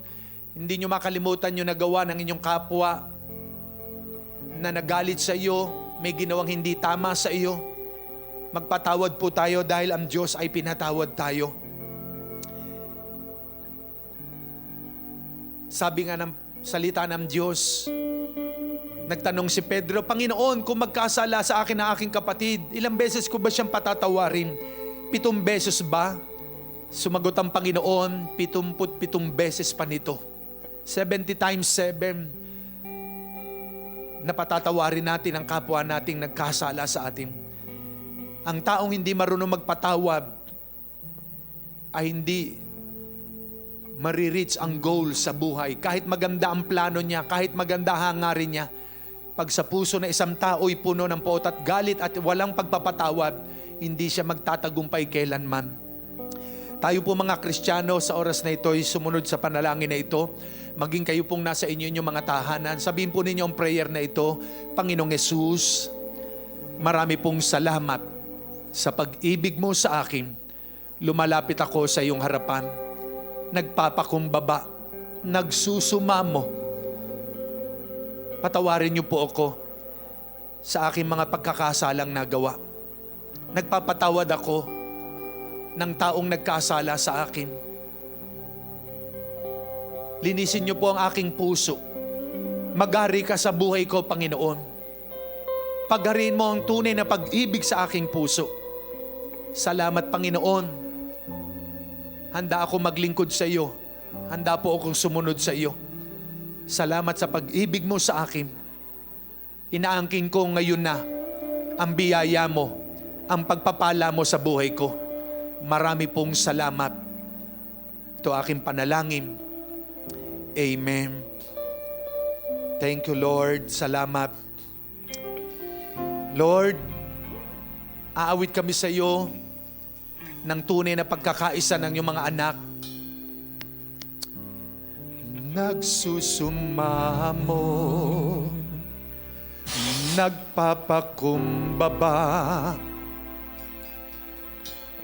Hindi nyo makalimutan yung nagawa ng inyong kapwa na nagalit sa iyo, may ginawang hindi tama sa iyo. Magpatawad po tayo dahil ang Diyos ay pinatawad tayo. Sabi nga ng salita ng Diyos, nagtanong si Pedro, Panginoon, kung magkasala sa akin na aking kapatid, ilang beses ko ba siyang patatawarin? 7 beses ba? Sumagot ang Panginoon, 77 beses pa nito. 70 times 7 na patatawarin natin ang kapwa nating nagkasala sa atin. Ang taong hindi marunong magpatawad ay hindi marireach ang goal sa buhay. Kahit maganda ang plano niya, kahit maganda hangarin niya, pag sa puso na isang tao'y puno ng poot at galit at walang pagpapatawad, hindi siya magtatagumpay kailanman. Tayo po mga Kristiyano sa oras na ito ay sumunod sa panalangin na ito. Maging kayo pong nasa inyo yung mga tahanan. Sabihin po ninyo ang prayer na ito, Panginoong Hesus, marami pong salamat sa pag-ibig mo sa akin. Lumalapit ako sa iyong harapan. Nagpapakumbaba, nagsusumamo. Patawarin niyo po ako sa aking mga pagkakasalang nagawa. Nagpapatawad ako ng taong nagkasala sa akin. Linisin niyo po ang aking puso. Maghari ka sa buhay ko, Panginoon. Paghariin mo ang tunay na pag-ibig sa aking puso. Salamat, Panginoon. Handa ako maglingkod sa iyo. Handa po akong sumunod sa iyo. Salamat sa pag-ibig mo sa akin. Inaangkin ko ngayon na ang biyaya mo ang pagpapala mo sa buhay ko. Marami pong salamat. Ito aking panalangin. Amen. Thank you, Lord. Salamat. Lord, aawit kami sa iyo ng tunay na pagkakaisa ng iyong mga anak. Nagsusumamo, nagpapakumbaba.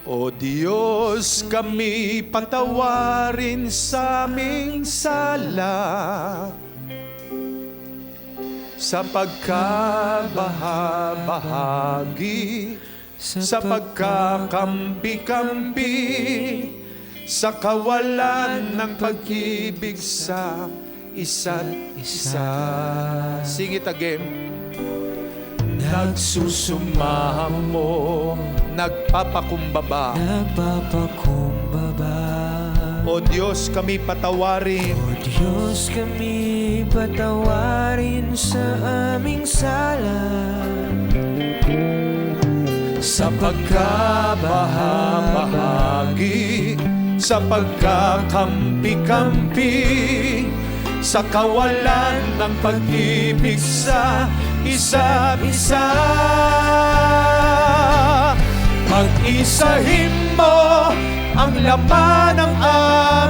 O Diyos, kami patawarin sa aming sala sa pagkabahabahagi, sa pagkakampi-kampi, sa kawalan ng pag-ibig sa isa't isa. Sing it again. Nagsusumamo, nagpapakumbaba. O Diyos, kami patawarin. O Diyos, kami patawarin sa aming sala Sa pagkabahabahagi, sa pagkakampi-kampi, sa kawalan ng pag-ibig sa isa't isa. Pag-isahin mo ang laman ng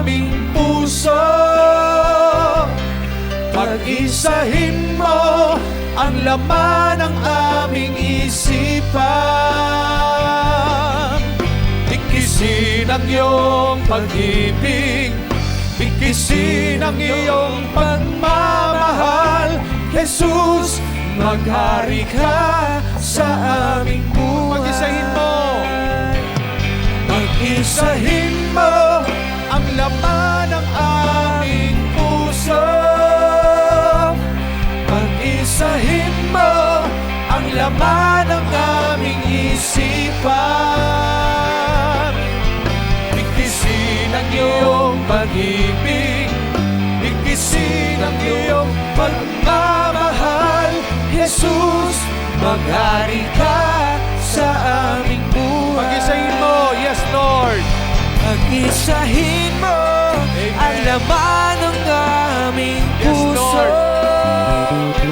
aming puso. Pag-isahin mo ang laman ng aming isipan. Bigkisin ang iyong pag-ibig, bigkisin ang iyong pagmamahal. Jesus, maghari ka sa aming buhay. Pag-isahin mo. Pag-isahin mo ang laman ng aming puso. Pag-isahin mo ang laman ng aming isipan. Bigkisin ang iyong pag-ibig, bigkisin ang iyong pagmamahal. Jesus, maghari ka sa aming buhay. Pag-isahin mo, yes Lord. Pag-isahin mo ang laman ng aming puso. Yes Lord.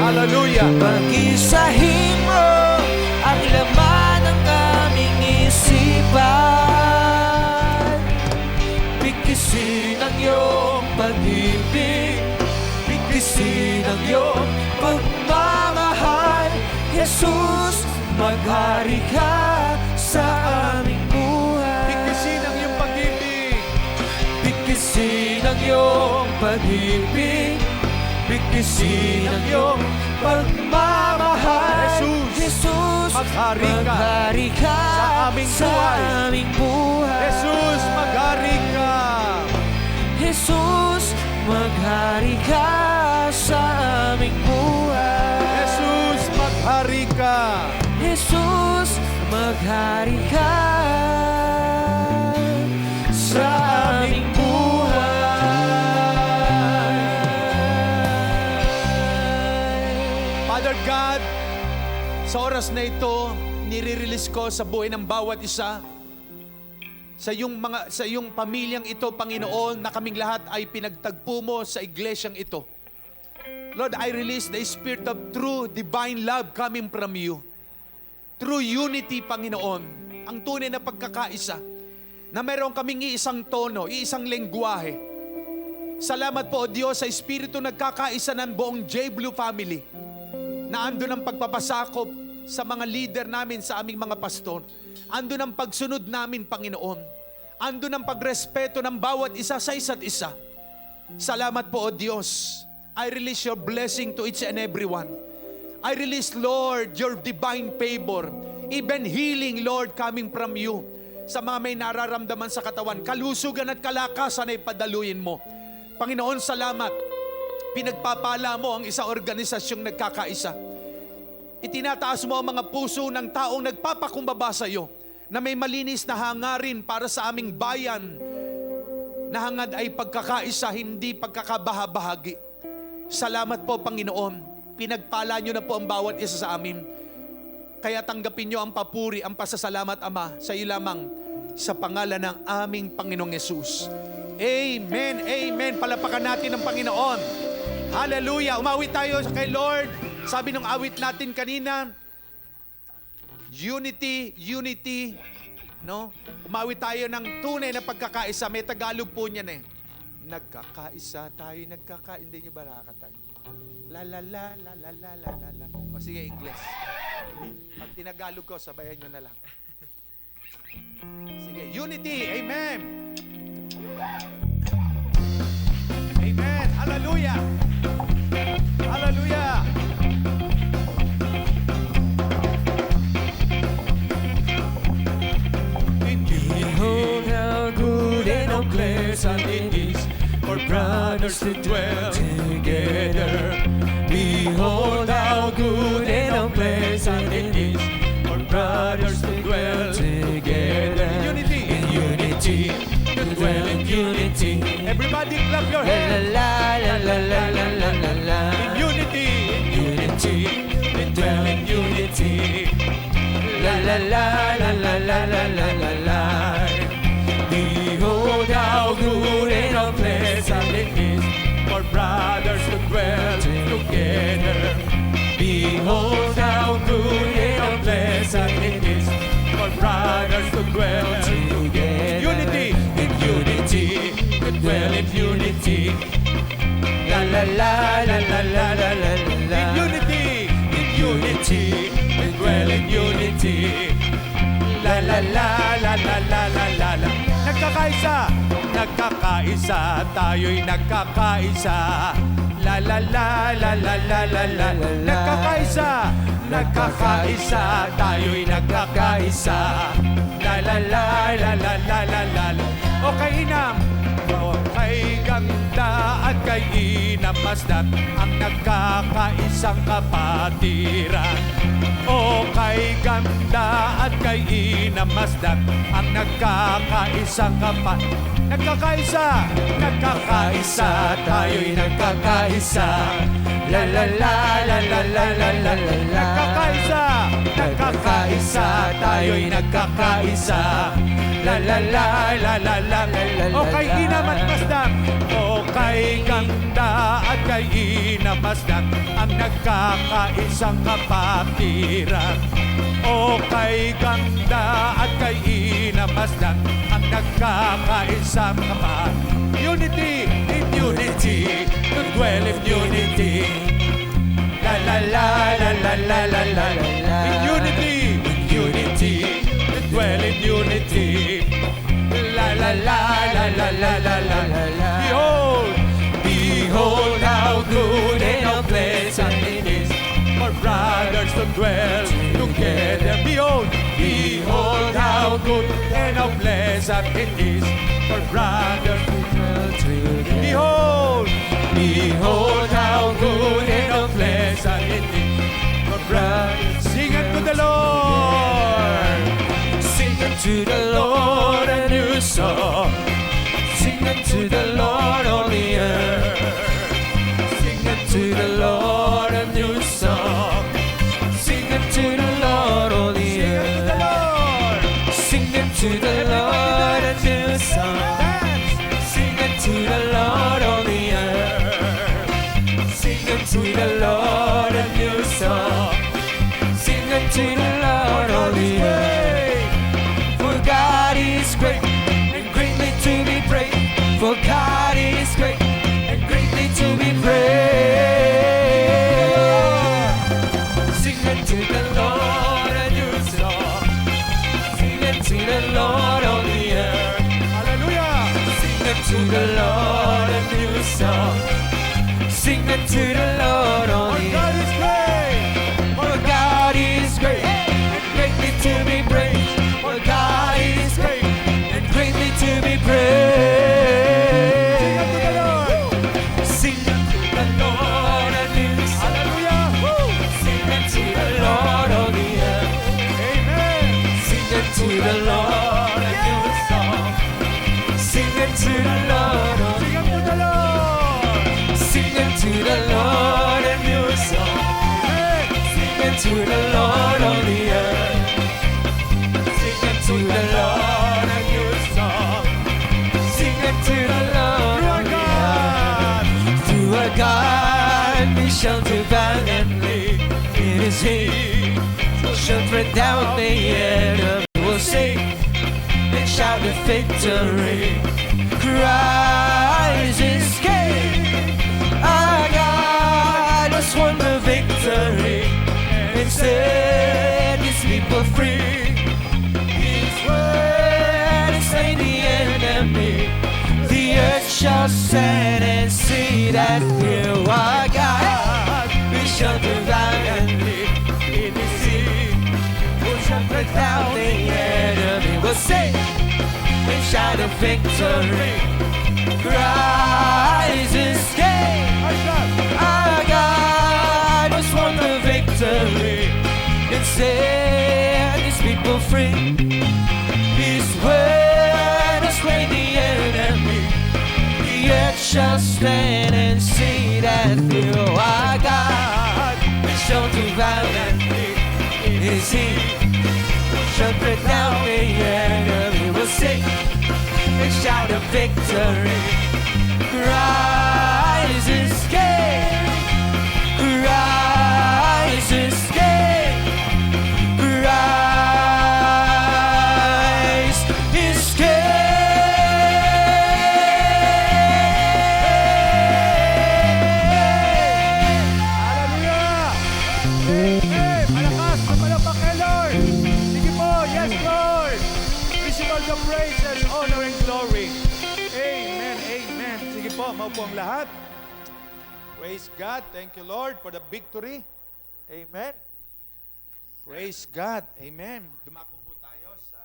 Hallelujah. Pag-isahin mo ang laman ng aming isipan. Bigkisin ang iyong pag-ibig, bigkisin ang iyong pagmamahal. Jesus, maghari ka sa aming buhay. Bigkisin ang iyong pag-ibig, bigkisin ang iyong pag-ibig, bigkisin ang iyong pagmamahal. Jesus, maghari ka sa aming buhay. Jesus, maghari ka. Jesus, maghari ka sa aming buhay. Jesus, maghari ka. Jesus, maghari ka sa aming buhay. Father God, sa oras na ito, nire-release ko sa buhay ng bawat isa, sa iyong pamilyang ito, Panginoon, na kaming lahat ay pinagtagpo mo sa iglesyang ito. Lord, I release the spirit of true divine love coming from you. True unity, Panginoon, ang tunay na pagkakaisa, na meron kaming iisang tono, iisang lengguwahe. Salamat po, O Diyos, sa Espiritu nagkakaisa ng buong J Blue family, na ando ng pagpapasakop sa mga leader namin, sa aming mga pastor. Ando ng pagsunod namin, Panginoon. Ando ng pagrespeto ng bawat isa sa isa't isa. Salamat po, O Diyos. I release your blessing to each and every one. I release, Lord, your divine favor. Even healing, Lord, coming from you. Sa mga may nararamdaman sa katawan, kalusugan at kalakasan ay padaluyin mo. Panginoon, salamat. Pinagpapala mo ang isang organisasyong nagkakaisa. Itinataas mo ang mga puso ng taong nagpapakumbaba sa iyo, na may malinis na hangarin para sa aming bayan, na hangad ay pagkakaisa, hindi pagkakabahabahagi. Salamat po, Panginoon. Pinagpala niyo na po ang bawat isa sa amin. Kaya tanggapin nyo ang papuri, ang pasasalamat, Ama, sa iyo lamang, sa pangalan ng aming Panginoong Yesus. Amen, amen. Palapakan natin ang Panginoon. Hallelujah. Umawit tayo kay Lord. Sabi ng awit natin kanina, unity, unity. No? Umawit tayo ng tunay na pagkakaisa. May Tagalog po niyan eh. Nagkakaisa tayo, hindi nyo ba nakakatag? La la la la la la la la la. O sige, English. Pag tinagalog ko, sabayan nyo na lang. Sige, unity. Amen. Amen. Hallelujah. Hallelujah. Behold how good and how pleasant it is for brothers to dwell together. Behold how good and how pleasant it is for brothers to dwell together. Unity. In unity, to dwell in unity. Everybody clap your La hands. la la la la la la la la. In unity, unity, to dwell in unity. La la la la la la la la la la. Behold how good and how pleasant it is for brothers to dwell together. Behold how good and how pleasant it is for brothers to dwell together. Unity. In unity, to dwell in unity. La la la la la la la la la. Unity. In unity, to dwell in unity. La la la la la la la la la. Nagkakaisa, nagkakaisa, tayo'y nagkakaisa. La la la la la la la la. Nagkakaisa, nagkakaisa, tayo'y nagkakaisa. La la la la la la la la la. O kay Inam, o kay Ganda at kay Inam Masdan, ang nagkakaisang kapatiran. O kay Ganda at kay Inam Masdan, ang nagkakaisang kapatiran. Nagkakaisa, nagkakaisa, tayo'y nagkakaisa. La la la la la la la la la la. Nagkakaisa, nagkakaisa, tayo'y nagkakaisa. La la la la la la la. O kay Inam at Masdan, o kay Ganda at kay Inam Masdan, ang nagkakaisang kapatiran. O kay Ganda at kay Inam Masdan, ang nagkakaisang kapatiran. Unity in unity, to dwell in unity. La la la la la la la la la. In unity, to dwell in unity. La la la la la la la la la. Behold, behold how good and how pleasant it is for brothers to dwell together. Behold, behold how good and how pleasant it is for brothers to dwell together. Behold, behold how good and how pleasant it is for brothers. Sing unto the Lord. Sing unto the Lord a new song. Sing unto the Lord all the earth. Sing unto the Lord a new song. Sing unto the Lord all the earth. Sing unto the Lord a new song. Sing unto the Lord all the earth. Sing unto the Lord a new song. Sing unto the Lord all the earth. For God is great and greatly to be praised. For God is great and greatly to be praised. Sing unto the Lord a new song. Sing unto the Lord all the earth. Hallelujah. Sing unto the Lord a new song. Sing unto the Lord all the earth. God is great. For God is great and greatly to be praised. For God is great and greatly to be praised. Sing unto the Lord a new song. Hallelujah. Sing unto the Lord all the earth. Amen. Sing unto the Lord a new song. Sing unto the Lord all the earth. Sing unto the Lord a new song. Sing unto the Lord all the earth. shelter valiantly. It is He who shall tread down the enemy. Will sing and shout with victory. Christ is King. Our God has won the victory and set His people free. His word has slain the enemy. The earth shall stand and see that you are God. We shall do valiantly. It is He who shall break down the enemy. We'll sing and shout of victory. Christ is King. Our God has won the victory and set His people free. His word has slain the enemy. The earth shall stand and see that you are God. We shall do valiantly. It is He who shall break down the enemy. We'll sing and shout of victory. Christ is King. Christ is King. Christ is King. Hallelujah! Amen! Malakas na palakpak kay Lord! Sige po, yes Lord! Receive all the praises, honor, and glory. Amen, amen. Sige po, maupo ang lahat. Praise God. Thank you, Lord, for the victory. Amen. Praise God. Amen. Dumako po tayo sa...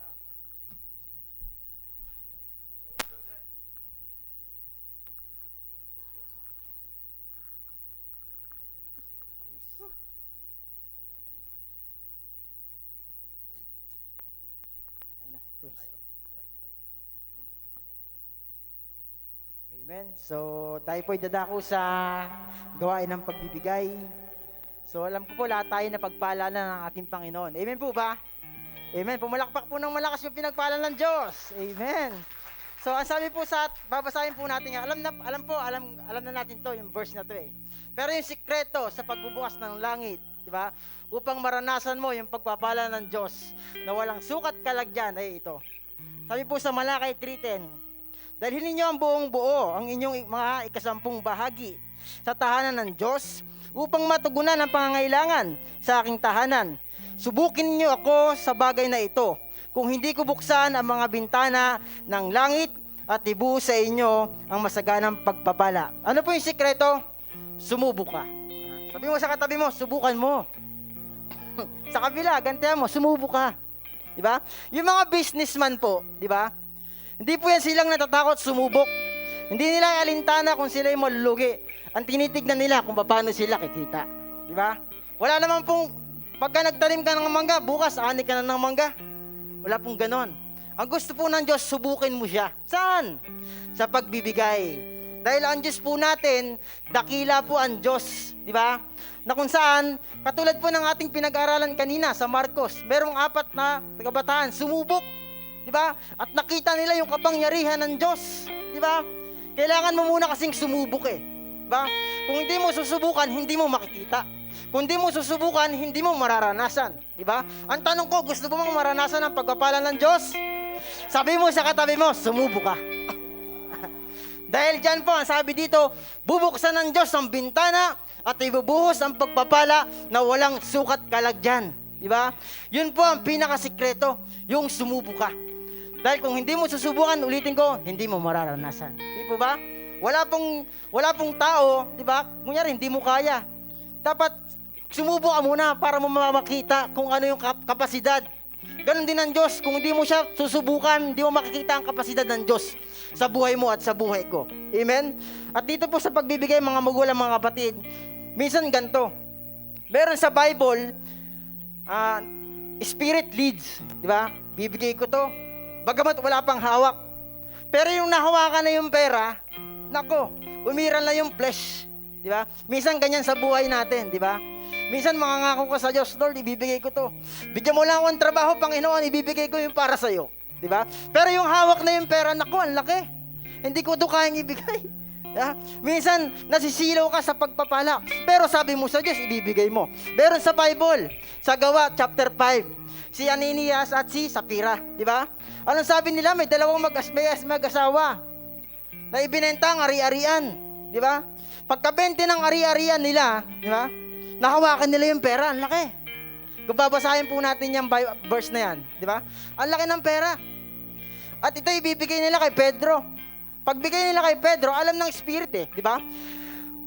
Amen. So, tayo po'y dadako sa gawain ng pagbibigay. So, alam ko po lahat tayo na pagpala na ng ating Panginoon. Amen po ba? Amen. Pumalakpak po ng malakas yung pinagpala ng Diyos. Amen. So, ang sabi po sa, babasahin po natin, alam na natin to, yung verse na to eh. Pero yung sikreto sa pagbubukas ng langit, di ba? Upang maranasan mo yung pagpapala ng Diyos na walang sukat kalagyan, ay ito. Sabi po sa Malakay 3:10, dalhin ninyo ang buong buo, ang inyong mga ikasampung bahagi sa tahanan ng Diyos upang matugunan ang pangangailangan sa aking tahanan. Subukin niyo ako sa bagay na ito. Kung hindi ko buksan ang mga bintana ng langit at ibuhos sa inyo ang masaganang pagpapala. Ano po yung sikreto? Sumubok ka. Sabi mo sa katabi mo, subukan mo. Sa kabila, gantihan mo, sumubok ka. Diba? Yung mga businessman po, diba? Hindi po yan silang natatakot sumubok. Hindi nila alintana kung sila yung malulugi. Ang tinitignan nila kung paano sila kikita. Di ba? Wala naman pong, pagka nagtanim ka ng mangga, bukas ani ka na ng mangga. Wala pong ganon. Ang gusto po ng Diyos, subukin mo siya. Saan? Sa pagbibigay. Dahil ang Diyos po natin, dakila po ang Diyos. Di ba? Na kung saan, katulad po ng ating pinag-aralan kanina sa Marcos, merong 4 na kabataan, sumubok. Diba? At nakita nila yung kapangyarihan ng Diyos. Diba? Kailangan mo muna kasing sumubok eh. Diba? Kung hindi mo susubukan, hindi mo makikita. Kung hindi mo susubukan, hindi mo mararanasan. Diba? Ang tanong ko, gusto mo bang maranasan ang pagpapala ng Diyos? Sabi mo sa katabi mo, sumubok ka. Dahil dyan po, ang sabi dito, bubuksan ng Diyos ang bintana at ibubuhos ang pagpapala na walang sukat kalagyan. Diba? Yun po ang pinakasikreto, yung sumubok ka. Dahil kung hindi mo susubukan, ulitin ko, hindi mo mararanasan. Di po ba? Wala pong tao, di ba? Kunyari, hindi mo kaya. Dapat sumubo ka muna para mo makita kung ano yung kapasidad. Ganon din ang Diyos. Kung hindi mo siya susubukan, hindi mo makikita ang kapasidad ng Diyos sa buhay mo at sa buhay ko. Amen? At dito po sa pagbibigay, mga magulang, mga kapatid, minsan ganito. Meron sa Bible, Spirit leads. Di ba? Bibigay ko to. Bagamat wala pang hawak. Pero yung nahawakan na yung pera, nako, umiral na yung flesh. Di ba? Minsan ganyan sa buhay natin, di ba? Minsan mangangako ka sa Diyos, Lord, ibibigay ko to. Bigyan mo lang akong trabaho, Panginoon, ibibigay ko yung para sa'yo. Di ba? Pero yung hawak na yung pera, nako, ang laki. Hindi ko to kayang ibigay. Minsan, nasisilaw ka sa pagpapala. Pero sabi mo sa Diyos, ibibigay mo. Meron sa Bible, sa Gawa, chapter 5, si Ananias at si Sapphira, di ba? Anong sabi nila? May dalawang mag-asawa na ibinenta ang ari-arian, di ba? Pagkabente ng ari-arian nila, di ba? Nahawakan nila yung pera, ang laki. Kung babasahin po natin yung verse na yan, di ba? Ang laki ng pera. At ito ibibigay nila kay Pedro. Pagbigay nila kay Pedro, alam ng Spirit di ba?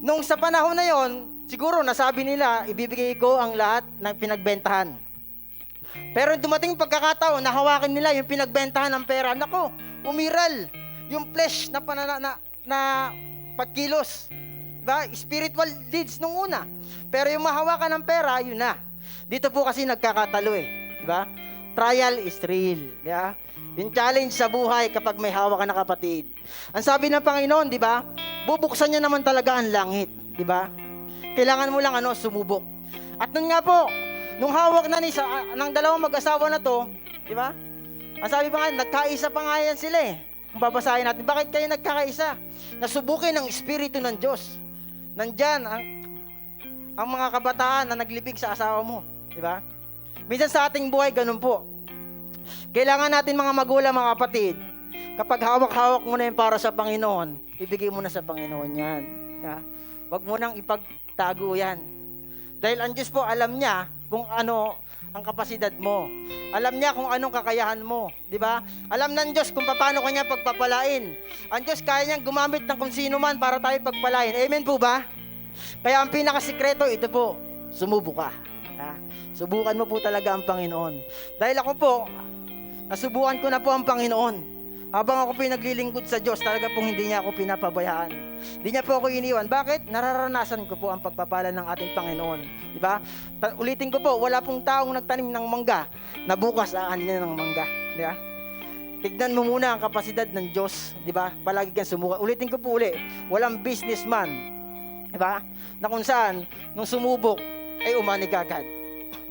Nung sa panahon na yon, siguro nasabi nila, ibibigay ko ang lahat ng pinagbentahan. Pero dumating pagkakataon, nahawakan nila yung pinagbentahan ng pera. Nako, umiral yung flesh na pagkilos. Diba? Spiritual deeds nung una. Pero yung mahawakan ng pera, yun na. Dito po kasi nagkakatalo Diba? Trial is real. Diba? Yung challenge sa buhay kapag may hawak ka na kapatid. Ang sabi ng Panginoon, di ba? Bubuksan niya naman talaga ang langit, di ba? Kailangan mo lang sumubok. At nun nga po, nung hawak na ng dalawang mag-asawa na to, di ba? Ang sabi pa nga, nagkaisa pa nga yan sila Kung babasahin natin, bakit kayo nagkakaisa? Nasubukin ng Espiritu ng Diyos. Nandyan ang mga kabataan na naglibig sa asawa mo, di ba? Minsan sa ating buhay, ganun po. Kailangan natin mga magulang, mga kapatid, kapag hawak-hawak mo na yung para sa Panginoon, ibigay mo na sa Panginoon yan. Huwag mo nang ipagtago yan. Dahil ang Diyos po, alam niya kung ano ang kapasidad mo. Alam niya kung anong kakayahan mo. Di ba? Alam ng Diyos kung paano kanya pagpapalain. Ang Diyos kaya niyang gumamit ng kung sino man para tayo pagpalain. Amen po ba? Kaya ang pinakasikreto, ito po, sumubo ka. Subukan mo po talaga ang Panginoon. Dahil ako po, nasubukan ko na po ang Panginoon. Habang ako pinaglilingkod sa Diyos, talaga pong hindi niya ako pinapabayaan. Hindi niya po ako iniwan. Bakit? Nararanasan ko po ang pagpapala ng ating Panginoon. Di ba? Ulitin ko po, wala pong taong nagtanim ng mangga na bukas aanin niya ng mangga. Di ba? Tignan mo muna ang kapasidad ng Diyos. Di ba? Palagi kang sumuka. Ulitin ko po uli, walang businessman. Di ba? Na kung saan, nung sumubok, ay umanig agad.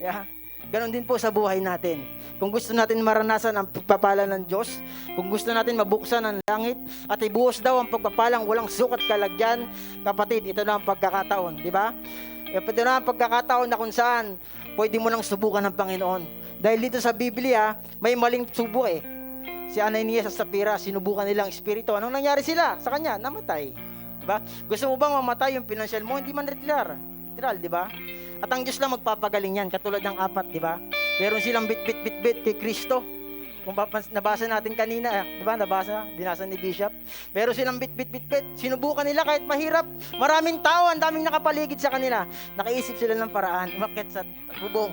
Yeah. Ganon din po sa buhay natin. Kung gusto natin maranasan ang pagpapala ng Diyos, kung gusto natin mabuksan ang langit, at ibuhos daw ang pagpapalang walang sukat kalagyan, kapatid, ito na ang pagkakataon, di ba? Ito na ang pagkakataon na kung saan pwede mo nang subukan ng Panginoon. Dahil dito sa Biblia, may maling subo Si Ananias at Sapphira, sinubukan nilang espiritu. Anong nangyari sila sa kanya? Namatay. Di ba? Gusto mo bang mamatay yung financial mo? Hindi man literal, di ba? At ang Diyos lang magpapagaling yan, katulad ng 4, di ba? Meron silang bit kay Kristo. Kung nabasa natin kanina, di ba? Binasa ni Bishop. Meron silang bit. Sinubukan nila kahit mahirap. Maraming tao, ang daming nakapaligid sa kanila. Nakaisip sila ng paraan, umakyat sa bubong.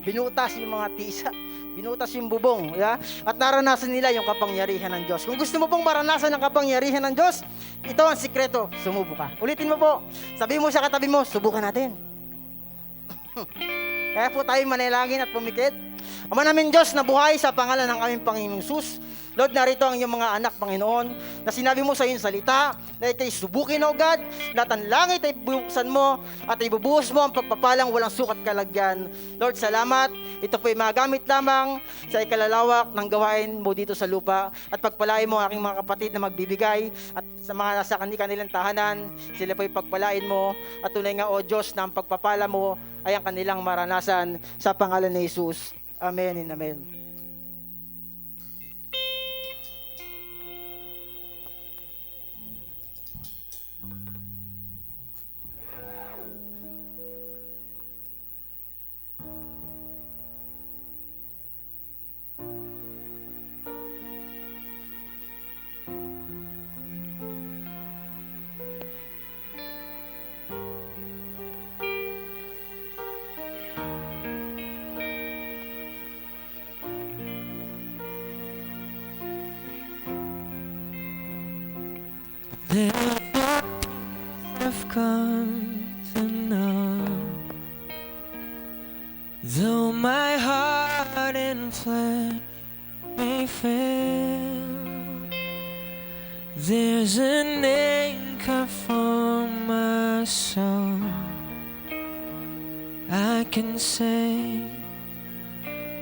Binutas yung mga tisa. Binutas yung bubong. Yeah? At naranasan nila yung kapangyarihan ng Diyos. Kung gusto mo pong maranasan ang kapangyarihan ng Diyos, ito ang sikreto, sumubo ka. Ulitin mo po. Sabi mo sa katabi mo, subukan natin. Kaya po tayo manalangin at pumikit. Ama namin Diyos na buhay sa pangalan ng aming Panginoong Hesus. Lord, narito ang iyong mga anak, Panginoon, na sinabi mo sa iyong salita, na ikay subukin, O God, lahat ang langit ay bubuksan mo, at ibubuhos mo ang pagpapalang walang sukat kalagyan. Lord, salamat. Ito po ay magamit lamang sa ikalalawak ng gawain mo dito sa lupa, at pagpalain mo ang aking mga kapatid na magbibigay, at sa mga nasa kanilang tahanan, sila po ay pagpalain mo, at tunay nga, O Diyos, na ang pagpapala mo ay ang kanilang maranasan sa pangalan ni Jesus. Amen and amen. There have come to know, though my heart and flesh may fail, there's an anchor for my soul. I can say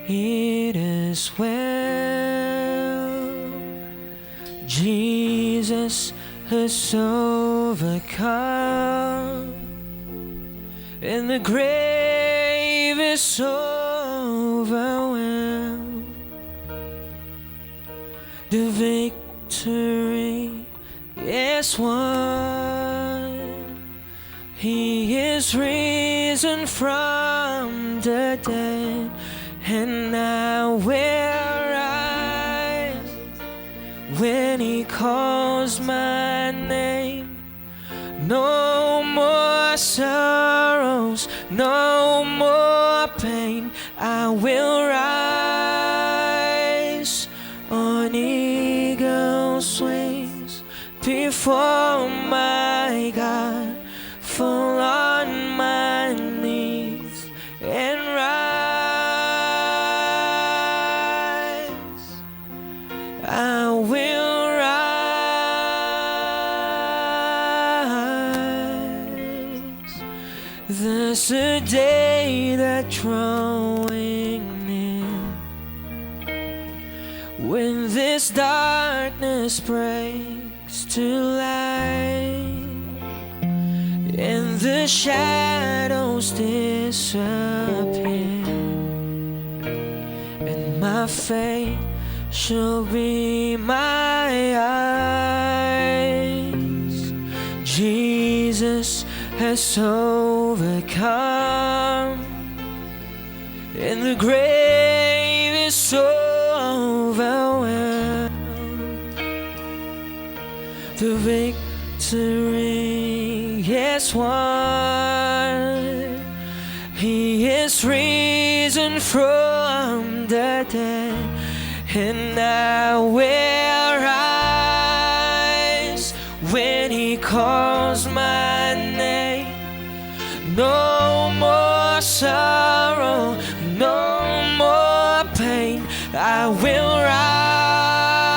it is well. Jesus, her soul overcome, and the grave is overwhelmed. The victory is won. He is risen from the dead, and I will rise when He calls my name. No more sorrows, no more pain. I will rise on eagle's wings before my God, fall on my knees and rise. I will rise. There's a day that's drawing near, when this darkness breaks to light, and the shadows disappear, and my faith shall be my eyes. Jesus has overcome, and the grave is overwhelmed. The victory is won. He is risen from the dead, and I will rise when He calls my name. No more sorrow, no more pain. I will rise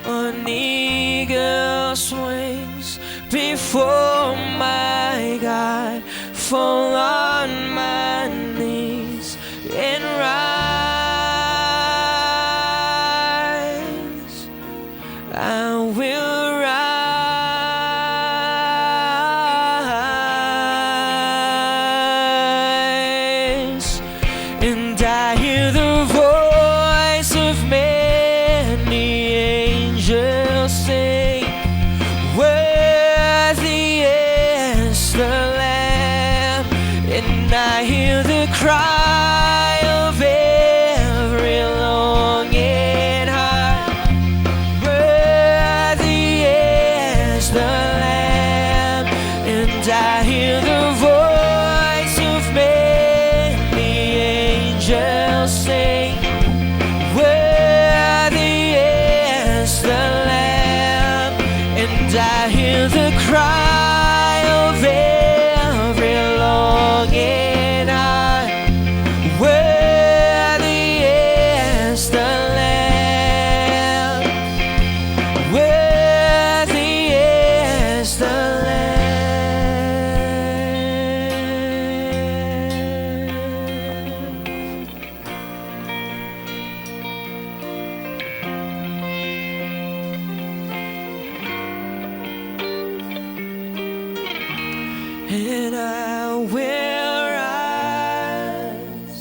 on eagle's wings before my God, fall on my knees and rise. I will rise, and I hear the voice of many angels sing, worthy is the Lamb. And I hear the cry of every longing heart, worthy is the Lamb. And I hear the voice of many angels sing, worthy is the Lamb. And I hear the cry of every longing heart, worthy is the Lamb, worthy is the Lamb. And I will rise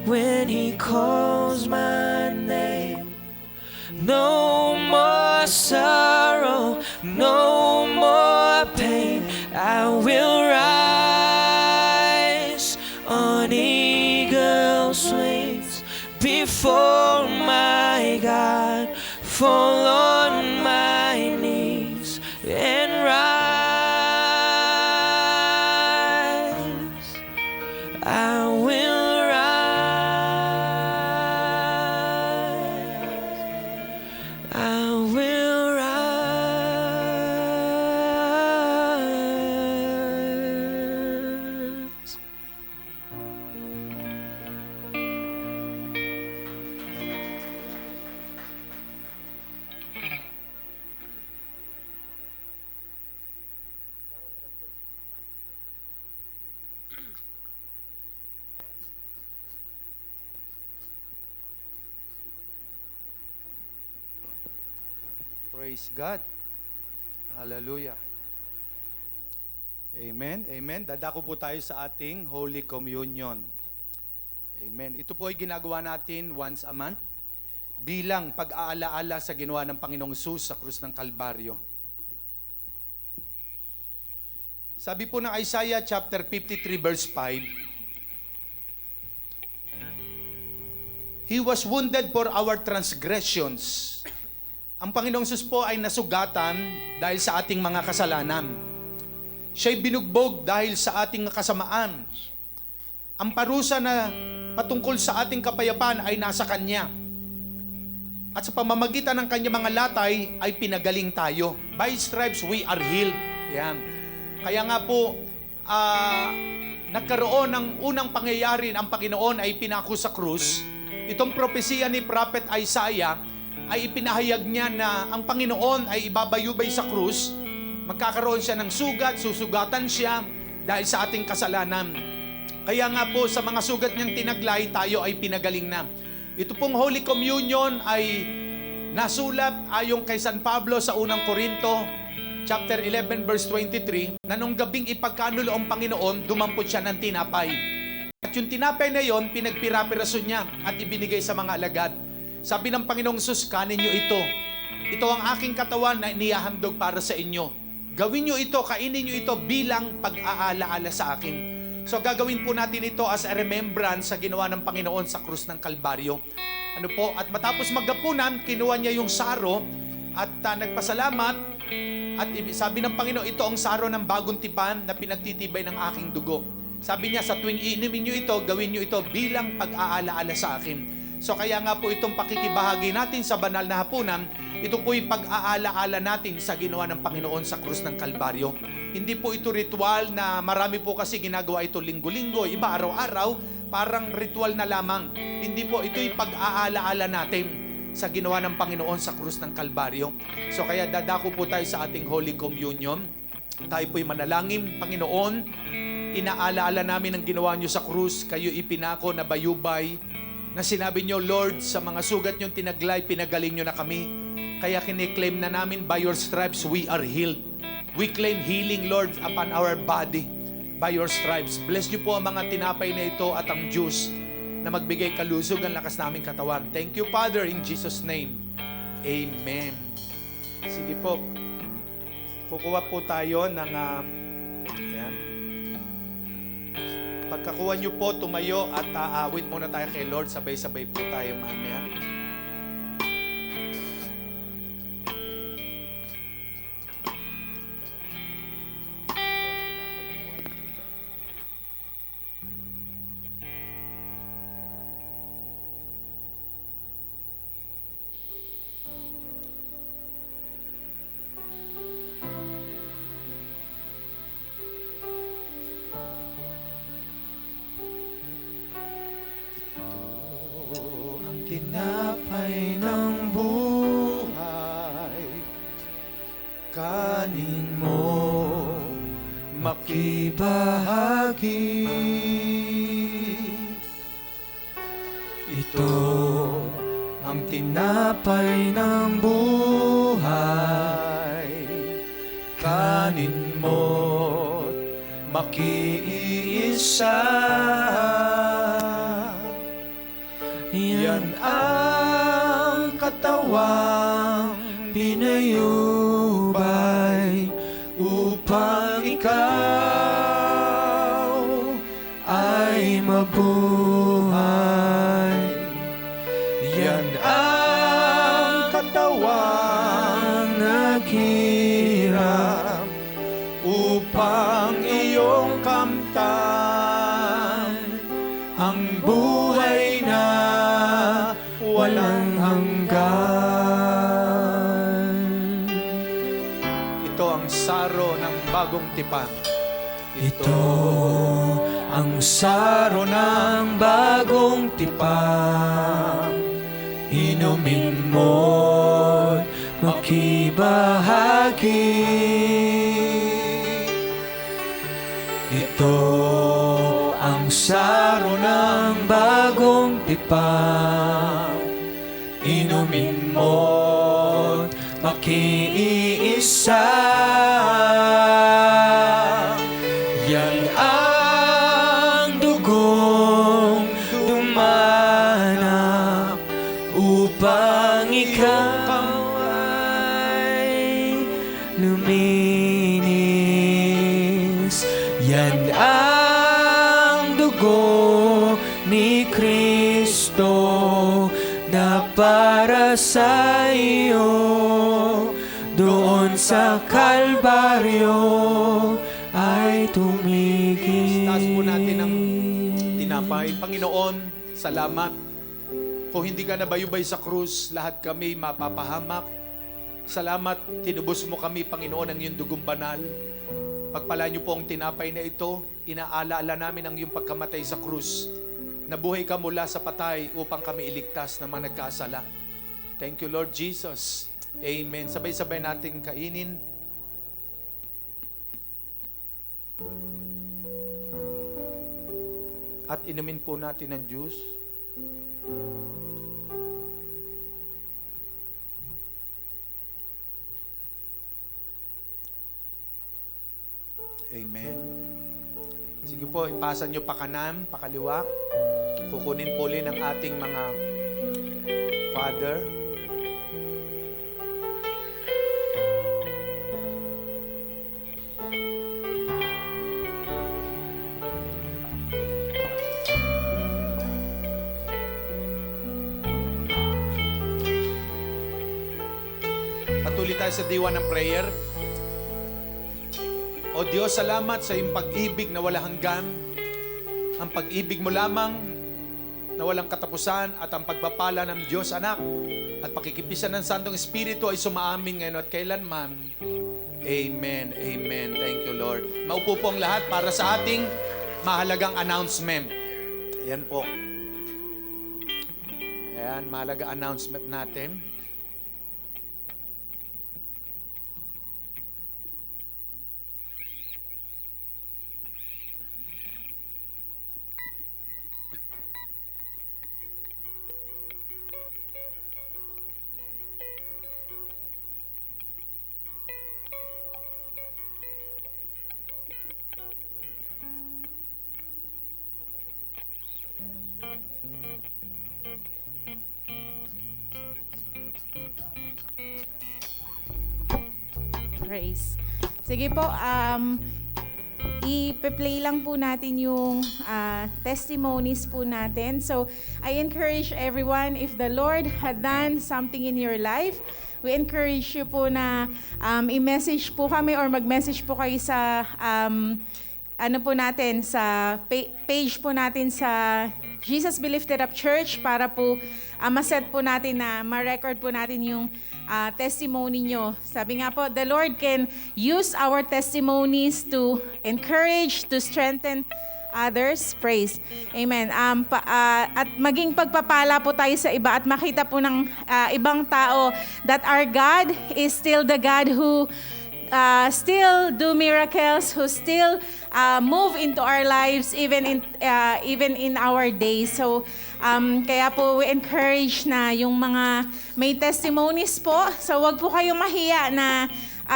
when He calls my name. No more sorrow, no more pain. I will rise on eagle's wings before my God, fall on my knees and rise. I will rise. I will rise. Praise God. Hallelujah. Amen. Amen. Dadako po tayo sa ating Holy Communion. Amen. Ito po ay ginagawa natin once a month bilang pag-aalaala sa ginawa ng Panginoong Hesus sa krus ng Kalbaryo. Sabi po ng Isaiah chapter 53 verse 5, He was wounded for our transgressions. Ang Panginoong Hesus po ay nasugatan dahil sa ating mga kasalanan. Siya'y binugbog dahil sa ating kasamaan. Ang parusa na patungkol sa ating kapayapaan ay nasa Kanya. At sa pamamagitan ng Kanya mga latay ay pinagaling tayo. By stripes we are healed. Yan. Kaya nga po, nagkaroon ng unang pangyayari ang Panginoon ay pinako sa krus. Itong propesiya ni Prophet Isaiah ay ipinahayag niya na ang Panginoon ay ibabayubay sa krus. Magkakaroon siya ng sugat, susugatan siya dahil sa ating kasalanan. Kaya nga po sa mga sugat niyang tinaglay, tayo ay pinagaling na. Ito pong Holy Communion ay nasulat ayon kay San Pablo sa unang Korinto, chapter 11, verse 23, na nung gabing ipagkanulo ang Panginoon, dumampot siya ng tinapay. At yung tinapay na yon, pinagpira-piraso niya at ibinigay sa mga alagad. Sabi ng Panginoong Hesus, kanin niyo ito. Ito ang aking katawan na inihahandog para sa inyo. Gawin niyo ito, kainin niyo ito bilang pag-aalaala sa akin. So gagawin po natin ito as a remembrance sa ginawa ng Panginoon sa krus ng Kalbaryo. Ano po? At matapos maggapunan, kinuha niya yung saro at nagpasalamat. At sabi ng Panginoon, ito ang saro ng bagong tipan na pinagtitibay ng aking dugo. Sabi niya, sa tuwing iinumin niyo ito, gawin niyo ito bilang pag-aalaala sa akin. So kaya nga po itong pakikibahagi natin sa banal na hapunan, ito po'y pag-aalaala natin sa ginawa ng Panginoon sa krus ng Kalbaryo. Hindi po ito ritual na marami po kasi ginagawa ito linggo-linggo, iba araw-araw, parang ritual na lamang. Hindi po, ito'y pag-aalaala natin sa ginawa ng Panginoon sa krus ng Kalbaryo. So kaya dadako po tayo sa ating Holy Communion. Tayo po'y manalangin, Panginoon, inaalaala namin ang ginawa niyo sa krus, kayo ipinako na bayubay, na sinabi niyo, Lord, sa mga sugat niyong tinaglay, pinagaling niyo na kami. Kaya kiniklaim na namin, by your stripes, we are healed. We claim healing, Lord, upon our body by your stripes. Bless niyo po ang mga tinapay na ito at ang juice na magbigay kalusog ang lakas naming katawan. Thank you, Father, in Jesus' name. Amen. Sige po. Kukuha po tayo ng yan. Pagkakuha niyo po, tumayo at aawit muna tayo kay Lord. Sabay-sabay po tayo, mamaya. Tinapay ng buhay, kanin mo makibahagi. Ito ang tinapay ng buhay, kanin mo makiisa. Yan ang katawang pinayubay upang ikaw ay mabuhay. Yan ang katawang naghirap upang iyong kamtan ang buhay na walang hanggan. Ito ang saro ng bagong tipan. Ito ang saro ng bagong tipan. Inumin mo't makibahagi. Ito ang saro ng bagong tipan. Inumin mo't makiisa. Yan ang dugong dumanap upang ikaw ay luminis. Yan ang dugo ni Kristo na para sa iyo doon sa Kalbaryo ay tumigil. Taas po natin ang tinapay. Panginoon, salamat. Kung hindi ka nabayubay sa krus, lahat kami mapapahamak. Salamat, tinubos mo kami, Panginoon, ang iyong dugong banal. Pagpala niyo po ang tinapay na ito, inaalaala namin ang iyong pagkamatay sa krus. Nabuhay ka mula sa patay upang kami iligtas na mga nagkasala. Thank you, Lord Jesus. Amen. Sabay-sabay nating kainin. At inumin po natin ang juice. Amen. Sige po, ipasa nyo pa kanan, pa kaliwa. Kukunin po ulit ang ating mga Father. Patuloy tayo sa diwa ng prayer. O Diyos, salamat sa iyong pag-ibig na walang hanggan. Ang pag-ibig mo lamang na walang katapusan at ang pagpapala ng Diyos Anak at pakikipisan ng Santong Espiritu ay sumaamin ngayon at kailanman. Amen. Amen. Thank you, Lord. Maupo po ang lahat para sa ating mahalagang announcement. Ayan po. Ayan, mahalagang announcement natin. Praise. Sige po, i-play lang po natin yung testimonies po natin. So, I encourage everyone, if the Lord had done something in your life, we encourage you po na i-message po kami or mag-message po kayo sa ano po natin, sa page po natin sa Jesus Be Lifted Up Church para po ma-set po natin na ma-record po natin yung testimony nyo. Sabi nga po, the Lord can use our testimonies to encourage, to strengthen others. Praise. Amen. At maging pagpapala po tayo sa iba at makita po ng ibang tao that our God is still the God who still do miracles, who still move into our lives even in our days. So kaya po we encourage na yung mga may testimonies po. So wag po kayong mahiya na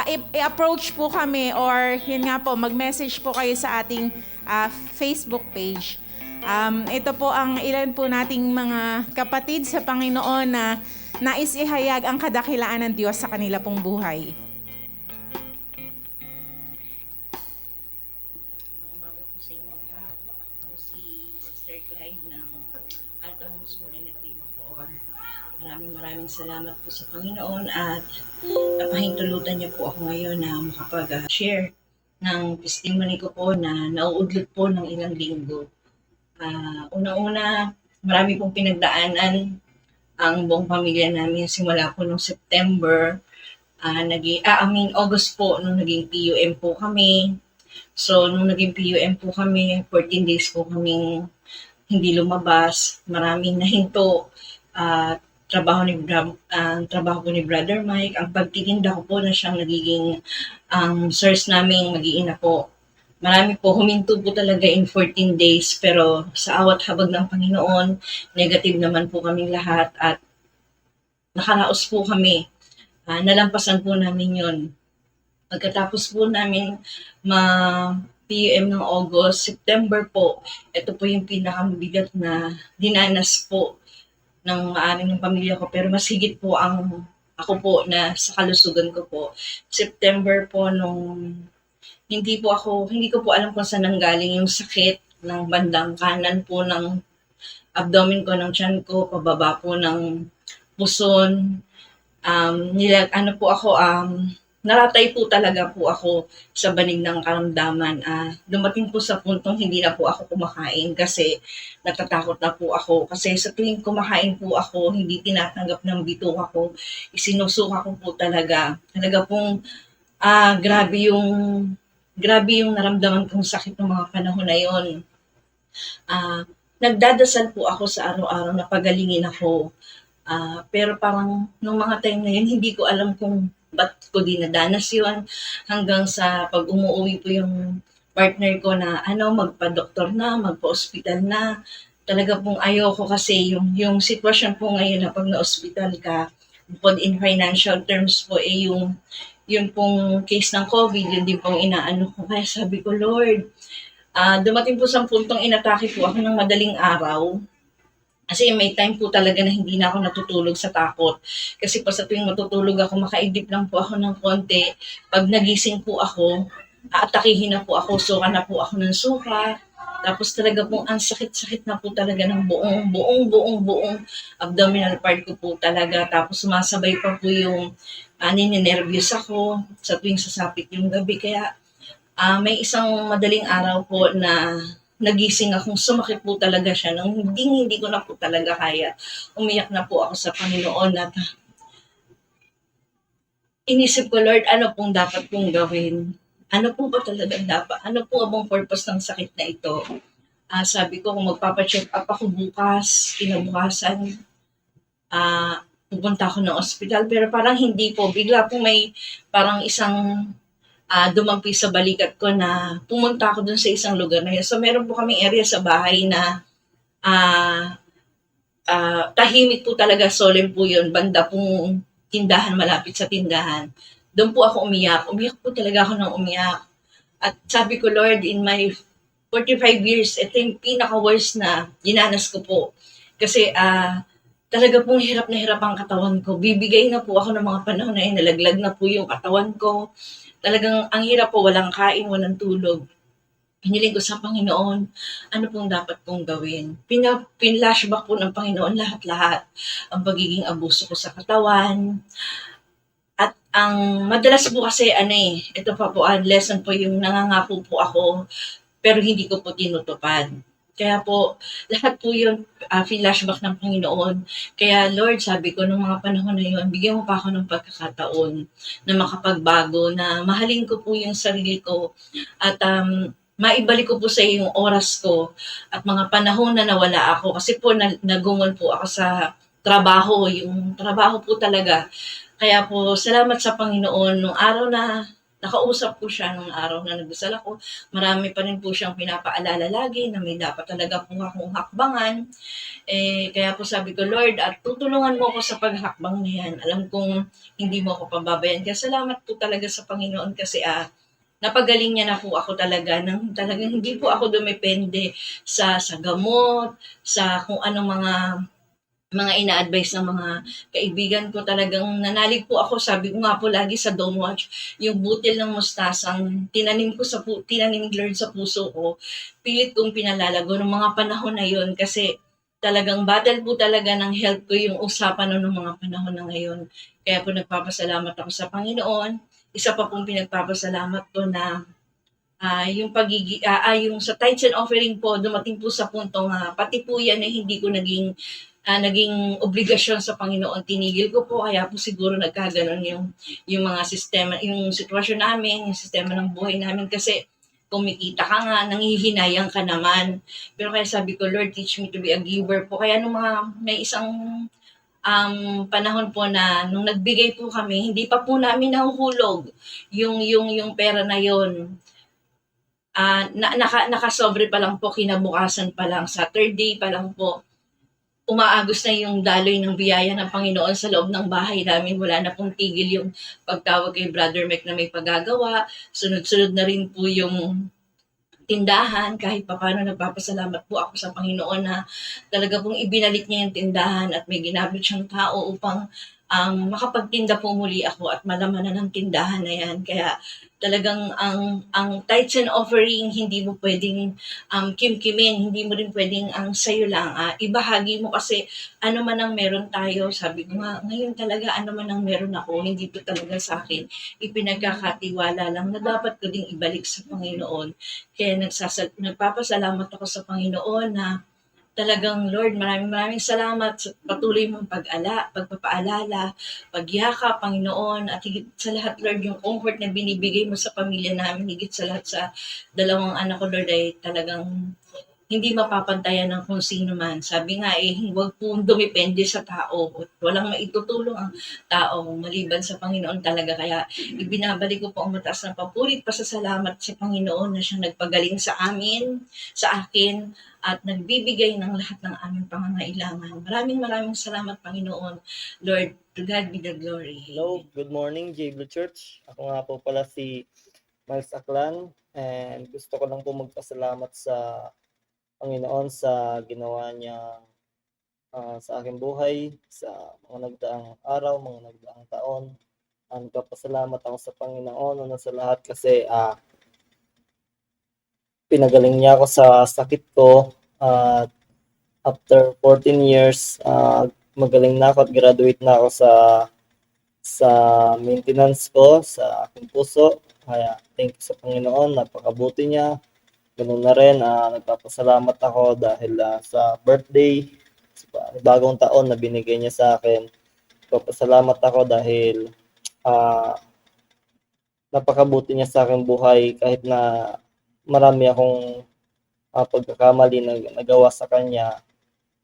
i-approach po kami or yun nga po mag-message po kayo sa ating Facebook page. Ito po ang ilan po nating mga kapatid sa Panginoon na nais ihayag ang kadakilaan ng Diyos sa kanila pong buhay. Maraming salamat po sa Panginoon at napahintulutan niyo po ako ngayon na makapag-share ng testimony ko po na nauudlot po ng ilang linggo. Una-una, marami pong pinagdaanan ang buong pamilya namin simula po noong September. August po nung naging PUM po kami. So, nung naging PUM po kami, 14 days po kaming hindi lumabas. Maraming nahinto. Trabaho ko ni Brother Mike, ang pagtitinda ko po na siyang nagiging source naming mag-iina po. Marami po, huminto po talaga in 14 days, pero sa awat habag ng Panginoon, negative naman po kaming lahat at nakaraos po kami. nalampasan po namin yon. Pagkatapos po namin PUM ng August, September po, ito po yung pinakamabigat na dinanas po ng maaring ng pamilya ko. Pero mas higit po ang ako po na sa kalusugan ko po. September po nung hindi ko po alam kung saan nanggaling yung sakit ng bandang kanan po ng abdomen ko, ng tiyan ko, pababa po ng puson. Naratay po talaga po ako sa banig ng karamdaman. Dumating po sa puntong hindi na po ako kumakain kasi natatakot na po ako. Kasi sa tuwing kumakain po ako, hindi tinatanggap ng bituka ko. Isinusuka ko po talaga. Talaga pong grabe yung naramdaman kong sakit ng mga panahon na yon. Nagdadasal po ako sa araw-araw na pagalingin ako. Pero parang nung mga time na yun, hindi ko alam kung ba't ko dinadanas yun hanggang sa pag umuwi po yung partner ko na magpa-doktor na, magpa-hospital na. Talaga pong ayoko kasi yung sitwasyon po ngayon na pag na-hospital ka, bukod in financial terms po, yung pong case ng COVID, yun din pong inaano ko. Kaya sabi ko, Lord, dumating po sa puntong inatake po ako ng madaling araw. Kasi may time po talaga na hindi na ako natutulog sa takot. Kasi pa sa tuwing matutulog ako, makaidip lang po ako ng konti. Pag nagising po ako, aatakihin na po ako, suka na po ako ng suka. Tapos talaga pong ang sakit-sakit na po talaga ng buong abdominal part ko po talaga. Tapos sumasabay pa po yung ninenervyos ako sa tuwing sasapit yung gabi. Kaya may isang madaling araw po na nagising akong sumakit po talaga siya nang hindi ko na po talaga kaya. Umiyak na po ako sa Panginoon at inisip ko, Lord, ano pong dapat kong gawin? Ano po ba talaga dapat? Ano po abang purpose ng sakit na ito? Sabi ko, kung magpapacheck up ako bukas, kinabukasan, pupunta ako ng ospital. Pero parang hindi po. Bigla po may parang isang dumampi sa balikat ko na pumunta ako dun sa isang lugar na yun. So, meron po kaming area sa bahay na tahimik po talaga, solemn po yun. Banda pong tindahan, malapit sa tindahan. Doon po ako umiyak. Umiyak po talaga ako ng umiyak. At sabi ko, Lord, in my 45 years, ito yung pinaka-worst na dinanas ko po. Kasi talaga pong hirap na hirap ang katawan ko. Bibigay na po ako ng mga panahon na nalaglag na po yung katawan ko. Talagang ang hirap po, walang kain, walang tulog. Hiniling ko sa Panginoon, ano pong dapat kong gawin? Pinlashback po ng Panginoon lahat-lahat. Ang pagiging abuso ko sa katawan. At ang madalas po kasi, ito pa po, lesson po yung nangangako po ako, pero hindi ko po tinutupad. Kaya po, lahat po yun, flashback ng Panginoon. Kaya Lord, sabi ko, nung mga panahon na yun, bigyan mo pa ako ng pagkakataon na makapagbago, na mahalin ko po yung sarili ko at maibalik ko po sa iyo yung oras ko at mga panahon na nawala ako. Kasi po, nagungon po ako sa trabaho, yung trabaho po talaga. Kaya po, salamat sa Panginoon. Nung araw na nakausap ko siya, nung araw na nagdasal ako, marami pa rin po siyang pinapaalala lagi na may dapat talaga po akong hakbangan. Kaya po sabi ko, Lord, at tutulungan mo ako sa paghakbang na yan. Alam kong hindi mo ako pababayan. Kaya salamat po talaga sa Panginoon kasi napagaling niya na po ako talaga. Talagang hindi po ako dumepende sa gamot, sa kung anong mga ina-advise ng mga kaibigan ko. Talagang nanalig po ako, sabi ko nga po lagi sa Don't Watch, yung butil ng mustasang tinanim ni Lord sa puso ko, pilit kong pinalalago ng mga panahon na yon kasi talagang battle po talaga ng health ko yung usapan ng mga panahon na ngayon. Kaya po nagpapasalamat ako sa Panginoon. Isa pa pong pinagpapasalamat ko na yung yung sa tithes and offering po, dumating po sa puntong pati po yan hindi ko naging obligasyon sa Panginoon. Tinigil ko po, kaya po siguro nagkaganon yung mga sistema, yung sitwasyon namin, yung sistema ng buhay namin kasi kumikita ka nga, nanghihinayang ka naman. Pero kaya sabi ko, Lord, teach me to be a giver po. Kaya may isang panahon po na nung nagbigay po kami, hindi pa po namin nahuhulog yung pera na yon. Nakasobre pa lang po, kinabukasan pa lang, sa third day pa lang po, umaagos na yung daloy ng biyaya ng Panginoon sa loob ng bahay namin. Wala na pong tigil yung pagtawag kay Brother Mac na may paggagawa. Sunod-sunod na rin po yung tindahan. Kahit papaano nagpapasalamat po ako sa Panginoon na talaga pong ibinalik niya yung tindahan at may ginamit siyang tao upang makapagtinda po muli ako at malamanan ng tindahan na yan. Kaya talagang ang tithes and offering, hindi mo pwedeng kimkimin, hindi mo rin pwedeng ang sayo lang. Ibahagi mo kasi ano man ang meron tayo. Sabi ko nga, ngayon talaga ano man ang meron ako, hindi to talaga sa akin. Ipinagkakatiwala lang na dapat ko ding ibalik sa Panginoon. Kaya nagpapasalamat ako sa Panginoon na talagang Lord, maraming salamat sa patuloy mong pagpapaalala, pagyakap, Panginoon, at higit sa lahat, Lord, yung comfort na binibigay mo sa pamilya namin, higit sa lahat sa dalawang anak ko, Lord, ay talagang hindi mapapantayan ng kung sino man. Sabi nga huwag po dumepende sa tao. Walang maitutulong ang tao maliban sa Panginoon talaga. Kaya ibinabalik ko po ang mataas na papurit pasasalamat sa Panginoon na siyang nagpagaling sa akin, at nagbibigay ng lahat ng aming pangangailangan. Maraming salamat, Panginoon. Lord, to God be the glory. Hello, good morning, J. Blue Church. Ako nga po pala si Miles Aklan, and gusto ko lang po magpasalamat sa Panginoon sa ginawa niya sa aking buhay, sa mga nagdaang araw, mga nagdaang taon. Nagpapasalamat ako sa Panginoon una sa lahat kasi pinagaling niya ako sa sakit ko. After 14 years, magaling na ako at graduate na ako sa maintenance ko sa aking puso. Kaya thank you sa Panginoon, napakabuti niya. Ganun na rin, nagpapasalamat ako dahil sa birthday, sa bagong taon na binigay niya sa akin. Nagpapasalamat ako dahil napakabuti niya sa aking buhay kahit na marami akong pagkakamali na nagawa sa kanya,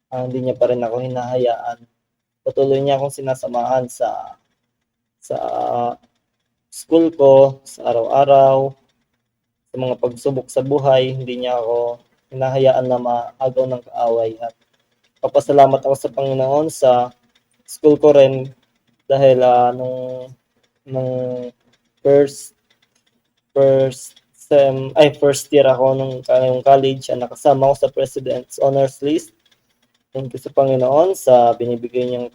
hindi niya pa rin ako hinahayaan. Patuloy niya akong sinasamahan sa school ko, sa araw-araw, sa mga pagsubok sa buhay. Hindi niya ako hinahayaan na maagaw ng kaaway. At papasalamat ako sa Panginoon sa school ko rin dahil nung first year ako nung college, nakasama ako sa President's Honors List. Thank you sa Panginoon sa binibigay niyang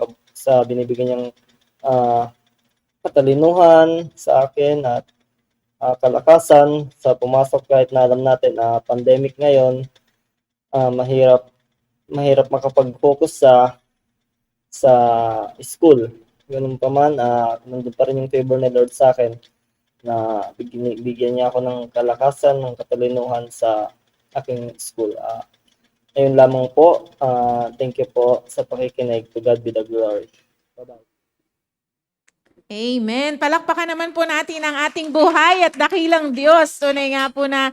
katalinuhan sa akin at kalakasan sa pumasok kahit na alam natin na pandemic ngayon, mahirap makapag-focus sa school. Ganun pa man, nandun pa rin yung favor ni Lord sa akin na bigyan niya ako ng kalakasan, ng katalinuhan sa aking school. Ayun lamang po. Thank you po sa pakikinig. To God be the glory. Bye-bye. Amen. Palakpakan naman po natin ang ating buhay at dakilang Diyos. Tunay nga po na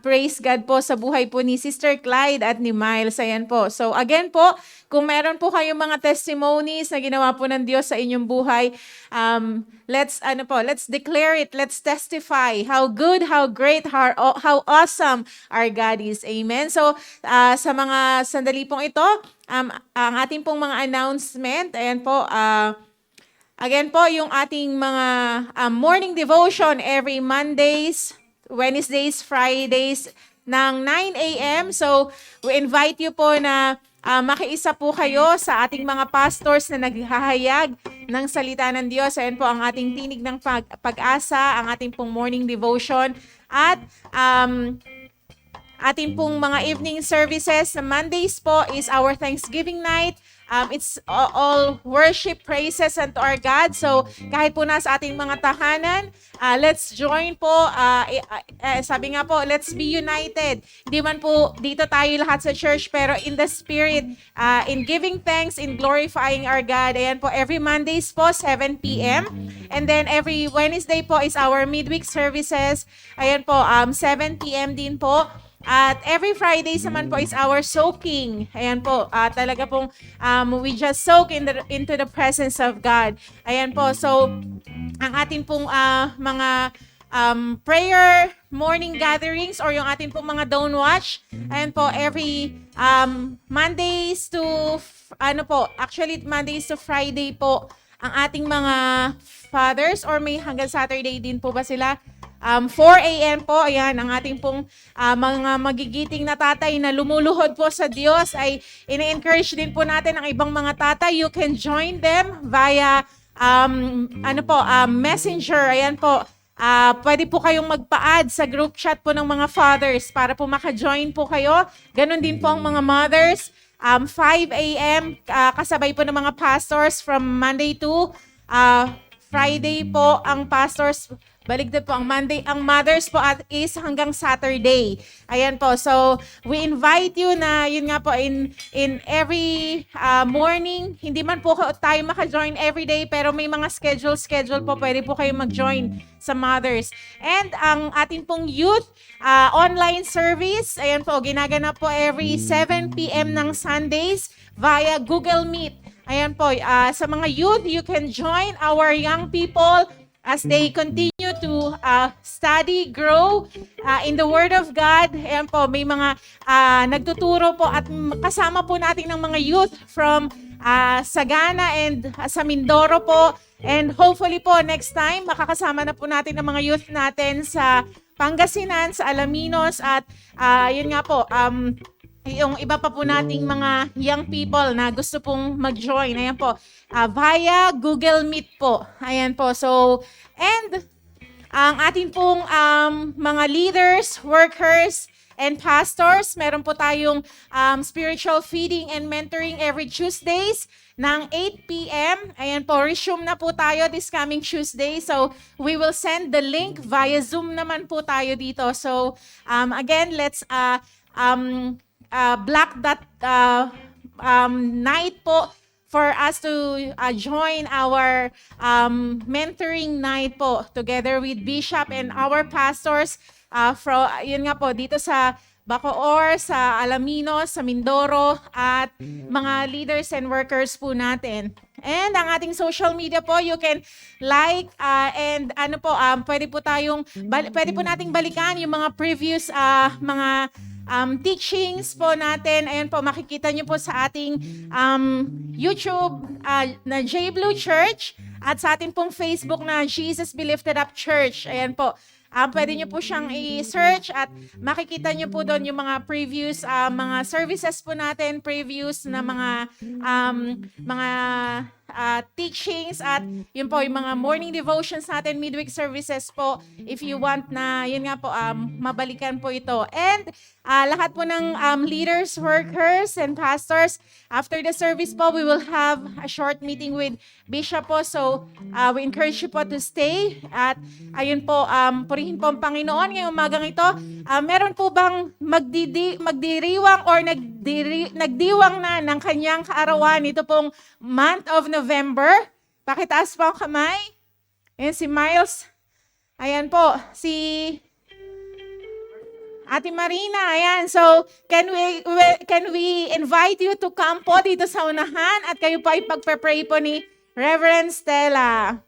praise God po sa buhay po ni Sister Clyde at ni Miles. Ayan po. So again po, kung meron po kayong mga testimonies na ginawa po ng Diyos sa inyong buhay, let's declare it. Let's testify how good, how great, how awesome our God is. Amen. So sa mga sandali pong ito, ang ating pong mga announcement, ayan po, again po, yung ating mga morning devotion every Mondays, Wednesdays, Fridays ng 9 a.m. So, we invite you po na makiisa po kayo sa ating mga pastors na naghahayag ng salita ng Diyos. Ayan po ang ating tinig ng pag-asa, ang ating pong morning devotion. At ating pong mga evening services sa Mondays po is our Thanksgiving night. It's all worship, praises unto our God. So, kahit po nasa ating mga tahanan, let's join po. Sabi nga po, let's be united. Hindi man po dito tayo lahat sa church, pero in the spirit, in giving thanks, in glorifying our God. Ayan po, every Mondays po, 7 p.m. And then every Wednesday po is our midweek services. Ayan po, 7 p.m. din po. At every Fridays naman po is our soaking. Ayan po, talaga pong we just soak into the presence of God. Ayan po, so ang ating pong mga prayer morning gatherings or yung ating pong mga Don't Watch. Ayan po, every Mondays to, actually Mondays to Friday po ang ating mga fathers or may hanggang Saturday din po ba sila? 4 a.m. po, ayan, ang ating pong mga magigiting na tatay na lumuluhod po sa Diyos ay ina-encourage din po natin ang ibang mga tatay. You can join them via messenger. Ayan po, pwede po kayong magpa-add sa group chat po ng mga fathers para po maka-join po kayo. Ganon din po ang mga mothers. 5 a.m. Kasabay po ng mga pastors from Monday to Friday po ang pastors. Baligtad po ang Monday, ang mothers po is hanggang Saturday. Ayan po. So, we invite you na yun nga po in every morning, hindi man po tayo maka-join every day pero may mga schedule po, pwede po kayo mag-join sa mothers. And ang ating pong youth online service, ayan po, ginaganap po every 7 p.m. ng Sundays via Google Meet. Ayan po, sa mga youth, you can join our young people as they continue to study, grow in the Word of God. Ayan po, may mga nagtuturo po at kasama po natin ng mga youth from Sagana and sa Mindoro po. And hopefully po next time, makakasama na po natin ng mga youth natin sa Pangasinan, sa Alaminos at yun nga po, yung iba pa po nating mga young people na gusto pong mag-join. Ayan po, via Google Meet po. Ayan po. So, and ang ating pong mga leaders, workers, and pastors, meron po tayong spiritual feeding and mentoring every Tuesdays ng 8 p.m. Ayan po, resume na po tayo this coming Tuesday. So, we will send the link via Zoom naman po tayo dito. So, again, let's block that night po for us to join our mentoring night po together with Bishop and our pastors yun nga po dito sa Bacoor, sa Alaminos, sa Mindoro at mga leaders and workers po natin. And ang ating social media po, you can like and pwede po nating balikan yung mga previous mga teachings po natin. Ayan po, makikita nyo po sa ating YouTube na J Blue Church at sa ating pong Facebook na Jesus Be Lifted Up Church. Ayan po. Pwede nyo po siyang i-search at makikita nyo po doon yung mga previous mga services po natin, previous na mga teachings at yun po yung mga morning devotions natin, midweek services po if you want na yun nga po mabalikan po ito. And lahat po ng leaders, workers, and pastors, after the service po, we will have a short meeting with Bishop po. So, we encourage you po to stay at ayun po, purihin po ang Panginoon ngayong umagang ito. Meron po bang magdiriwang or nagdiwang na ng kanyang kaarawan ito pong month of November? Pakitaas po ang kamay. Ayan si Miles. Ayan po, si Ate Marina, ayan. So, can we invite you to come po dito sa unahan at kayo po ay pagpe-pray po ni Reverend Stella.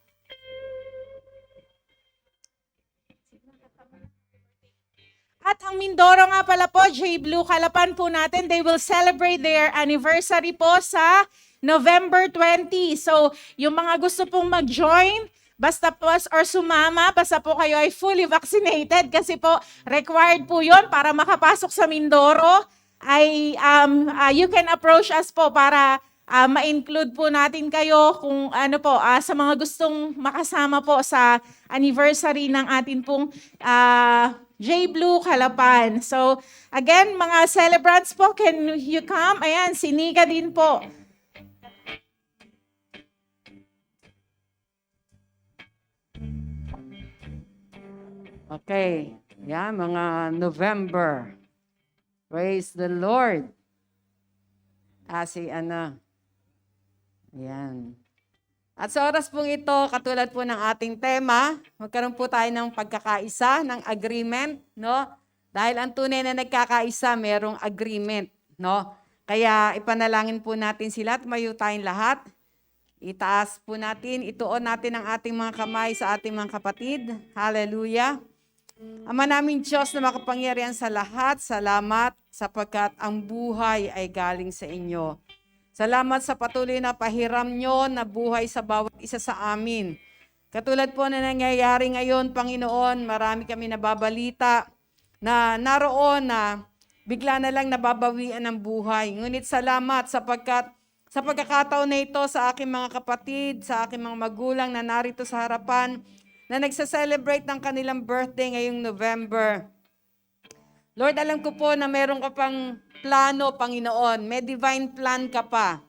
At ang Mindoro nga pala po, J Blue Kalapan po natin, they will celebrate their anniversary po sa November 20. So, yung mga gusto pong mag-join, basta po or sumama, basta po kayo ay fully vaccinated kasi po required po yon para makapasok sa Mindoro. You can approach us po para ma-include po natin kayo kung ano po, sa mga gustong makasama po sa anniversary ng atin pong J Blue Kalapan. So, again, mga celebrants po, can you come? Ayan, si Nika din po. Okay. Yan, mga November. Praise the Lord. Si Ana. Yan. At sa oras pong ito, katulad po ng ating tema, magkaroon po tayo ng pagkakaisa, ng agreement, no? Dahil ang tunay na nagkakaisa, merong agreement, no? Kaya ipanalangin po natin sila at mayo tayong lahat. Itaas po natin, ituon natin ang ating mga kamay sa ating mga kapatid. Hallelujah. Ama naming Diyos na makapangyarihan sa lahat, salamat sapagkat ang buhay ay galing sa inyo. Salamat sa patuloy na pahiram nyo na buhay sa bawat isa sa amin. Katulad po na nangyayari ngayon, Panginoon, marami kami nababalita na naroon na bigla na lang nababawian ng buhay. Ngunit salamat sapagkat sa pagkakataon na ito sa aking mga kapatid, sa aking mga magulang na narito sa harapan, na nagsa-celebrate ng kanilang birthday ngayong November. Lord, alam ko po na meron ka pang plano, Panginoon. May divine plan ka pa.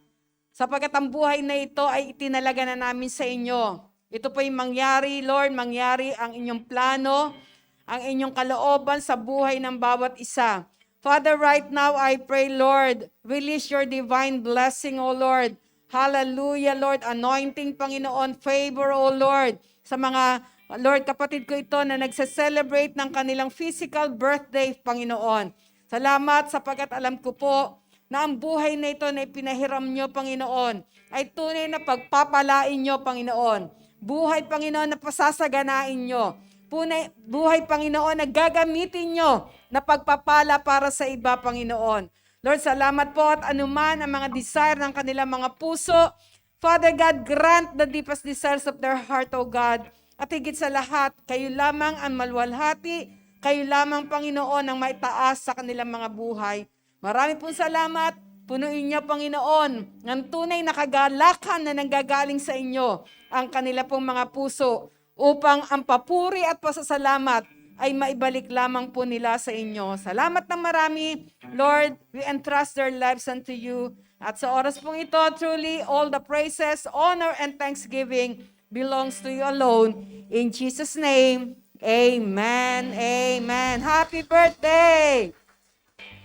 Sapagkat ang buhay na ito ay itinalaga na namin sa inyo. Ito po yung mangyari, Lord, mangyari ang inyong plano, ang inyong kalooban sa buhay ng bawat isa. Father, right now, I pray, Lord, release your divine blessing, O Lord. Hallelujah, Lord. Anointing, Panginoon. Favor, O Lord. Sa mga, Lord, kapatid ko ito na nagsa-celebrate ng kanilang physical birthday, Panginoon. Salamat sapagkat alam ko po na ang buhay na ito na ipinahiram nyo, Panginoon, ay tunay na pagpapalain nyo, Panginoon. Buhay, Panginoon, na pasasaganain nyo. Buhay, Panginoon, na gagamitin nyo na pagpapala para sa iba, Panginoon. Lord, salamat po at anuman ang mga desire ng kanilang mga puso, Father God, grant the deepest desires of their heart, O God. At higit sa lahat, kayo lamang ang maluwalhati, kayo lamang, Panginoon, ang maitaas sa kanilang mga buhay. Marami pong salamat. Punuin niyo, Panginoon, ng tunay na kagalakan na nanggagaling sa inyo ang kanila pong mga puso upang ang papuri at pasasalamat ay maibalik lamang po nila sa inyo. Salamat ng marami. Lord, we entrust their lives unto you. At sa oras pong ito, truly, all the praises, honor, and thanksgiving belongs to you alone. In Jesus' name, amen, amen. Happy birthday!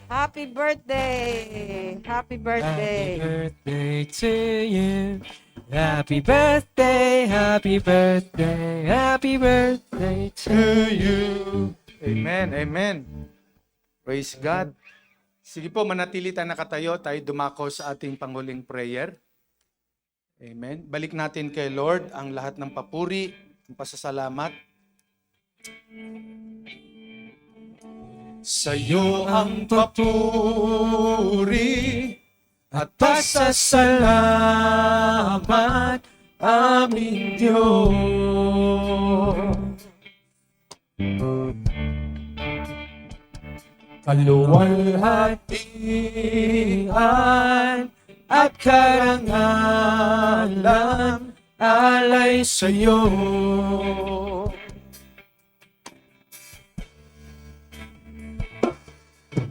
Happy birthday! Happy birthday! Happy birthday to you. Happy birthday, happy birthday, happy birthday to you. Amen, amen. Praise God. Sige po, manatili tayo nakatayo, tayo dumako sa ating panghuling prayer. Amen. Balik natin kay Lord ang lahat ng papuri, ng pasasalamat. Sa'yo ang papuri at pasasalamat, aming Diyos. Kaluwalhatian at karangalan alay sa'yo.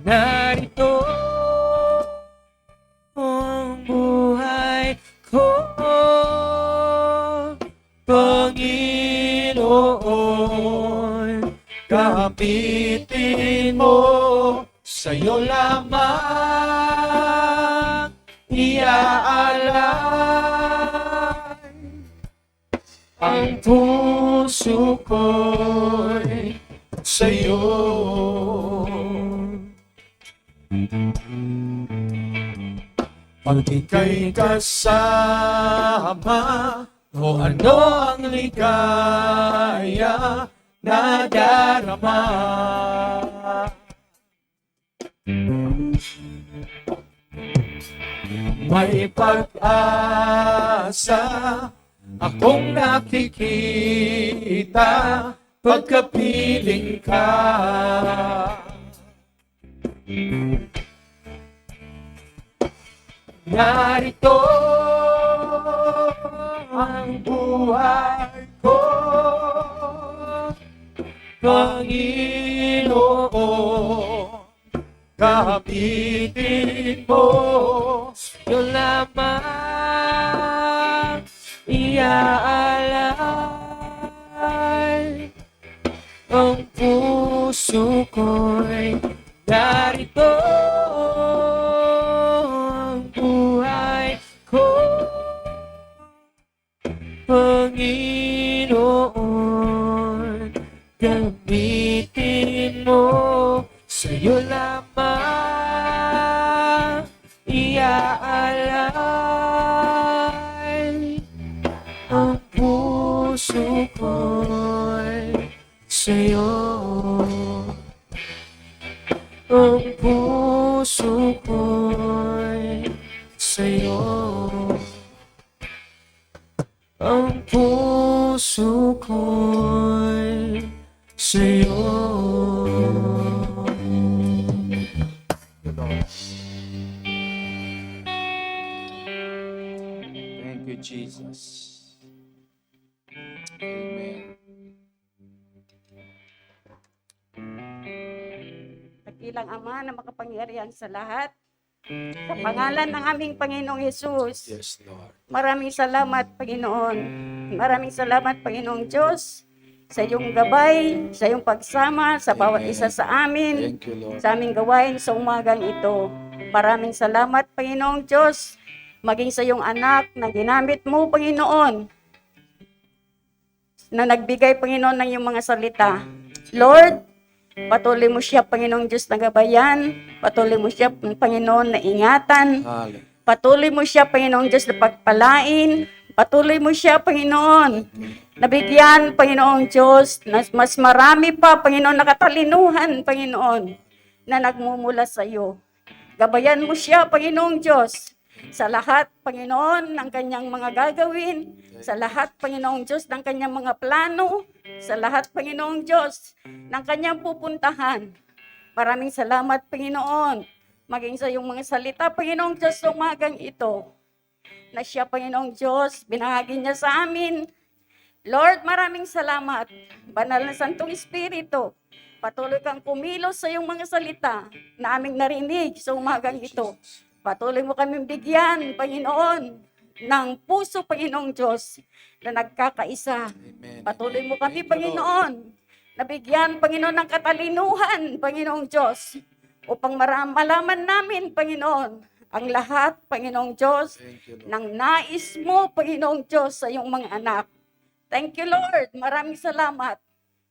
Narito ang buhay ko, Panginoon. Kapitin mo, sa'yo lamang iaalay ang puso ko'y sa'yo. Pag ika'y kasama, o ano ang ligaya na darama. May pag-asa akong nakikita pagkapiling ka. Narito ang buhay ko, Panginoon. Kapitin mo, yun lamang iaalay ang puso ko'y narito. Ang buhay ko, Panginoon, gamitin mo, sa'yo lamang iaalay sa'yo. Ang puso ko'y sa'yo. Ang puso ko'y sa'yo. Thank you, Jesus. Amen. Dakilang Ama na makapangyarihan sa lahat. Sa pangalan ng aming Panginoong Hesus. Yes, Lord. Maraming salamat, Panginoon. Maraming salamat, Panginoong Diyos, sa iyong gabay, sa iyong pagsama, sa bawat Amen. isa sa amin, Thank you, Lord. sa aming gawain sa umagang ito. Maraming salamat, Panginoong Diyos, maging sa iyong anak na ginamit mo, Panginoon, na nagbigay, Panginoon, ng iyong mga salita. Lord, patuloy mo siya, Panginoong Diyos, na gabayan. Patuloy mo siya, Panginoon, na ingatan. Hallelujah. Patuloy mo siya, Panginoong Diyos, na pagpalain. Patuloy mo siya, Panginoon, nabigyan, Panginoong Diyos, na mas marami pa, Panginoon, na katalinuhan, Panginoon, na nagmumula sa iyo. Gabayan mo siya, Panginoong Diyos, sa lahat, Panginoon, ng kanyang mga gagawin, sa lahat, Panginoong Diyos, ng kanyang mga plano, sa lahat, Panginoong Diyos, ng kanyang pupuntahan. Maraming salamat, Panginoon, maging sa iyong mga salita, Panginoong Diyos, sa umagang ito, na siya, Panginoong Diyos, binahagi niya sa amin. Lord, maraming salamat. Banal na Santong Espiritu, patuloy kang kumilos sa iyong mga salita na aming narinig sa umagang ito. Patuloy mo kaming bigyan, Panginoon, ng puso, Panginoong Diyos, na nagkakaisa. Amen. Patuloy mo kami, Thank you, Lord. Panginoon, na bigyan, Panginoon, ng katalinuhan, Panginoong Diyos, upang malaman namin, Panginoon, ang lahat, Panginoong Diyos, Thank you, Lord. ng nais mo, Panginoong Diyos, sa iyong mga anak. Thank you, Lord. Maraming salamat.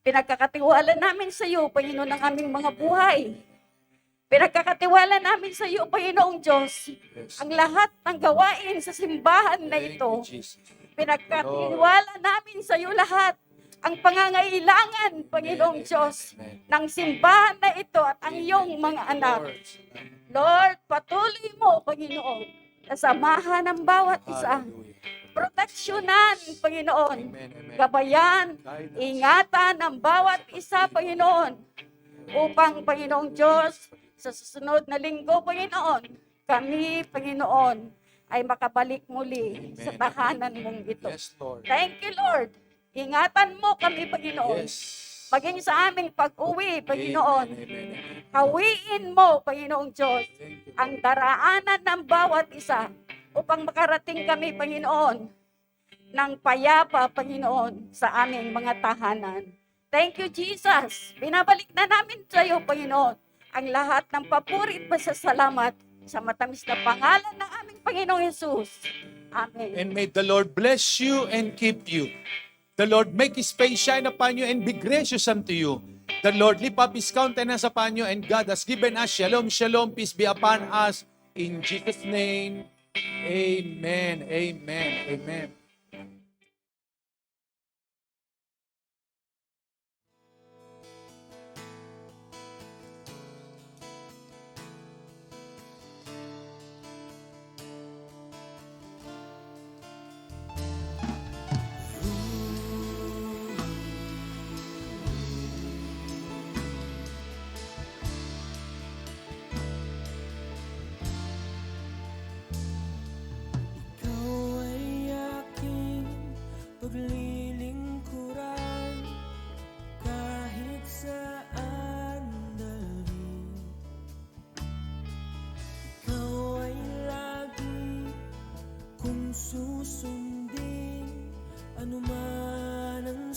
Pinagkakatiwala namin sa iyo, Panginoon, ang aming mga buhay. Pinagkakatiwala namin sa iyo, Panginoong Diyos, Yes. ang lahat ng gawain sa simbahan na Thank ito. you, Jesus. Pinagkatiwala namin sa iyo lahat ang pangangailangan, Panginoong Amen. Diyos, Amen. ng simbahan na ito at ang iyong mga Thank you, anak. Lord. Lord, patuloy mo, Panginoon, kasamahan ng bawat isa. Hallelujah. Proteksyonan, Panginoon. Amen. Amen. Gabayan, Guide us. ingatan ng bawat isa, Panginoon. Upang, Panginoong Diyos, sa susunod na linggo, Panginoon, kami, Panginoon, ay makabalik muli sa tahanan mong ito. Yes, Lord. Thank you, Lord. Ingatan mo kami, Panginoon. Yes. Maging sa aming pag-uwi, Panginoon. Amen. Amen. Hawiin mo, Panginoong Diyos, Thank you. ang daraanan ng bawat isa upang makarating kami, Panginoon, ng payapa, Panginoon, sa aming mga tahanan. Thank you, Jesus. Binabalik na namin sa iyo, Panginoon, ang lahat ng papuri at pasasalamat sa matamis na pangalan ng aming Panginoong Hesus. Amen. And may the Lord bless you and keep you. The Lord make His face shine upon you and be gracious unto you. The Lord lift up His countenance upon you, and God has given us shalom, shalom, peace be upon us. In Jesus' name, amen, amen, amen. Ikaw ay aking paglilingkuran kahit saan dalhin. Ikaw ay lagi kong susundin anuman ang